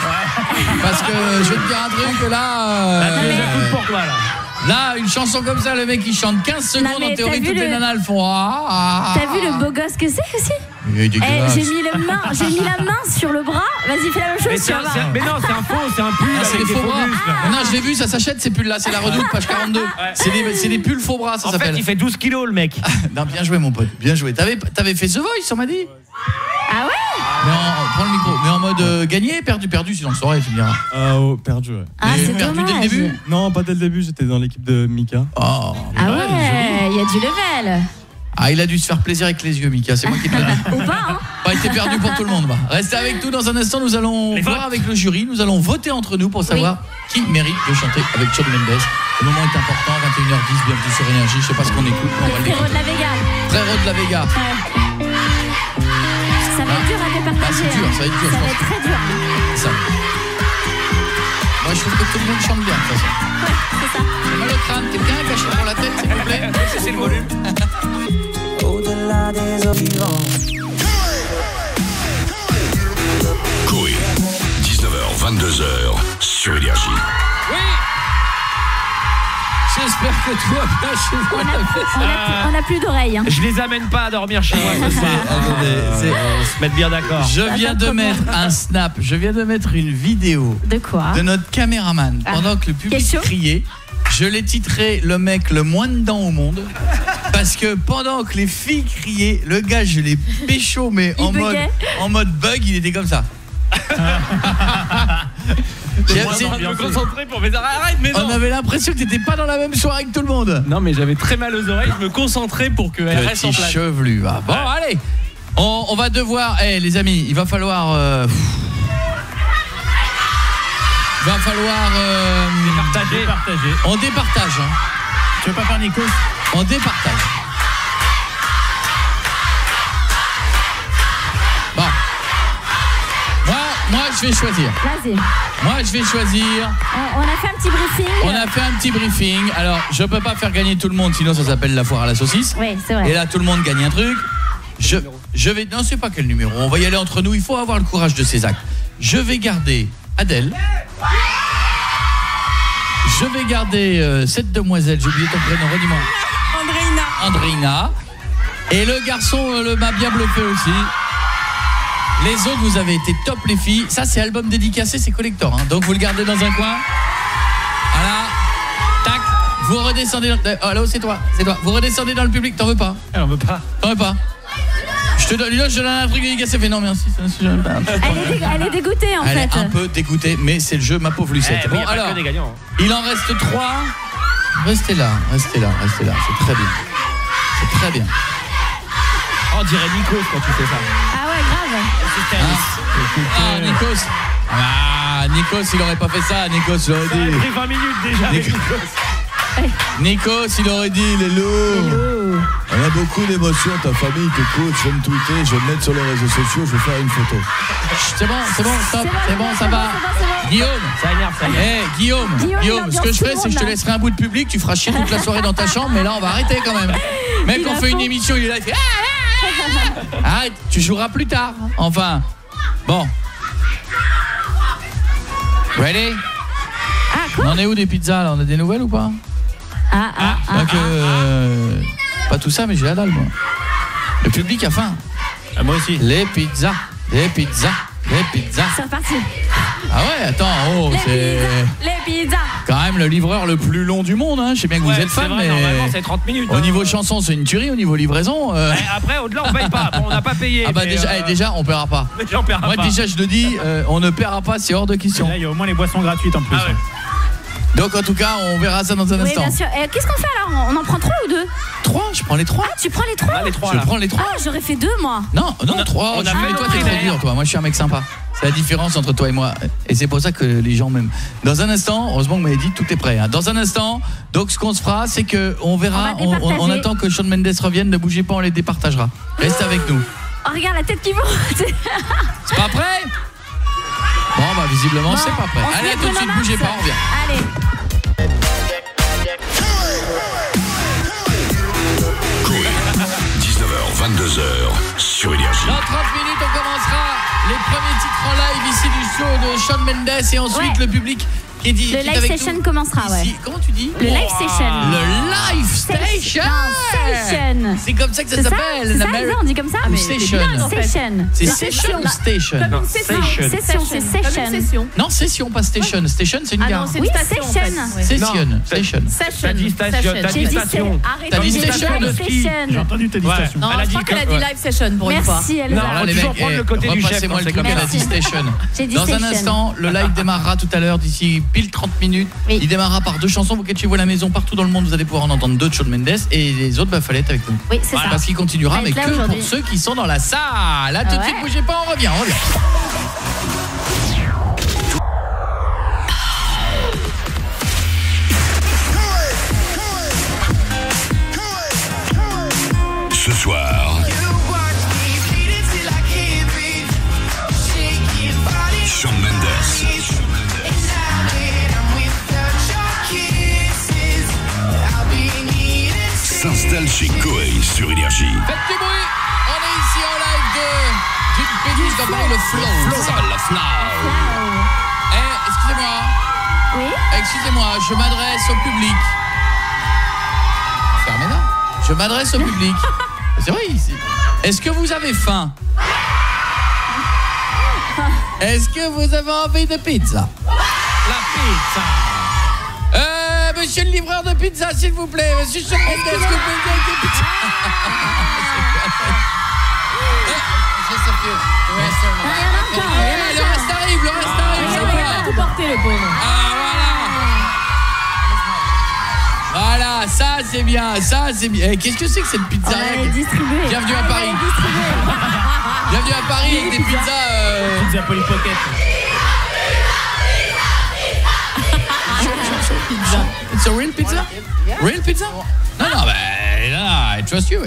Parce que je vais te dire un truc là. Pour toi, là. Là, une chanson comme ça, le mec il chante 15 secondes en théorie, toutes les nanas le font. T'as vu le beau gosse que c'est aussi? J'ai mis la main sur le bras. Vas-y, fais la même chose. Mais non, c'est un faux, c'est un pull. C'est des faux bras. Non, je l'ai vu, ça s'achète ces pulls là, c'est la Redoute, page 42. C'est des pulls faux bras, ça s'appelle. En fait, il fait 12 kilos le mec. Non, bien joué mon pote, bien joué. T'avais fait The Voice, on m'a dit. Ah ouais? Mais prends le micro, mais en mode gagné, perdu, sinon le soirée, tu me diras. Perdu, ouais. Ah, c'est perdu dommage. dès le début? Non, pas dès le début, j'étais dans l'équipe de Mika. Ah ouais, il y a du level. Ah, il a dû se faire plaisir avec les yeux, Mika, c'est moi qui te le dis. Ou pas, hein? Pas été perdu pour tout le monde. Bah. Restez avec nous dans un instant, nous allons voir avec le jury, nous allons voter entre nous pour savoir qui mérite de chanter avec Shawn Mendes. Le moment est important, 21h10, bienvenue sur Énergie, je sais pas ce qu'on écoute, on va l'écouter. Frérot de la Vega. Frérot de la Vega. Ça va être dur à départager. C'est dur, ça va être dur. Ça va être très dur. Ça. Moi, je trouve que tout le monde chante bien, de toute façon. Ouais, c'est ça. J'ai mal au crâne, quelqu'un a caché pour la tête, s'il vous plaît. C'est le volume. Au-delà des horizons. Coé, 19h, 22h, sur Énergie. Oui. J'espère que toi, bien chez moi. On a plus d'oreilles. Hein. Je les amène pas à dormir chez moi ce soir. On se met bien d'accord. Je viens de mettre un snap, je viens de mettre une vidéo. De quoi? De notre caméraman. Pendant que le public criait, je l'ai titré le mec le moins dedans au monde. Parce que pendant que les filles criaient, le gars, je l'ai pécho, mais en mode bug, il était comme ça. Je me concentrer pour mes arrête, mais non. On avait l'impression que t'étais pas dans la même soirée que tout le monde. Non, mais j'avais très mal aux oreilles, je me concentrais pour qu'elle reste en place. Chevelu. Ah, bon, allez. On va devoir les amis, il va falloir départager. On départage hein. Tu veux pas faire Nikos? On départage. Bon. Moi je vais choisir. Vas-y. Moi je vais choisir. On a fait un petit briefing. On a fait un petit briefing. Alors, je peux pas faire gagner tout le monde, sinon ça s'appelle la foire à la saucisse. Oui, c'est vrai. Et là, tout le monde gagne un truc. Je vais... Non, c'est pas quel numéro. On va y aller entre nous. Il faut avoir le courage de ses actes. Je vais garder Adèle. Je vais garder cette demoiselle. J'ai oublié ton prénom. Redis-moi. Andreina. Et le garçon m'a bien bluffé aussi. Les autres, vous avez été top, les filles. Ça, c'est album dédicacé, c'est collector. Hein. Donc, vous le gardez dans un coin. Voilà. Tac. Vous redescendez. Allô, c'est toi. Vous redescendez dans le public. T'en veux pas? On veut pas. T'en veux pas? Je te donne un truc dédicacé. Elle fait non merci. Elle est dégoûtée en fait. Elle est un peu dégoûtée, mais c'est le jeu, ma pauvre Lucette. Bon alors, il en reste 3. Restez là. C'est très bien. C'est très bien. On dirait Nikos quand tu fais ça. Ah ouais, grave. Nikos. Nikos, il aurait pas fait ça. Nikos, il aurait dit. Ça a pris 20 minutes déjà avec Nikos. Nikos, il aurait dit les loups. On a beaucoup d'émotions, ta famille t'écoute, je vais me tweeter, je vais me mettre sur les réseaux sociaux, je vais faire une photo. C'est bon, stop, c'est bon, ça va. Guillaume, ça énerve. Guillaume, ce que je ferai, c'est que je te laisserai un bout de public, tu feras chier toute la soirée dans ta chambre, mais là on va arrêter quand même. Mec, on fait une émission, il est là, il fait arrête, tu joueras plus tard. Enfin, bon. Ready? Quoi? On en est où des pizzas là? On a des nouvelles ou pas? Pas tout ça, mais j'ai la dalle moi. Le public a faim. Moi aussi. Les pizzas. C'est reparti. Ah ouais, attends, les pizzas. Quand même le livreur le plus long du monde, hein. Je sais bien que vous êtes fan, mais normalement c'est 30 minutes. Au niveau chanson, c'est une tuerie, au niveau livraison. Après, au-delà, on paye pas. Bon, on n'a pas payé. Ah bah déjà, on paiera pas. Moi déjà, je le dis, on ne paiera pas, c'est hors de question. Là, il y a au moins les boissons gratuites en plus. Ah ouais. Donc en tout cas, on verra ça dans un instant. Oui, bien sûr. Qu'est-ce qu'on fait alors? On en prend 3 ou 2? 3, je prends les 3. Ah, tu prends les 3? Je prends les 3. Ah, j'aurais fait 2 moi. Non, 3. On a fait toi, t'es très dur, toi. Moi, je suis un mec sympa. C'est la différence entre toi et moi. Et c'est pour ça que les gens m'aiment. Dans un instant, heureusement que vous m'avez dit tout est prêt. Hein. Dans un instant, donc ce qu'on se fera, c'est que on verra, on attend que Shawn Mendes revienne. Ne bougez pas, on les départagera. Reste avec nous. Oh, regarde la tête qui monte. C'est pas prêt? Bon, bah visiblement, c'est pas prêt. Allez, à tout de suite, bougez pas, on revient. Allez. 19h, 22h sur Énergie. Dans 30 minutes, on commencera les premiers titres en live ici du show de Shawn Mendes et ensuite le public qui dit le live session commencera, ici. Comment tu dis? Le live session. Le live station. Station. C'est comme ça que ça s'appelle. C'est ça, on dit comme ça. Session. C'est session ou station? Session, c'est session. Non, session, pas station. Station, c'est une gare. Oui, session. Session. T'as dit station. T'as dit station. J'ai entendu t'as dit station. Non, je crois qu'elle a dit live session pour une fois. Merci, Elsa. On va toujours prendre le côté du chef. Repassez-moi le truc, elle a dit station. Dans un instant, le live démarrera tout à l'heure d'ici pile 30 minutes. Oui. Il démarrera par 2 chansons. Vous qui êtes chez vous à la maison, partout dans le monde, vous allez pouvoir en entendre 2 de Shawn Mendes et les autres, fallait être avec nous. Oui, c'est ça. Parce qu'il continuera, mais que aujourd'hui. pour ceux qui sont dans la salle. Là, tout de suite, bougez pas, on revient. Ce soir, Shawn Mendes s'installe chez Koei sur Énergie. Faites du bruit. On est ici en live d'une péniche dans le flow. Ça s'appelle le flow. Excusez-moi. Oui. Excusez-moi, je m'adresse au public. Fermez-la. Je m'adresse au public. C'est vrai ici. Est-ce que vous avez faim? Est-ce que vous avez envie de pizza? La pizza. Monsieur le livreur de pizza, s'il vous plaît. Monsieur Shawn Mendes, est-ce que vous pouvez me donner des pizzas? Le reste arrive. Il va tout porter, le pauvre. Voilà, ça c'est bien. Qu'est-ce que c'est que cette pizzeria? Bienvenue à Paris. Bienvenue à Paris avec des pizzas. Pizza Polly Pocket. It's a real pizza? Real pizza? Non, I trust you.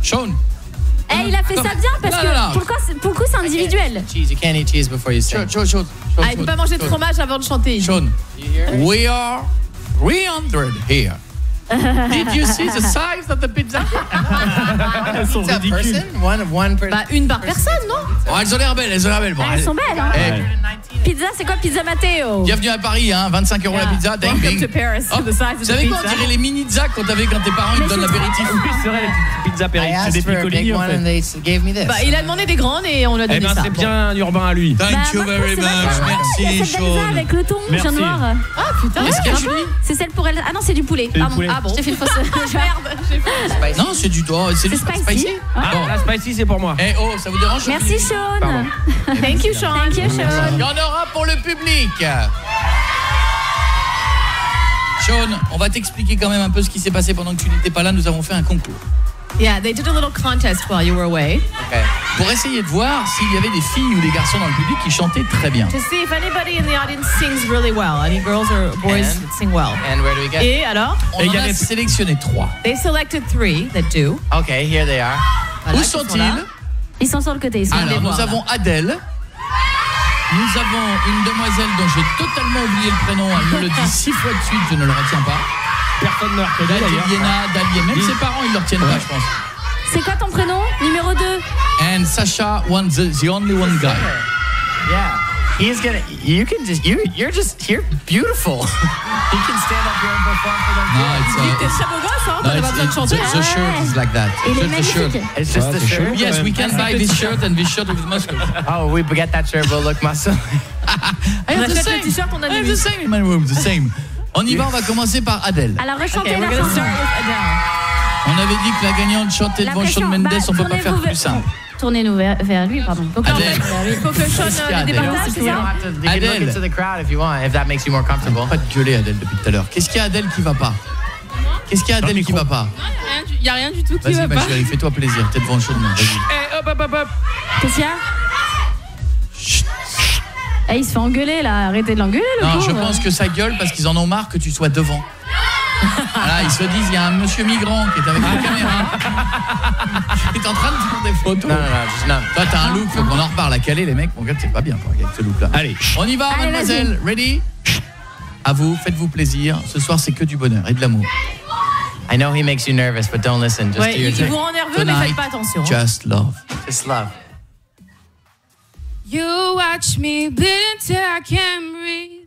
Shawn. Il a fait ça bien parce que pour le coup c'est individuel. Cheese, you can't eat cheese before you sing. Shawn. Il peut pas manger de fromage avant de chanter. Shawn, we are 300 here. Did you see the size of the pizza? Elles sont ridicules. One person. Bah, une par personne, non? Oh, elles ont l'air belles. Bon, elles sont belles, hein. Pizza, c'est quoi Pizza Matteo? Bienvenue à Paris, hein, 25 € la pizza. Ding, Welcome ding. to Paris. The size of Vous savez the quoi, on pizza. dirait les mini-zas qu'on t'avait quand tes parents ils te donnent l'apéritif. Oui, c'est vrai, les petites pizzas I périques. C'est des asked for a big picolini, en one fait. and they gave me this. Bah, il a demandé des grandes et on lui a donné ça. C'est bien urbain à lui. Thank you very much. Merci, Celle d'Elsa Shawn. avec le thon jaune noir. Ah putain. Qu'est-ce qu'il y a, Julie? C'est celle pour elle. Ah non, c'est du poulet. Pardon. Ah, Ah bon. Je t'ai fait une fausse. Merde, j'ai fait. Non, c'est du doigt. C'est du spicy. Ah, la spicy, c'est pour moi. Eh oh, ça vous dérange? Merci Sean. Pardon. Thank you, Sean. Thank you, Sean. Il y en aura pour le public. Sean, on va t'expliquer quand même un peu ce qui s'est passé pendant que tu n'étais pas là. Nous avons fait un concours. Yeah, they did a little contest while you were away. Okay. Pour essayer de voir s'il y avait des filles ou des garçons dans le public qui chantaient très bien. To see if anybody in the audience sings really well. Any girls or boys that sing well. And where do we get? Et alors? On en a sélectionné 3. They selected 3 that do. Okay, here they are. Voilà, Où sont-ils? Ils sont sur le côté. Ils sont Alors, nous avons Adèle. Nous avons une demoiselle dont j'ai totalement oublié le prénom. Elle me le dit 6 fois de suite, je ne le retiens pas. Personne ne l'a reconnaît d'ailleurs. Dalier. Même ses parents, ils ne le retiennent pas, je pense. C'est quoi ton prénom? Numéro 2. And Sasha, the only one guy. Yeah. He's gonna. You can just. You're beautiful. He can stand up here and perform for them. No, it's T'es très beau gosse, hein? T'as pas besoin de chanter. The shirt is like that. Il est Just the shirt. magnifique. It's just the shirt. Yes, we can buy this shirt and this shirt with muscles. Oh, we get that shirt. We'll look muscle. I have the achète same. le t-shirt, on a I have des the same in my room, the same. On y va, on va commencer par Adèle. Alors rechantez Okay, la we're gonna chanson. start with Adele. On avait dit que la gagnante chantait La devant pression. Shawn Mendes, Bah, on peut pas faire tournez-vous plus simple. Tournez-nous vers lui, pardon. Donc là, en Adèle. fait, il faut que Sean Qu'est-ce qu'il y a, le Adèle? départage, c'est You don't ça? have to. You can look Adèle. into the crowd if you want, if that makes you more comfortable. Pas de gueuler Adèle depuis tout à l'heure. Qu'est-ce qu'il y a Adèle qui va pas? Qu'est-ce qu'il y a Adèle qui va pas? Il y a rien du tout qui Vas-y va ma pas. chérie, fais-toi plaisir, t'es devant Shawn Mendes. Vas-y. Eh, hop, hop, hop, hop. Qu'est-ce qu'il y a? Eh, il se fait engueuler là, arrêtez de l'engueuler le Non, pauvre. je pense que ça gueule parce qu'ils en ont marre que tu sois devant. Voilà, ils se disent, il y a un monsieur migrant qui est avec la caméra, qui est en train de faire des photos. Non. Toi, t'as un look, faut qu'on en reparle à Calais, les mecs. Mon gars, c'est pas bien, toi, avec ce look-là. Allez. On y va, Allez, mademoiselle. Ready? À vous, faites-vous plaisir. Ce soir, c'est que du bonheur et de l'amour. I know he makes you nervous, but don't listen. Just Ouais, do your il thing. vous rend nerveux, mais faites pas attention. Just love. Just love. You watch me bleed until I can't breathe.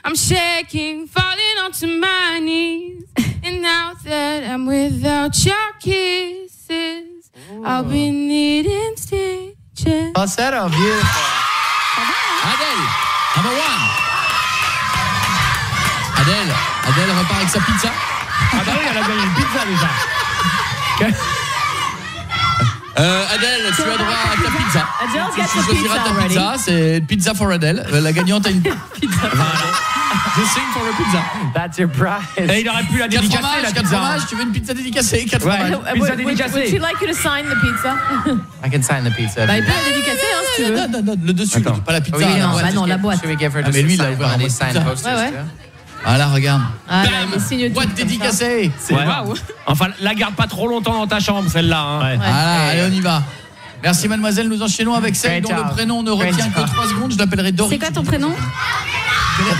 I'm shaking, falling onto my knees. And now that I'm without your kisses, I'll be needing stitches. Falsetto, beautiful. Adèle, number 1. Adèle repart avec sa pizza. Ah bah oui, elle a gagné une pizza déjà. Adèle, tu as droit à ta pizza. Adele's got Tu the choisiras pizza ta already. pizza, c'est pizza for Adèle. La gagnante a une pizza. Je sing for a pizza. That's your prize. Et il aurait pu la 4 dédicacer, fromages, la 4 pizza. fromages, tu veux une pizza dédicacée, 4 Ouais. fromages. Pizza Would dédicacée. you like you to sign the pizza? I can sign the pizza. Bah, il peut la dédicacer, hein, si tu veux. Non, le dessus, Attends. pas la pizza. Oui, la non, boîte. bah non, la boîte. Should we give her Ah, just mais lui, a il a sign ouvert one of la these boîte signed pizza. posters Ouais, ouais. too? Ah là, regarde. Ah, là, les signes Boîte comme ça. dédicacée. Ouais. Waouh. Enfin, la garde pas trop longtemps dans ta chambre, celle-là. Hein. Voilà, allez, on y va. Merci mademoiselle, nous enchaînons avec celle Great dont le job. retient que Great 3 secondes, je l'appellerai Doris. C'est quoi ton prénom?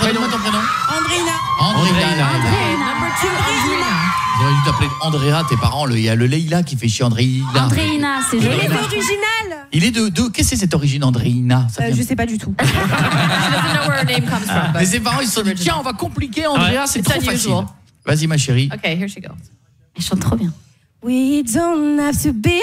Donne-moi ton prénom. Andréina. Andréina. Number 2, Andréina. Ils auraient dû t'appeler Andrea, tes parents. Il y a le Leïla qui fait chier Andréina. Andréina, c'est Il joli. est original. Il est de qu'est-ce que c'est cette origine Andréina? Ça vient- Je sais pas du tout. She doesn't know where her name comes from. Mais But... ses parents ils se sont dit tiens on va compliquer Andrea, c'est It's trop facile. unusual. Vas-y ma chérie. Okay, here she goes. Elle chante trop bien. We don't have to be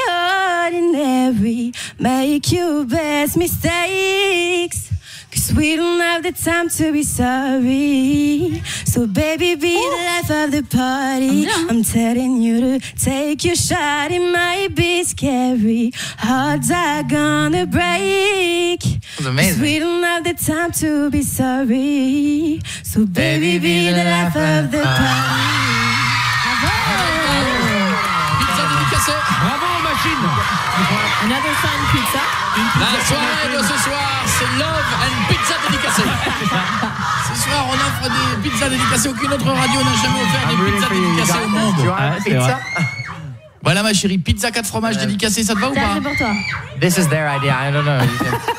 ordinary, make your best mistakes. Cause we don't have the time to be sorry. So baby, be the life of the party. I'm telling you to take your shot. It might be scary. Hearts are gonna break. was amazing. 'Cause we don't have the time to be sorry. So baby, be the life of the party. Pizza dédicacée. Bravo, machine. Another signed pizza. La soirée de ce soir, c'est Love and Pizza dédicacée. Ce soir, on offre des pizzas dédicacées. Aucune autre radio n'a jamais offert des pizzas dédicacées au monde. C'est vrai. Voilà ma chérie, pizza 4 fromages dédicacée, ça te va ou Ça, pas? c'est pour toi. This is their idea. I don't know.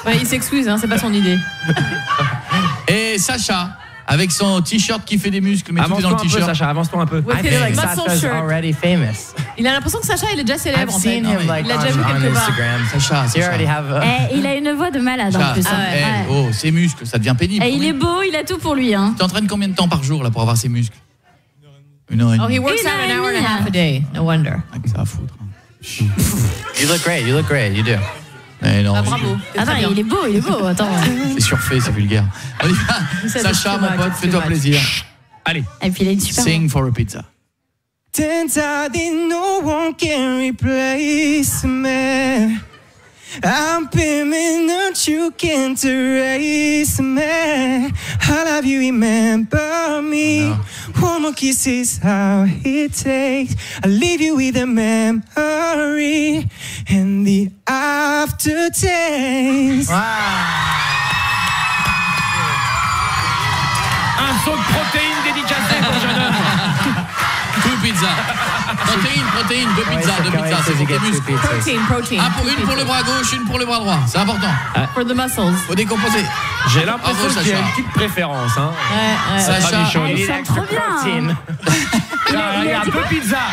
Ouais, il s'excuse, hein, c'est pas son idée. Et Sacha, avec son t-shirt qui fait des muscles, mais tout est dans Avance-toi le un peu, t-shirt. Sacha, avance-toi un peu. Ouais, I feel like muscle Sasha's shirt. already famous. Il a l'impression que Sacha, il est déjà célèbre I've en fait. seen him like Il a déjà vu on quelque part. Instagram. Sacha, You already have a... Il a une voix de malade en plus. Sacha, hein. eh, Ouais. oh, ses muscles, ça devient pénible. Et il est beau, il a tout pour lui. Hein. Tu t'entraînes combien de temps par jour là pour avoir ses muscles? 1 heure et Oh, demie. he works out an hour and a half a day. No wonder. Ah, que ça à foutre. You look great. You look great. You do. Eh non, Ah, bravo. C'est Attends, très bien. il est beau, attends. c'est surfait, c'est vulgaire. On y va. Ça, Sacha, c'est mon too pote, much, fais-toi too much. plaisir. Allez. Et puis il a une super voix. Sing for a pizza. then darling, no one can replace me. I'm beaming, don't you can't erase me. I love you, remember me. One more kiss is how it takes. I leave you with a memory and the aftertaste. Un saut de protéines dédicacé pour le jeune homme. Deux pizzas. Protéines, deux pizzas, c'est pour tes muscles. Protein. Une pour le bras gauche, une pour le bras droit. C'est important. For the muscles. Faut décomposer. J'ai l'impression qu'il y a une petite préférence. Hein. Sacha, il est trop bien. Regarde, deux pizzas.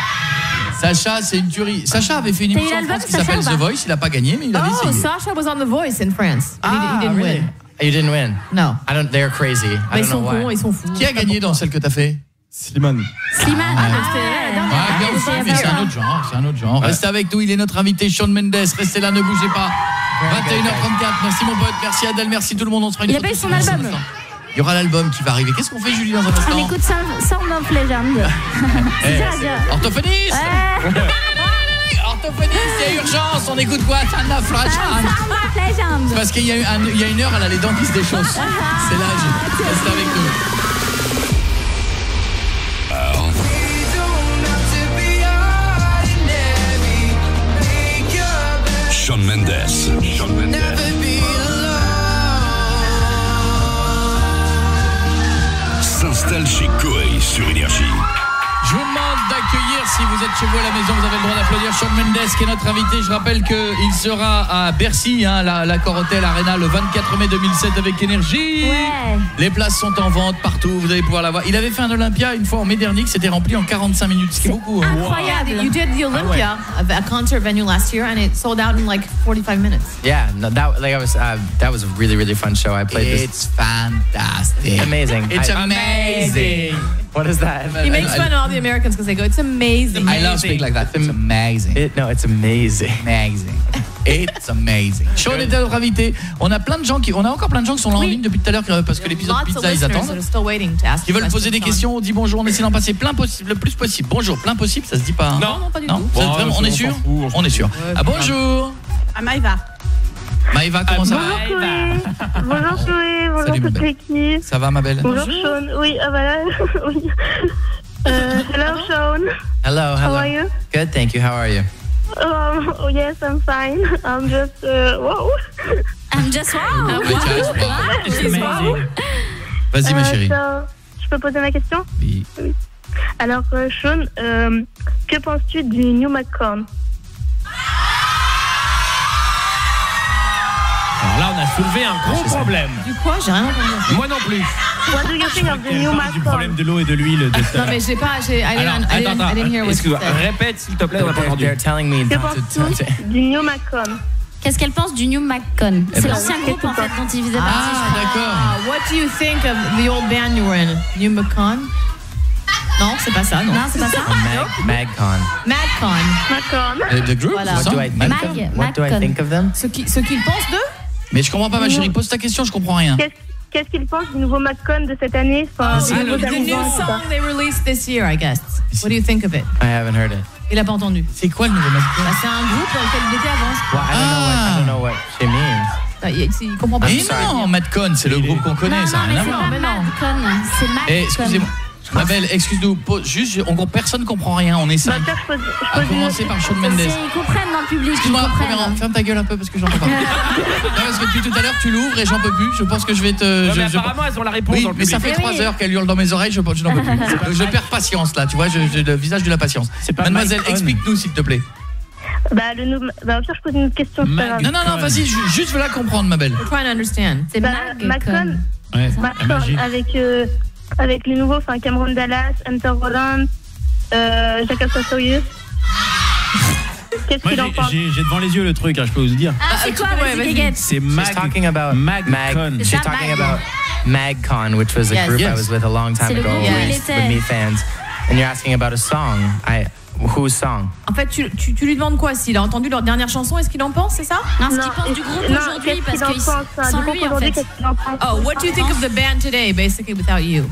Sacha, c'est une tuerie. Sacha avait fait une émission en France qui s'appelle The Voice. Il n'a pas gagné, mais il avait essayé. Sasha was on The Voice in France. He didn't win. You didn't win? No. They're crazy. Mais ils sont cons, ils sont fous. Qui a gagné dans celle que t'as fait? Slimane. Slimane. Bien sûr, mais c'est un autre genre. Restez avec nous, il est notre invité Shawn Mendes. Restez là, ne bougez pas. 21h34. Merci mon pote, merci Adèle, merci tout le monde. On sera une Il a pas eu son album. Il y aura l'album qui va arriver. Qu'est-ce qu'on fait, Julie, dans un instant? On écoute Sound of Legend. Orthophoniste. Orthophoniste, il y a urgence. On écoute quoi? Sound of Legend. Parce qu'il y a une heure, elle a les dents qui se déchaussent. C'est l'âge. Restez avec nous. Shawn Mendes. S'installe chez Koei sur Énergie. Je vous demande d'accueillir, si vous êtes chez vous à la maison, vous avez le droit d'applaudir Shawn Mendes qui est notre invité. Je rappelle qu'il sera à Bercy, l'Accor Hotel Arena, le 24 mai 2007 avec Énergie. Ouais. Les places sont en vente partout, vous allez pouvoir la voir. Il avait fait un Olympia une fois en mai dernier qui s'était rempli en 45 minutes, ce qui est beaucoup. Incroyable. You did the Olympia, a concert venue last year, and it sold out in like 45 minutes. Yeah, no, that was a really, really fun show. I played this. It's fantastic. Amazing. It's amazing. What is that? He makes fun of all the Americans because they go, it's amazing. I love speaking like that. It's amazing. It's amazing. Amazing. It's amazing. Shawn était notre invité. On a encore plein de gens qui sont là en ligne depuis tout à l'heure parce que l'épisode de pizza ils attendent. Qui veulent poser des questions. On dit bonjour. On essaie d'en passer le plus possible. Bonjour, plein possible, ça se dit pas. Hein. Non, pas du tout. On est sûr. On est sûr. Bonjour. Maïva. Maïva, comment ça va? Bonjour Chloé, bonjour toute l'équipe. Ça va ma belle? Bonjour Shawn. Oui, voilà. Oui. Hello Shawn. Hello. How are you? Good, thank you. How are you? Oh yes, I'm fine. I'm just wow. I'm just wow. Vas-y ma chérie. Je peux poser ma question? Oui. Alors Shawn, que penses-tu du New McCorn? Alors là, on a soulevé un gros problème. Du quoi? J'ai rien entendu. Moi non plus. What do you think of the New McCorn? Du problème de l'eau et de l'huile. Non mais j'ai pas. I didn't hear what you Excuse-moi, said. répète s'il te plaît, on n'a pas entendu. They're telling me Que not to penses-tu du New McCorn? Qu'est-ce qu'elle pense du New McCon? C'est l'ancien groupe en fait dont il faisait partie. D'accord. What do you think of the old band you were in? New McCon? Non, c'est pas ça, non. Non, c'est pas ça. Magcon. Madcon. The group? Voilà. What do I think of them? Ce qu'ils pensent d'eux? Mais je comprends pas ma chérie, pose ta question, je comprends rien. Qu'est-ce qu'il pense du nouveau McCon de cette année? The new song they released this year, I guess. What do you think of it? I haven't heard it. Il a pas entendu. C'est quoi le nouveau McCon? Bah, c'est un groupe dans lequel il était avant. Well, I don't know what she means. Bah, il comprend pas. Mais non, Madcon, c'est le groupe qu'on connaît, ça n'a rien à voir. C'est pas Madcon, c'est Madcon. Excusez-moi. Ma belle, excuse-nous, juste, personne comprend rien, on est cinq. À commencer par Shawn Mendes. Ils comprennent dans le public. Excuse-moi, premièrement, ferme ta gueule un peu parce que j'en peux pas. Non, parce que depuis tout à l'heure, tu l'ouvres et j'en peux plus. Je pense que je vais te. Non, mais apparemment, elles ont la réponse dans le public. Mais ça fait 3 heures qu'elle hurle dans mes oreilles, je n'en peux plus. Donc, je perds patience là, tu vois, j'ai le visage de la patience. Mademoiselle, explique-nous s'il te plaît. Au pire, je pose une question. Non, vas-y, juste veux la comprendre, ma belle. We're trying to understand. C'est McCon. Ouais, avec les nouveaux, Cameron Dallas, Hunter Roland, Jacob Sassoyus. Qu'est-ce qu'il en pense? J'ai devant les yeux le truc, je peux vous dire. Ah, c'est quoi, vas-y, c'est She's talking about Magcon. She's talking about Magcon, which was a group I was with a long time ago with me fans. And you're asking about a song. Whose song? En fait, tu lui demandes quoi? S'il a entendu leur dernière chanson, est-ce qu'il en pense, c'est ça? Non, ce qu'il pense du groupe aujourd'hui, parce qu'il sans lui, en fait. Oh, what do you think of the band today, basically, without you?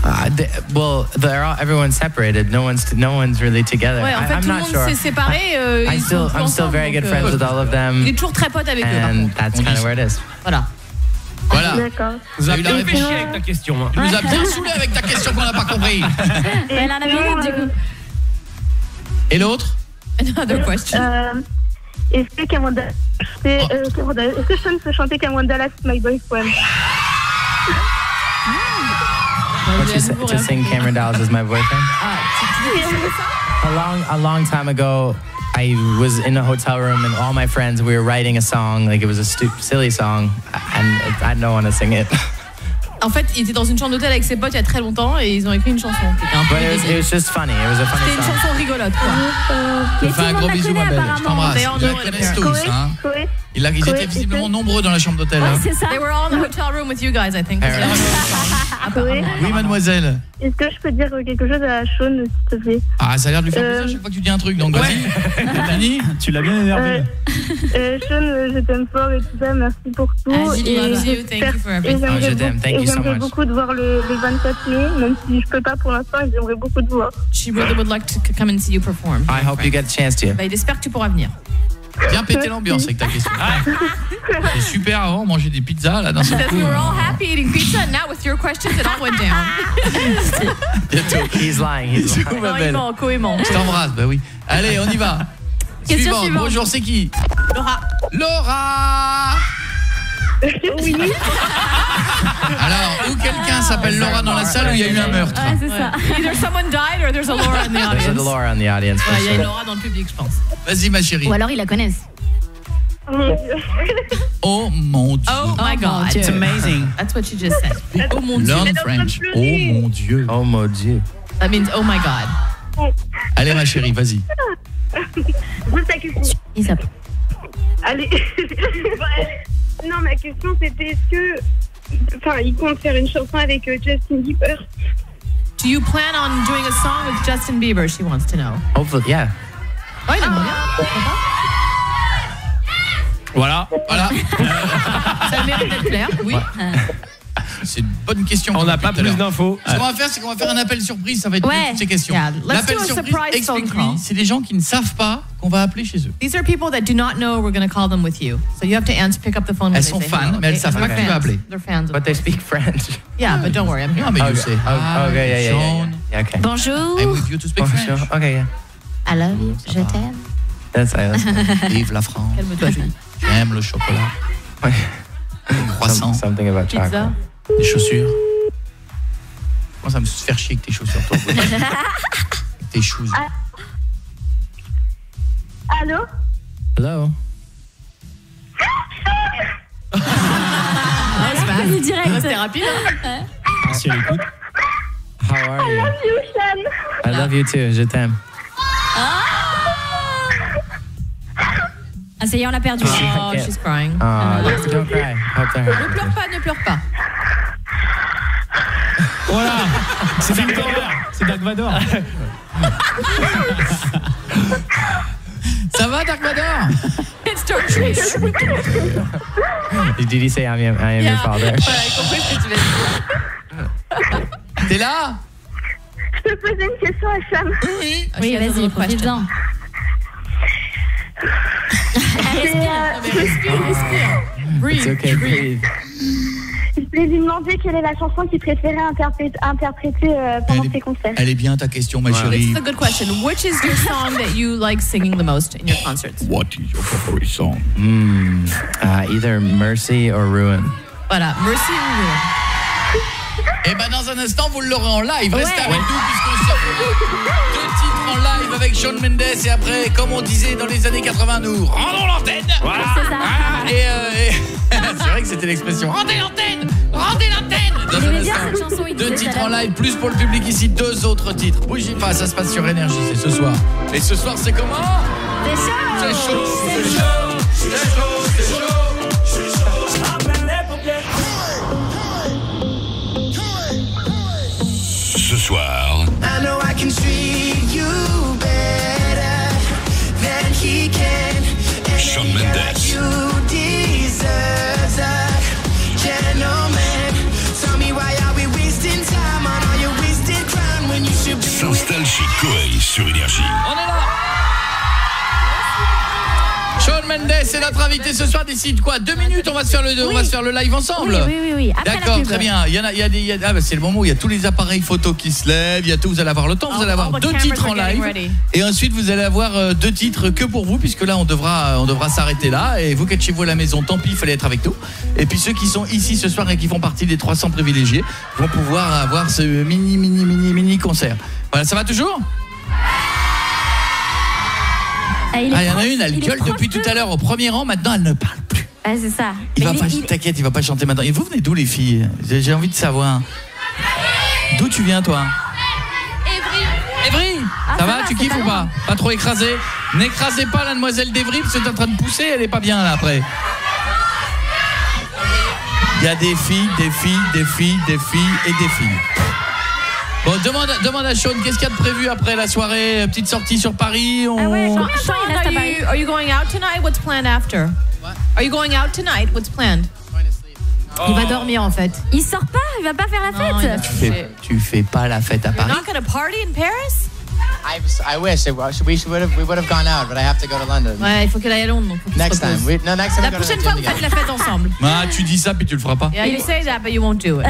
Everyone's separated. No one's really together. Ouais, en fait, I'm tout le not monde sure. s'est séparé. I'm still very good friends with all of them. Il est toujours très pote avec eux. And that's kind of where it is. Voilà. Voilà. D'accord. Vous avez la bien fait réponse. chier avec ta question. Hein. Tu nous as bien saoulé avec ta question qu'on n'a pas compris. Elle en avait une du coup. Et l'autre? Another question. Est-ce que Cameron est-ce que Sean peut chanter Cameron Dallas, My Boyfriend? To sing Cameron Dallas as my boyfriend? A long time ago, I was in a hotel room and all my friends, we were writing a song, like it was a silly song, and I don't want to sing it. En fait, il était dans une chambre d'hôtel avec ses potes il y a très longtemps et ils ont écrit une chanson. But it was just funny. It was a funny C'était une song. chanson rigolote, quoi. Je te fais un gros bisou, ma belle. Je t'embrasse. They all Ils la know it, connaissent apparently. tous. Hein. Ils étaient visiblement nombreux dans la chambre d'hôtel. hein. C'est ça. They were all in the hotel room with you guys, I think. Oui, mademoiselle. Est-ce que je peux dire quelque chose à Sean, s'il te plaît? Ah, ça a l'air de lui faire plaisir chaque fois que tu dis un truc, donc vas-y. Fini. Tu l'as bien énervé. Sean, je t'aime fort et tout ça, merci pour tout. Thank you for everything. Je t'aime, thank you so J'aimerais much. beaucoup te voir le 24 mai, même si je peux pas pour l'instant, j'aimerais beaucoup te voir. She really would like to come and see you perform. I hope you get a chance to. Bah, il espère que tu pourras venir. Bien péter l'ambiance avec ta question. C'est super avant, manger des pizzas là d'un seul Because coup. we were all happy eating pizza, and now with your questions, it all went down. He's lying. He's lying. Non, il ment, cohément. Je t'embrasse, bah oui. Allez, on y va. Question Suivante. suivante. Bonjour, c'est qui? Laura. Oui. Alors, ou quelqu'un s'appelle Laura dans la salle ou il y a eu un meurtre. Ouais, c'est ça. Either someone died or there's a Laura in the There's a audience. Laura in the audience. for Ouais, il y a une sure. Laura dans le public, je pense. Vas-y, ma chérie. Ou alors ils la connaissent. Oh mon Dieu. Oh my God. It's amazing. That's what she just said. Oh mon Dieu. Learn French. Oh mon Dieu. Oh mon Dieu. That means oh my God. Allez, ma chérie, vas-y. Juste ta question. Allez. Non, ma question c'était est-ce que. Enfin, il compte faire une chanson avec Justin Bieber. Do you plan on doing a song with Justin Bieber? She wants to know. Hopefully, yeah. Oh, il aimerait bien. Voilà. Voilà. Ça mérite d'être clair, oui. C'est une bonne question. On n'a pas plus d'infos. Ce qu'on va faire, c'est qu'on va faire un appel surprise. Ça va être Ouais. toutes ces questions. Yeah, let's L'appel do a surprise, surprise phone explique-lui. call. C'est des gens qui ne savent pas qu'on va appeler chez eux. These are people that do not know we're going to call them with you. So you have to answer, pick up the phone when Elles they sont say fans, hello, mais elles okay? savent pas They're que tu vas fans. appeler. They're fans of But they speak French. Yeah, but don't worry, I'm here. Ah, mais Okay. you say hi, Okay, yeah. Sean. Yeah, okay. Bonjour. I'm with you to speak French. Bonjour. Okay, yeah. I love you. Je t'aime. That's Vive la France. Calme-toi, Julie. J'aime le chocolat. Les croissants. Something about Pizza. chocolate. Les chaussures. Moi, ça me fait chier avec tes chaussures, toi. Avec tes shoes. Allô? Hello. Direct. C'était rapide. Hein? Si elle écoute. How are you? Love you, Sean. I love you too. Je t'aime. Ah, ça y est, on l'a perdu. Oh, she's crying. Don't cry. Hope that Ne hurts. pleure pas, ne pleure pas. Voilà. C'est Dark Vador. C'est Dark Vador. Ça va, Dark Vador? It's Dark Vader. Did he say I am your father? Ouais, j'ai compris ce que tu veux dire. T'es là? Je peux poser une question à Sean? Oui. Oui, vas-y, profite-en. Respire. It's Breathe. okay, breathe. Je voulais lui demander quelle est la chanson qu'il préférait interpréter pendant ses concerts. Elle est bien ta question, ma This chérie. is a good question. Which is your song that you like singing the most in your concerts? What is your favorite song? Either Mercy or Ruin. Voilà, Mercy and Ruin. Et ben dans un instant, vous l'aurez en live. Restez Ouais. avec nous puisqu'on sort 2 titres en live avec Shawn Mendes. Et après, comme on disait dans les années 80, nous rendons l'antenne. Voilà. C'est ça. Et c'est vrai que c'était l'expression. Rendez l'antenne. Rendez l'antenne. Dans un J'aimais bien instant, cette chanson, il 2 disait titres ça en là. live, plus pour le public ici, 2 autres titres. Bougez pas, ça se passe sur Énergie, c'est ce soir. Et ce soir, c'est comment? C'est chaud. C'est chaud, c'est chaud, c'est chaud, c'est chaud. Ce soir, I know I can treat you better than he can. Shawn Mendes. You deserve a gentleman. Tell me why are we wasting time on all your s'installe chez Koei sur Énergie. On est là. Shawn Mendes est notre invité ce soir. Décide quoi, 2 minutes, on va se faire le live ensemble. Oui. D'accord, très bien. Il y a c'est le moment où il y a tous les appareils photo qui se lèvent, il y a tout, vous allez avoir le temps, vous allez avoir 2 titres en live et ensuite vous allez avoir 2 titres que pour vous, puisque là on devra s'arrêter là, et vous qui êtes chez vous à la maison, tant pis, il fallait être avec nous. Et puis ceux qui sont ici ce soir et qui font partie des 300 privilégiés vont pouvoir avoir ce mini concert. Voilà, ça va toujours? Il y en a une, elle gueule depuis tout à l'heure au premier rang, maintenant elle ne parle plus. Ah, c'est ça. T'inquiète, il va pas chanter maintenant. Et vous venez d'où, les filles? J'ai envie de savoir. D'où tu viens, toi? Évry. Ça va, tu kiffes ou pas? Pas trop écrasé? N'écrasez pas la demoiselle d'Evry, parce que t'es en train de pousser, elle est pas bien là après. Il y a des filles et des filles. Bon, demande à Shawn, qu'est-ce qu'il y a de prévu après la soirée? Petite sortie sur Paris? Shawn, are you going out tonight? What's planned after? What? Are you going out tonight? What's planned? Il va dormir en fait. Il sort pas, il va pas faire la fête. Tu fais pas la fête à Paris? You're not going to party in Paris? I wish we would have gone out, but I have to go to London. Ouais, il faut qu'elle aille à Londres. Next time. La prochaine fois, vous faites la fête ensemble. Ah, tu dis ça puis tu le feras pas. Yeah, you say that, but you won't do it.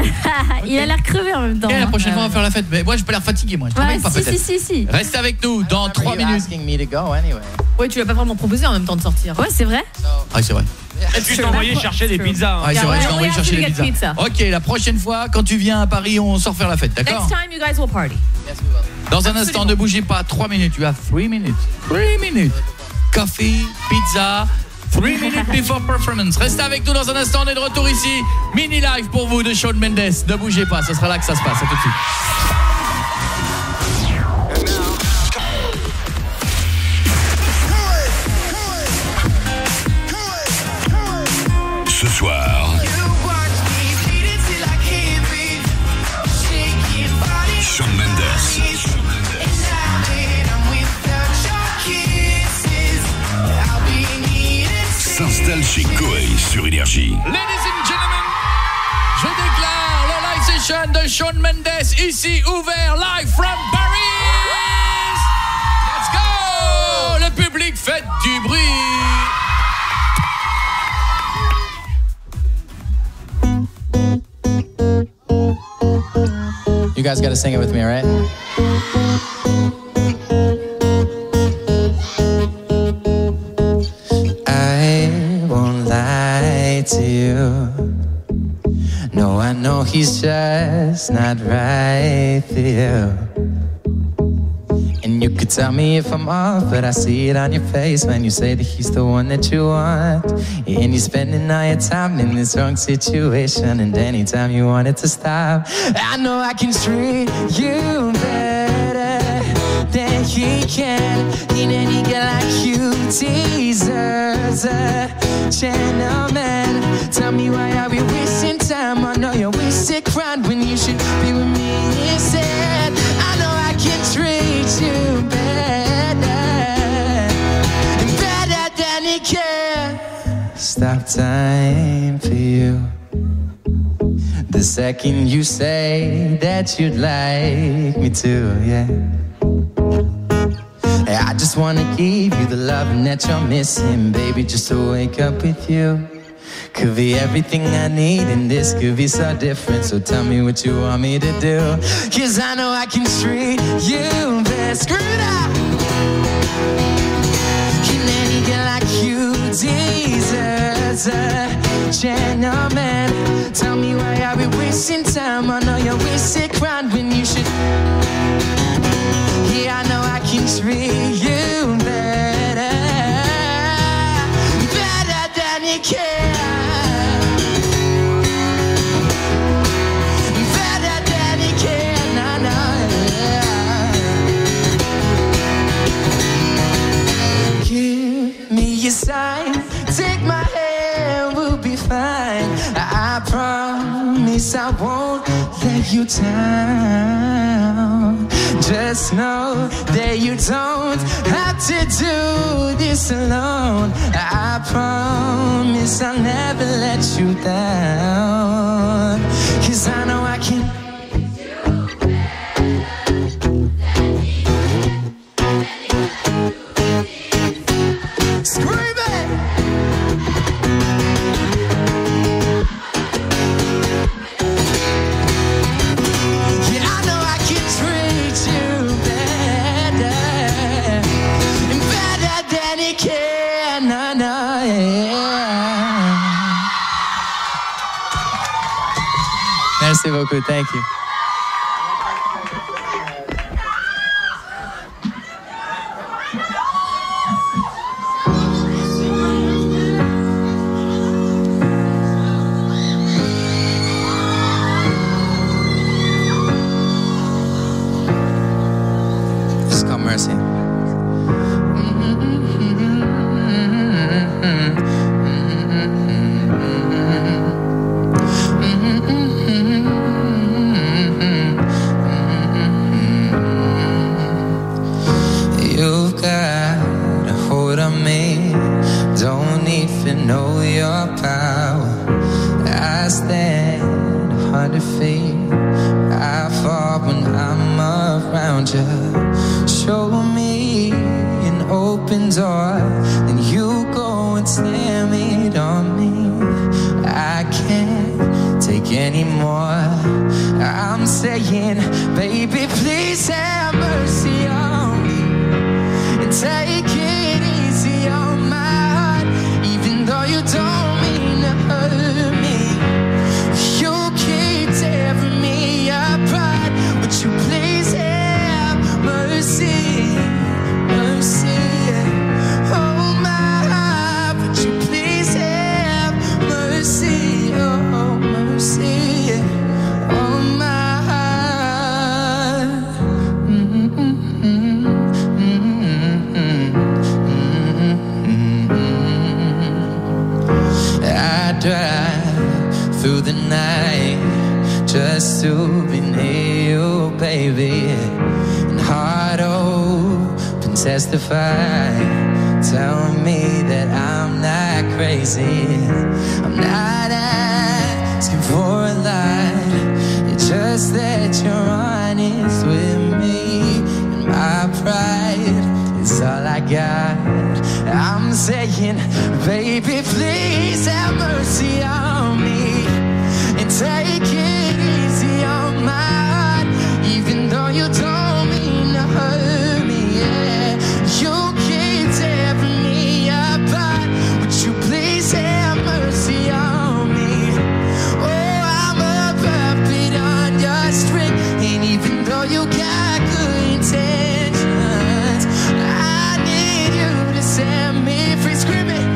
Il a l'air crevé en même temps. Et la prochaine fois, on va faire la fête. Mais moi, j'ai pas l'air fatigué, moi. Je travaille pas peut-être. Si. Reste avec nous dans 3 minutes. Oui, tu l'as pas vraiment proposé en même temps de sortir. Ouais, c'est vrai. Ah, c'est vrai. Et puis je t'ai envoyé chercher des pizzas. Ah, c'est vrai, je t'ai envoyé chercher des pizzas. Ok, la prochaine fois, quand tu viens à Paris, on sort faire la fête, d'accord? Next time, you guys will party. Dans un instant, ne bougez pas. 3 minutes, tu as 3 minutes. 3 minutes. Coffee, pizza, 3 minutes before performance. Restez avec nous dans un instant, on est de retour ici. Mini live pour vous de Shawn Mendes. Ne bougez pas, ce sera là que ça se passe. À tout de suite. Ce soir, Shawn Mendes s'installe chez Koei sur Énergie. Ladies and gentlemen, je déclare le live session de Shawn Mendes ici ouvert live from Paris. Let's go! Le public fait du bruit. You guys gotta sing it with me, right? I won't lie to you. No, I know he's just not right for you. And you could tell me if I'm off, but I see it on your face when you say that he's the one that you want. And you're spending all your time in this wrong situation, and anytime you want it to stop, I know I can treat you better than he can. And any girl like you deserves a gentleman. Tell me, why are we wasting time? I know you're wasted crying when you should be with me instead. I know I can treat you better than he can. Stop time for you. The second you say that you'd like me to, yeah. I just wanna give you the loving that you're missing, baby, just to wake up with you. Could be everything I need, and this could be so different. So tell me what you want me to do, 'cause I know I can treat you better. Screw it up. And any girl like you deserves a gentleman. Tell me, why are we wasting time? I know you're wasted crying when you should. Yeah, I know I can treat you better than you can. Your sign, take my hand, we'll be fine. I promise I won't let you down. Just know that you don't have to do this alone. I promise I'll never let you down, 'cause I know I can. Merci beaucoup. Thank you. It's called Mercy. You've got a hold on me, don't even know your power. I stand 100 feet, I fall when I'm around you. Show me an open door, then you go and slam it on me. I can't take any more. I'm saying, baby, please have mercy on me. Take it easy on my heart, even though you don't mean to hurt me. You keep tearing me apart. Would you please have mercy, mercy? Oh my heart, would you please have mercy? Oh mercy, oh my heart. I drive through the night just to be near you, baby. And heart open, testify. Tell me that I'm not crazy. I'm not asking for a lot. It's just that you're honest with me. And my pride is all I got. I'm saying, baby, please have mercy on me. And take it easy on my heart, even though you don't mean to hurt me, yeah. You keep tearing me apart. Would you please have mercy on me? Oh, I'm a puppet on your string, and even though you got good intentions, I need you to set me free. Screaming,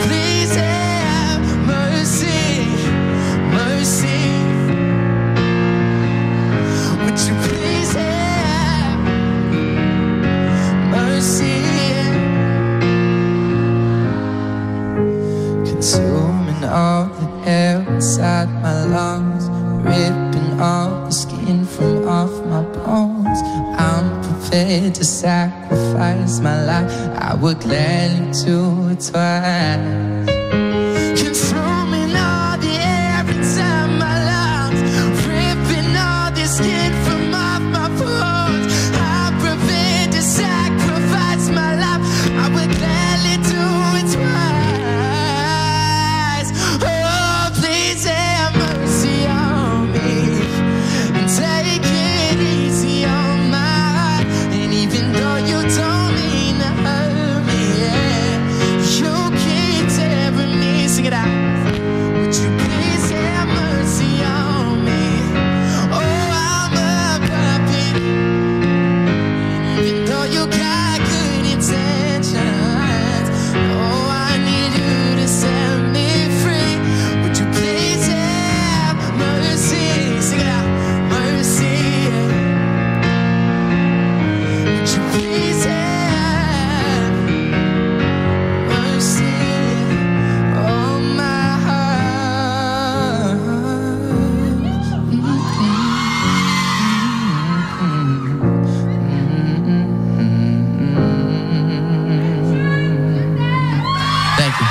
please have mercy, mercy. Would you please have mercy? Consuming all the air inside my lungs, ripping all the skin from off my bones. I'm prepared to sacrifice my life. I would gladly do it twice. Consuming all the air inside my lungs, ripping all the skin from off my bones. I'm prepared to sacrifice my life. I would gladly do it twice. Oh, please have mercy on me and take it easy on my heart. And even though you don't mean to hurt me, yeah, you keep tearing me. Sing it out. Would you please have mercy on me? Oh, I'm a puppet. Even though you got good intentions, oh, I need you to set me free. Would you please have mercy? Sing it out. Mercy. Would you please have mercy? Oh, my heart. Thank you.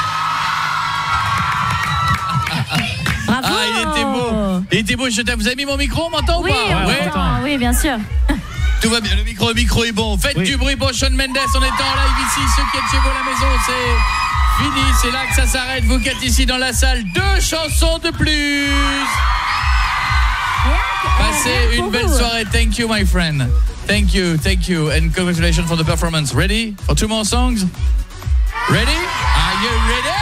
Bravo. Ah, il était beau. Il était beau, je t'aime. Vous avez mis mon micro, on m'entend ou Oui, pas? on t'entend. Oui, bien sûr. Tout va bien, le micro est bon. Faites du bruit pour Shawn Mendes, on est en live ici. Ceux qui êtes chez vous à la maison, c'est fini, c'est là que ça s'arrête. Vous qui êtes ici dans la salle, 2 chansons de plus. Passez une belle soirée. Thank you, my friend. Thank you, and congratulations for the performance. Ready for 2 more songs? Ready? Are you ready?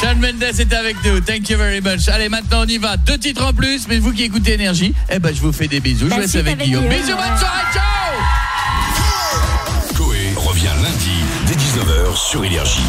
Shawn Mendes était avec nous. Thank you very much. Allez, maintenant on y va. 2 titres en plus, mais vous qui écoutez Énergie, je vous fais des bisous. Je vous laisse avec Guillaume. Bisous, bonne soirée, ciao. Coé revient lundi dès 19h sur Énergie.